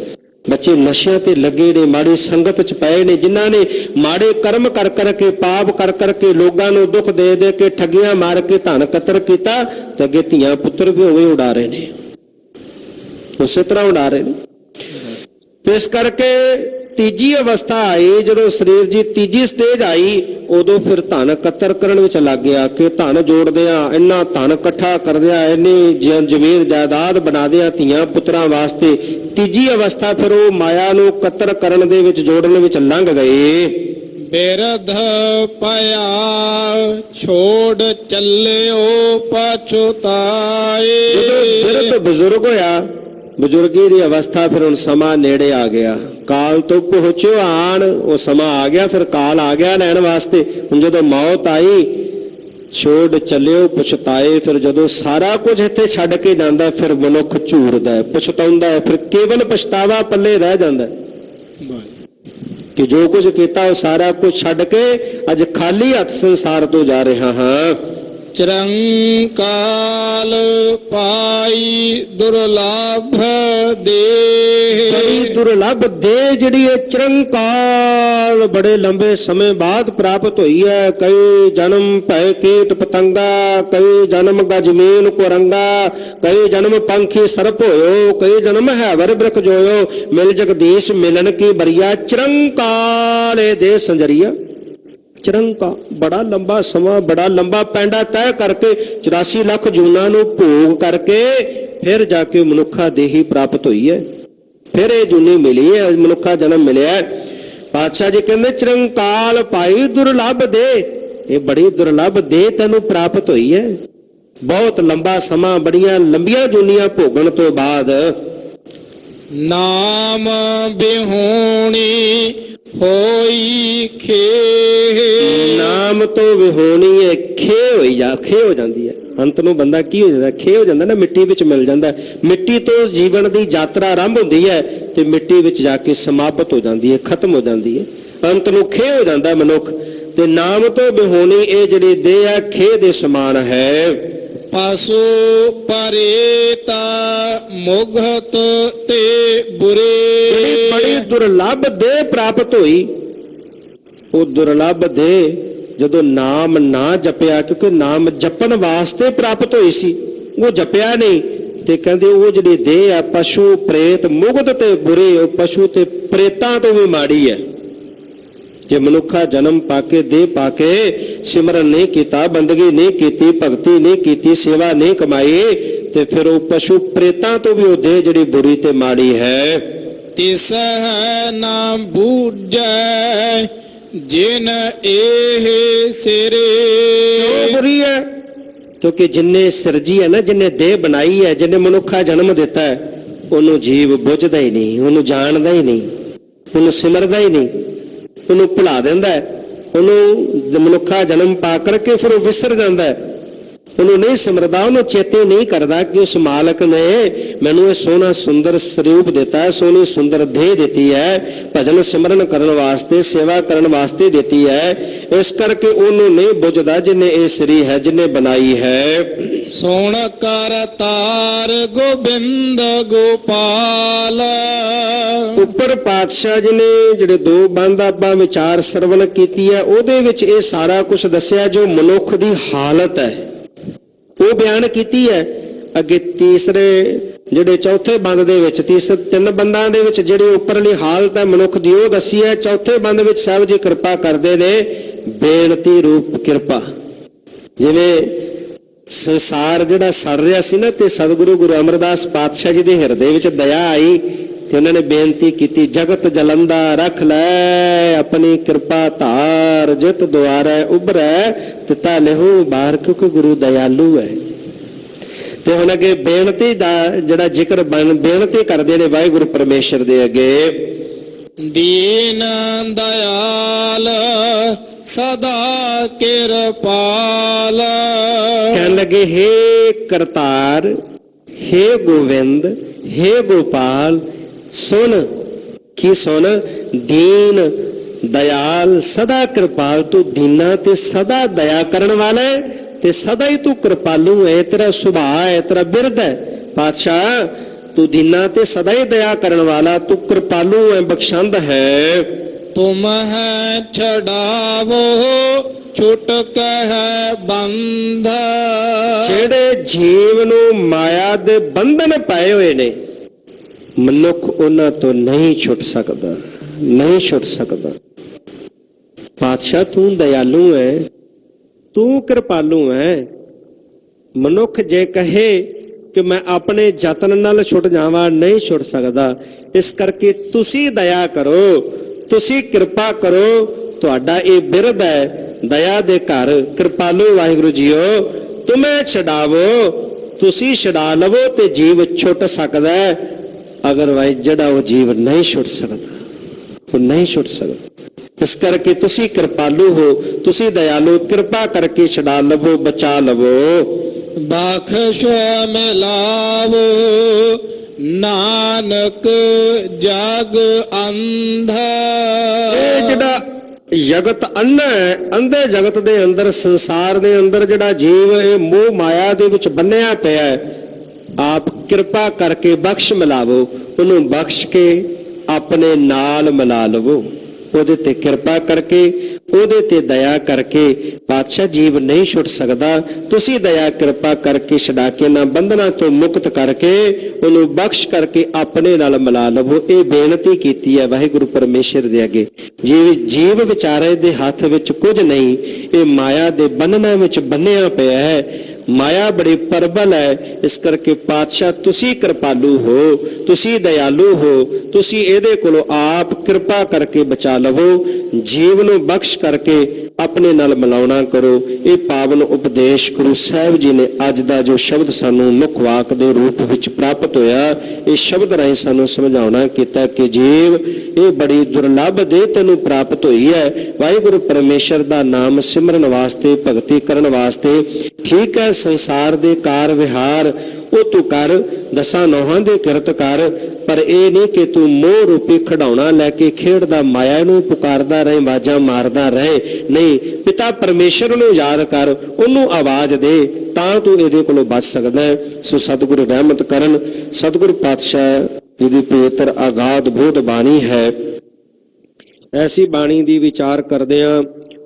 ਬੱਚੇ ਨਸ਼ਿਆਂ ਤੇ ਲੱਗੇ ਨੇ, ਮਾੜੀ ਸੰਗਤ ਚ ਪਏ ਨੇ, ਜਿਨ੍ਹਾਂ ਨੇ ਮਾੜੇ ਕਰਮ ਕਰ ਕਰਕੇ, ਪਾਪ ਕਰ ਕਰਕੇ, ਲੋਕਾਂ ਨੂੰ ਦੁੱਖ ਦੇ ਦੇ ਕੇ, ਠੱਗੀਆਂ ਮਾਰ ਕੇ ਧਨ ਇਕੱਤਰ ਕੀਤਾ, ਤੇ ਅੱਗੇ ਧੀਆਂ ਪੁੱਤਰ ਵੀ ਹੋਵੇ ਉਡਾ ਰਹੇ ਨੇ, ਉਸੇ ਤਰ੍ਹਾਂ ਉਡਾ ਰਹੇ ਨੇ। ਇਸ ਕਰਕੇ ਤੀਜੀ ਅਵਸਥਾ ਆਈ, ਜਦੋਂ ਸਰੀਰ ਦੀ ਤੀਜੀ ਸਟੇਜ ਆਈ, ਉਦੋਂ ਫਿਰ ਧਨ ਇਕੱਤਰ ਕਰਨ ਵਿੱਚ ਲੱਗ ਗਿਆ ਕਿ ਧਨ ਜੋੜਦੇ ਆ, ਇੰਨਾ ਧਨ ਇਕੱਠਾ ਕਰਦੇ ਆ, ਇੰਨੀ ਜ਼ਮੀਨ ਜਾਇਦਾਦ ਬਣਾਦੇ ਆ ਧੀਆਂ ਪੁੱਤਰਾਂ ਵਾਸਤੇ। ਤੀਜੀ ਅਵਸਥਾ ਫਿਰ ਉਹ ਮਾਇਆ ਨੂੰ ਇਕੱਤਰ ਕਰਨ ਦੇ ਵਿੱਚ, ਜੋੜਨ ਵਿੱਚ ਲੰਘ ਗਏ। ਬਿਰਧ ਪਿਆ ਛੋੜ ਚੱਲਿਓ ਪਛਤਾਏ। ਜਦੋਂ ਬਿਰਧ ਬਜ਼ੁਰਗ ਹੋਇਆ, ਬਜ਼ੁਰਗੀ ਦੀ ਅਵਸਥਾ, ਫਿਰ ਹੁਣ ਸਮਾਂ ਨੇੜੇ ਆ ਗਿਆ। ਕਾਲ ਤੋਂ ਪਹੁੰਚਿਓ ਆਣ, ਉਹ ਸਮਾਂ ਆ ਗਿਆ, ਫਿਰ ਕਾਲ ਆ ਗਿਆ ਲੈਣ ਵਾਸਤੇ। ਹੁਣ ਜਦੋਂ ਮੌਤ ਆਈ, ਛੋੜ ਚੱਲਿਓ ਪਛਤਾਏ। ਫਿਰ ਜਦੋਂ ਸਾਰਾ ਕੁਝ ਇੱਥੇ ਛੱਡ ਕੇ ਜਾਂਦਾ, ਫਿਰ ਮਨੁੱਖ ਝੂਰਦਾ ਹੈ, ਪਛਤਾਉਂਦਾ ਹੈ, ਫਿਰ ਕੇਵਲ ਪਛਤਾਵਾ ਪੱਲੇ ਰਹਿ ਜਾਂਦਾ ਕਿ ਜੋ ਕੁਝ ਕੀਤਾ ਉਹ ਸਾਰਾ ਕੁਝ ਛੱਡ ਕੇ ਅੱਜ ਖਾਲੀ ਹੱਥ ਸੰਸਾਰ ਤੋਂ ਜਾ ਰਿਹਾ ਹਾਂ। ਚਰੰਕਾਲ ਪਾਈ ਦੁਰਲਭ ਦੇ। ਬੜੀ ਦੁਰਲਭ ਦੇ ਜਿਹੜੀ ਹੈ ਚਰੰਕਾਲ, ਬੜੇ ਲੰਬੇ ਸਮੇਂ ਬਾਅਦ ਪ੍ਰਾਪਤ ਹੋਈ ਹੈ। ਕਈ ਜਨਮ ਭੈ ਕੀਟ ਪਤੰਗਾ, ਕਈ ਜਨਮ ਗਜਮੀਨ ਕੁਰੰਗਾ, ਕਈ ਜਨਮ ਪੰਖੀ ਸਰਪ ਹੋਇਓ, ਕਈ ਜਨਮ ਹੈਵਰ ਬ੍ਰਿਖ ਜੋਇਓ, ਮਿਲ ਜਗਦੀਸ਼ ਮਿਲਨ ਕੀ ਬਰੀਆ। ਚਰੰਕਾਲ ਇਹ ਦੇ ਸੰਜਰੀਆ, ਚਰੰਕਾ ਬੜਾ ਲੰਬਾ ਸਮਾਂ, ਬੜਾ ਲੰਬਾ ਪੈਂਡਾ ਤੈਅ ਕਰਕੇ 84 ਲੱਖ ਜੂਨਾਂ ਨੂੰ ਭੋਗ ਕਰਕੇ ਫਿਰ ਜਾ ਕੇ ਮਨੁੱਖਾ ਦੇਹੀ ਪ੍ਰਾਪਤ ਹੋਈ ਹੈ। ਫਿਰ ਇਹ ਜੂਨੀ ਮਿਲੀ ਹੈ, ਮਨੁੱਖਾ ਜਨਮ ਮਿਲਿਆ। ਪਾਤਸ਼ਾਹ ਜੀ ਕਹਿੰਦੇ ਚਰੰਕਾਲ ਭਾਈ ਦੁਰਲਭ ਦੇ, ਇਹ ਬੜੀ ਦੁਰਲਭ ਦੇ ਤੈਨੂੰ ਪ੍ਰਾਪਤ ਹੋਈ ਹੈ। ਬਹੁਤ ਲੰਬਾ ਸਮਾਂ, ਬੜੀਆਂ ਲੰਬੀਆਂ ਜੂਨੀਆਂ ਭੋਗਣ ਤੋਂ ਬਾਅਦ ਨਾਮ ਬਿਹੋਣੀ ਹੋਈ ਖੇ। ਨਾਮ ਤੋਂ ਵਿਹੋਣੀ ਹੈ, ਖੇ ਹੋਈ ਜਾ, ਖੇ ਹੋ ਜਾਂਦੀ ਹੈ। ਅੰਤ ਨੂੰ ਬੰਦਾ ਕੀ ਹੋ ਜਾਂਦਾ? ਖੇ ਹੋ ਜਾਂਦਾ ਨਾ, ਮਿੱਟੀ ਵਿੱਚ ਮਿਲ ਜਾਂਦਾ। ਮਿੱਟੀ ਤੋਂ ਜੀਵਨ ਦੀ ਯਾਤਰਾ ਆਰੰਭ ਹੁੰਦੀ ਹੈ ਤੇ ਮਿੱਟੀ ਵਿੱਚ ਜਾ ਕੇ ਸਮਾਪਤ ਹੋ ਜਾਂਦੀ ਹੈ, ਖਤਮ ਹੋ ਜਾਂਦੀ ਹੈ। ਅੰਤ ਨੂੰ ਖੇ ਹੋ ਜਾਂਦਾ ਮਨੁੱਖ। ਤੇ ਨਾਮ ਤੋਂ ਬਿਹੋਣੀ ਇਹ ਜਿਹੜੀ ਦੇਹ ਹੈ ਖੇ ਦੇ ਸਮਾਨ ਹੈ। ਪਸੂ ਪਰੇਤਾ ਮੁਗਤ ਤੇ ਜਿਹੜੀ ਬੁਰੇ ਬੜੀ ਦੁਰਲੱਭ ਦੇਹ ਪ੍ਰਾਪਤ ਹੋਈ, ਉਹ ਦੁਰਲੱਭ ਦੇਹ ਜਦੋਂ ਨਾਮ ਨਾ ਜਪਿਆ, ਕਿਉਂਕਿ ਨਾਮ ਜਪਣ ਵਾਸਤੇ ਪ੍ਰਾਪਤ ਹੋਈ ਸੀ, ਉਹ ਜਪਿਆ ਨਹੀਂ, ਤੇ ਕਹਿੰਦੇ ਉਹ ਜਿਹੜੀ ਦੇਹ ਆ ਪਸ਼ੂ ਪ੍ਰੇਤ ਮੁਗਧ ਤੇ ਬੁਰੇ, ਉਹ ਪਸ਼ੂ ਤੇ ਪ੍ਰੇਤਾਂ ਤੋਂ ਵੀ ਮਾੜੀ ਹੈ। ਜੇ ਮਨੁੱਖਾ ਜਨਮ ਪਾ ਕੇ ਦੇਹ ਪਾ ਕੇ ਸਿਮਰਨ ਨਹੀਂ ਕੀਤਾ, ਬੰਦਗੀ ਨਹੀਂ ਕੀਤੀ, ਭਗਤੀ ਨਹੀਂ ਕੀਤੀ, ਸੇਵਾ ਨਹੀਂ ਕਮਾਈ, ਤੇ ਫਿਰ ਉਹ ਪਸ਼ੂ ਪ੍ਰੇਤਾਂ ਤੋਂ ਵੀ ਉਹ ਦੇਹ ਜਿਹੜੀ ਬੁਰੀ ਤੇ ਮਾੜੀ ਹੈ। ਤਿਸ ਹੈ ਨਾ ਬੂਝੈ ਜਿਨ ਇਹ ਸਿਰੇ। ਕਿਉਂ ਬੁਰੀ ਹੈ? ਕਿਉਂਕਿ ਜਿੰਨੇ ਸਿਰਜੀ ਹੈ ਨਾ, ਜਿੰਨੇ ਦੇਹ ਬਣਾਈ ਹੈ, ਜਿੰਨੇ ਮਨੁੱਖਾ ਜਨਮ ਦਿੱਤਾ ਹੈ, ਉਹਨੂੰ ਜੀਵ ਬੁੱਝਦਾ ਹੀ ਨਹੀਂ, ਉਹਨੂੰ ਜਾਣਦਾ ਹੀ ਨਹੀਂ, ਉਹਨੂੰ ਸਿਮਰਦਾ ਹੀ ਨਹੀਂ, ਉਹਨੂੰ ਭੁਲਾ ਦਿੰਦਾ ਹੈ। ਉਹਨੂੰ ਮਨੁੱਖਾ ਜਨਮ ਪਾ ਕਰਕੇ ਫਿਰ ਉਹ ਵਿਸਰ ਜਾਂਦਾ ਹੈ, ਉਹਨੂੰ ਨਹੀਂ ਸਿਮਰਦਾ, ਉਹਨੂੰ ਚੇਤੇ ਨਹੀਂ ਕਰਦਾ ਕਿ ਉਸ ਮਾਲਕ ਨੇ ਮੈਨੂੰ ਇਹ ਸੋਹਣਾ ਸੁੰਦਰ ਸਰੂਪ ਦਿੱਤਾ ਹੈ, ਸੋਹਣੀ ਸੁੰਦਰ ਦੇਹ ਦਿੱਤੀ ਹੈ, ਭਜਨ ਸਿਮਰਨ ਕਰਨ ਵਾਸਤੇ, ਸੇਵਾ ਕਰਨ ਵਾਸਤੇ ਦਿੱਤੀ ਹੈ। ਇਸ ਕਰਕੇ ਉਹਨੂੰ ਨਹੀਂ ਬੁੱਝਦਾ ਜਿਹਨੇ ਇਹ ਸਰੀ ਹੈ, ਜਿਹਨੇ ਬਣਾਈ ਹੈ। ਸੁਣ ਕਰ ਤਾਰ ਗੋਬਿੰਦ ਗੋਪਾਲ। ਉੱਪਰ ਪਾਤਸ਼ਾਹ ਜੀ ਨੇ ਜਿਹੜੇ ਦੋ ਬੰਦ ਆਪਾਂ ਵਿਚਾਰ ਸਰਵਣ ਕੀਤੀ ਹੈ, ਉਹਦੇ ਵਿੱਚ ਇਹ ਸਾਰਾ ਕੁਝ ਦੱਸਿਆ ਜੋ ਮਨੁੱਖ ਦੀ ਹਾਲਤ ਹੈ, ਉਹ ਬਿਆਨ ਕੀਤੀ ਹੈ। ਅੱਗੇ ਤੀਸਰੇ ਜਿਹੜੇ ਚੌਥੇ ਬੰਦ ਦੇ ਵਿੱਚ, ਤਿੰਨ ਬੰਦਾਂ ਦੇ ਵਿੱਚ ਜਿਹੜੀ ਉੱਪਰਲੀ ਹਾਲਤ ਹੈ ਮਨੁੱਖ ਦੀ, ਉਹ ਦੱਸੀ ਹੈ। ਚੌਥੇ ਬੰਦ ਵਿੱਚ ਸਾਹਿਬ ਜੀ ਕਿਰਪਾ ਕਰਦੇ ਨੇ ਬੇਨਤੀ ਰੂਪ ਕਿਰਪਾ। ਜਿਵੇਂ ਸੰਸਾਰ ਜਿਹੜਾ ਸੜ ਰਿਹਾ ਸੀ ਨਾ, ਤੇ ਸਤਿਗੁਰੂ ਗੁਰੂ ਅਮਰਦਾਸ ਪਾਤਸ਼ਾਹ ਜੀ ਦੇ ਹਿਰਦੇ ਵਿੱਚ ਦਇਆ ਆਈ, ਤੇ ਉਹਨਾਂ ਨੇ ਬੇਨਤੀ ਕੀਤੀ, ਜਗਤ ਜਲੰਦਾ ਰੱਖ ਲੈ ਆਪਣੀ ਕਿਰਪਾ ਧਾਰ, ਜਿਤ ਦੁਆਰੈ ਉਭਰੈ ਤਿਤਾ ਲਹੂ ਬਾਰ, ਕਿਉਂਕਿ ਗੁਰੂ ਦਇਆਲੂ ਹੈ। ਤੇ ਹੁਣ ਅੱਗੇ ਬੇਨਤੀ ਦਾ ਜਿਹੜਾ ਜ਼ਿਕਰ ਬੇਨਤੀ ਕਰਦੇ ਨੇ ਵਾਹਿਗੁਰੂ ਪਰਮੇਸ਼ਰ ਦੇ ਅੱਗੇ। ਦੀਨ ਦਇਆਲ ਸਦਾ ਕਿਰਪਾਲ। ਕਹਿਣ ਲੱਗੇ, ਹੇ ਕਰਤਾਰ, ਹੇ ਗੋਵਿੰਦ, ਹੇ ਗੋਪਾਲ, ਸੁਣ। ਕੀ ਸੁਣ? ਦੀਨ ਦਇਆਲ ਸਦਾ ਕਿਰਪਾਲ, ਤੂੰ ਦੀਨਾ ਤੇ ਸਦਾ ਦਇਆ ਕਰਨ ਵਾਲਾ ਹੈ, ਤੇ ਸਦਾ ਹੀ ਤੂੰ ਕਿਰਪਾਲੂ ਹੈ, ਤੇਰਾ ਸੁਭਾਅ ਹੈ, ਤੇਰਾ ਬਿਰਦ ਹੈ। ਪਾਤਸ਼ਾਹ ਤੂੰ ਦੀਨਾ ਤੇ ਸਦਾ ਹੀ ਦਇਆ ਕਰਨ ਵਾਲਾ, ਤੂੰ ਕਿਰਪਾਲੂ ਹੈ, ਬਖਸ਼ੰਦ ਹੈ। ਤੁਮ ਹੈ ਛਡਾਵੋ ਛੁਟਕ ਹੈ ਬੰਧ। ਜਿਹੜੇ ਜੀਵ ਨੂੰ ਮਾਇਆ ਦੇ ਬੰਧਨ ਪਾਏ ਹੋਏ ਨੇ, ਮਨੁੱਖ ਉਹਨਾਂ ਤੋਂ ਨਹੀਂ ਛੁੱਟ ਸਕਦਾ, ਨਹੀਂ ਛੁੱਟ ਸਕਦਾ। ਪਾਤਸ਼ਾਹ ਤੂੰ ਦਇਆਲੂ ਹੈ, ਤੂੰ ਕਿਰਪਾਲੂ ਹੈ। ਮਨੁੱਖ ਜੇ ਕਹੇ ਕਿ ਮੈਂ ਆਪਣੇ ਯਤਨ ਨਾਲ ਛੁੱਟ ਜਾਵਾਂ, ਨਹੀਂ ਛੁੱਟ ਸਕਦਾ। ਇਸ ਕਰਕੇ ਤੁਸੀਂ ਦਇਆ ਕਰੋ, ਤੁਸੀਂ ਕਿਰਪਾ ਕਰੋ। ਤੁਹਾਡਾ ਇਹ ਬਿਰਦ ਹੈ, ਦਇਆ ਦੇ ਘਰ ਕਿਰਪਾਲੂ ਵਾਹਿਗੁਰੂ ਜੀਓ। ਤੁਮੇ ਛਡਾਵੋ, ਤੁਸੀਂ ਛਡਾ ਲਵੋ ਤੇ ਜੀਵ ਛੁੱਟ ਸਕਦਾ ਹੈ। ਅਗਰਵਾਈਜ਼ ਜਿਹੜਾ ਉਹ ਜੀਵ ਨਹੀਂ ਛੁੱਟ ਸਕਦਾ, ਉਹ ਨਹੀਂ ਛੁੱਟ ਸਕਦਾ। ਇਸ ਕਰਕੇ ਤੁਸੀਂ ਕਿਰਪਾਲੂ ਹੋ, ਤੁਸੀਂ ਦਇਆਲੂ, ਕਿਰਪਾ ਕਰਕੇ ਛਡਾ ਲਵੋ, ਬਚਾ ਲਵੋ। ਬਖਸ਼ ਮਿਲਾਵੋ ਨਾਨਕ ਜਗ ਅੰਧਾ। ਇਹ ਜਿਹੜਾ ਜਗਤ ਅੰਨਾ ਹੈ, ਅੰਧੇ ਜਗਤ ਦੇ ਅੰਦਰ, ਸੰਸਾਰ ਦੇ ਅੰਦਰ ਜਿਹੜਾ ਜੀਵ ਇਹ ਮੋਹ ਮਾਇਆ ਦੇ ਵਿੱਚ ਬੰਨਿਆ ਪਿਆ ਹੈ, ਆਪ ਕਿਰਪਾ ਕਰਕੇ ਬਖਸ਼ ਮਿਲਾਵੋ, ਉਹਨੂੰ ਬਖਸ਼ ਕੇ ਆਪਣੇ ਨਾਲ ਮਿਲਾ ਲਵੋ। ਉਹਦੇ ਤੇ ਕਿਰਪਾ ਕਰਕੇ, ਉਹਦੇ ਤੇ ਦਇਆ ਕਰਕੇ। ਪਾਤਸ਼ਾਹ ਜੀਵ ਨਹੀਂ ਛੁੱਟ ਸਕਦਾ, ਤੁਸੀਂ ਦਇਆ ਕਿਰਪਾ ਕਰਕੇ ਛਡਾ ਕੇ ਨਾ ਬੰਧਨਾਂ ਤੋਂ ਮੁਕਤ ਕਰਕੇ ਉਹਨੂੰ ਬਖਸ਼ ਕਰਕੇ ਆਪਣੇ ਨਾਲ ਮਿਲਾ ਲਵੋ। ਇਹ ਬੇਨਤੀ ਕੀਤੀ ਹੈ ਵਾਹਿਗੁਰੂ ਪਰਮੇਸ਼ਰ ਦੇ ਅੱਗੇ। ਜੀਵ ਵਿਚਾਰੇ ਦੇ ਹੱਥ ਵਿੱਚ ਕੁਝ ਨਹੀਂ, ਇਹ ਮਾਇਆ ਦੇ ਬੰਧਨਾਂ ਵਿੱਚ ਬੰਨਿਆ ਪਿਆ ਹੈ। ਮਾਇਆ ਬੜੀ ਪ੍ਰਬਲ ਹੈ। ਇਸ ਕਰਕੇ ਪਾਤਸ਼ਾਹ ਤੁਸੀਂ ਕਿਰਪਾਲੂ ਹੋ, ਤੁਸੀਂ ਦਇਆਲੂ ਹੋ, ਤੁਸੀਂ ਇਹਦੇ ਕੋਲੋਂ ਆਪ ਕਿਰਪਾ ਕਰਕੇ ਬਚਾ ਲਵੋ, ਜੀਵ ਨੂੰ ਬਖਸ਼ ਕਰਕੇ ਆਪਣੇ ਨਾਲ ਮਿਲਾਉਣਾ ਕਰੋ। ਇਹ ਪਾਵਨ ਉਪਦੇਸ਼ ਗੁਰੂ ਸਾਹਿਬ ਜੀ ਨੇ ਅੱਜ ਦਾ ਜੋ ਸ਼ਬਦ ਸਾਨੂੰ ਮੁੱਖ ਵਾਕ ਦੇ ਰੂਪ ਵਿੱਚ ਪ੍ਰਾਪਤ ਹੋਇਆ, ਇਹ ਸ਼ਬਦ ਰਾਹੀਂ ਸਾਨੂੰ ਸਮਝਾਉਣਾ ਕੀਤਾ ਕਿ ਜੀਵ ਇਹ ਬੜੀ ਦੁਰਲੱਭ ਦੇ ਤੈਨੂੰ ਪ੍ਰਾਪਤ ਹੋਈ ਹੈ ਵਾਹਿਗੁਰੂ ਪਰਮੇਸ਼ਰ ਦਾ ਨਾਮ ਸਿਮਰਨ ਵਾਸਤੇ, ਭਗਤੀ ਕਰਨ ਵਾਸਤੇ। ਠੀਕ ਹੈ, ਸੰਸਾਰ ਦੇ ਕਾਰ ਵਿਹਾਰ ਉਹ ਤੂੰ ਕਰ, ਦਸਾਂ ਨੌਹਾਂ ਦੇ ਕਿਰਤ ਕਰ, ਪਰ ਇਹ ਨਹੀਂ ਕਿ ਤੂੰ ਮੋਹ ਰੂਪੀ ਖਿਡੌਣਾ ਲੈ ਕੇ ਖੇਡਦਾ ਮਾਇਆ ਨੂੰ ਪੁਕਾਰਦਾ ਰਹੇ, ਆਵਾਜ਼ਾਂ ਮਾਰਦਾ ਰਹੇ। ਨਹੀਂ, ਪਿਤਾ ਪਰਮੇਸ਼ਰ ਨੂੰ ਯਾਦ ਕਰ, ਉਹਨੂੰ ਆਵਾਜ਼ ਦੇ, ਤਾਂ ਤੂੰ ਇਹਦੇ ਕੋਲੋਂ ਬਚ ਸਕਦਾ ਹੈ। ਸੋ ਸਤਿਗੁਰੂ ਰਹਿਮਤ ਕਰਨ। ਸਤਿਗੁਰੂ ਪਾਤਸ਼ਾਹ ਜੀ ਦੀ ਪਵਿੱਤਰ ਆਗਾਧ ਬੋਧ ਬਾਣੀ ਹੈ। ਐਸੀ ਬਾਣੀ ਦੀ ਵਿਚਾਰ ਕਰਦਿਆਂ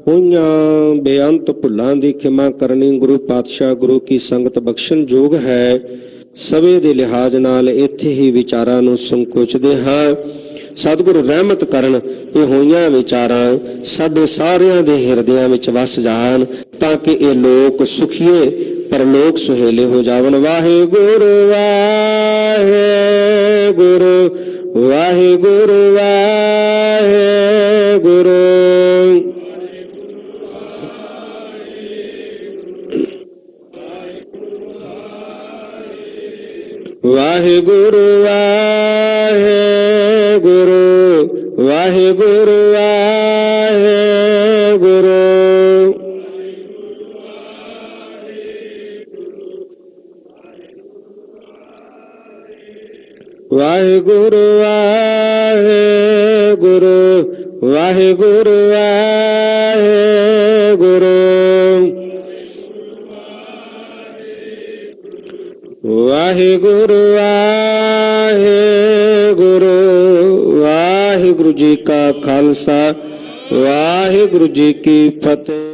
ਹੋਈਆਂ ਬੇਅੰਤ ਭੁੱਲਾਂ ਦੀ ਖਿਮਾ ਕਰਨੀ ਗੁਰੂ ਪਾਤਸ਼ਾਹ ਗੁਰੂ ਕੀ ਸੰਗਤ ਬਖਸ਼ਣ ਯੋਗ ਹੈ। ਸਵੇ ਦੇ ਲਿਹਾਜ਼ ਨਾਲ ਇੱਥੇ ਹੀ ਵਿਚਾਰਾਂ ਨੂੰ ਸੰਕੋਚਦੇ ਹਾਂ। ਸਤਿਗੁਰੂ ਰਹਿਮਤ ਕਰਨ, ਇਹ ਹੋਈਆਂ ਵਿਚਾਰਾਂ ਸਾਡੇ ਸਾਰਿਆਂ ਦੇ ਹਿਰਦਿਆਂ ਵਿੱਚ ਵਸ ਜਾਣ, ਤਾਂ ਕਿ ਇਹ ਲੋਕ ਸੁਖੀਏ ਪਰਲੋਕ ਸੁਹੇਲੇ ਹੋ ਜਾਵਨ। ਵਾਹਿਗੁਰੂ ਵਾਹਿਗੁਰੂ ਵਾਹਿਗੁਰੂ ਵਾਹਿਗੁਰੂ। ਵਾਹਿਗੁਰੂ ਵਾਹਿਗੁਰੂ ਵਾਹਿਗੁਰੂ ਵਾਹਿਗੁਰੂ। ਵਾਹਿਗੁਰੂ ਵਾਹਿਗੁਰੂ ਵਾਹਿਗੁਰੂ ਵਾਹਿਗੁਰੂ। ਵਾਹਿਗੁਰੂ ਵਾਹਿਗੁਰੂ। ਵਾਹਿਗੁਰੂ ਜੀ ਕਾ ਖਾਲਸਾ, ਵਾਹਿਗੁਰੂ ਜੀ ਕੀ ਫਤਿਹ।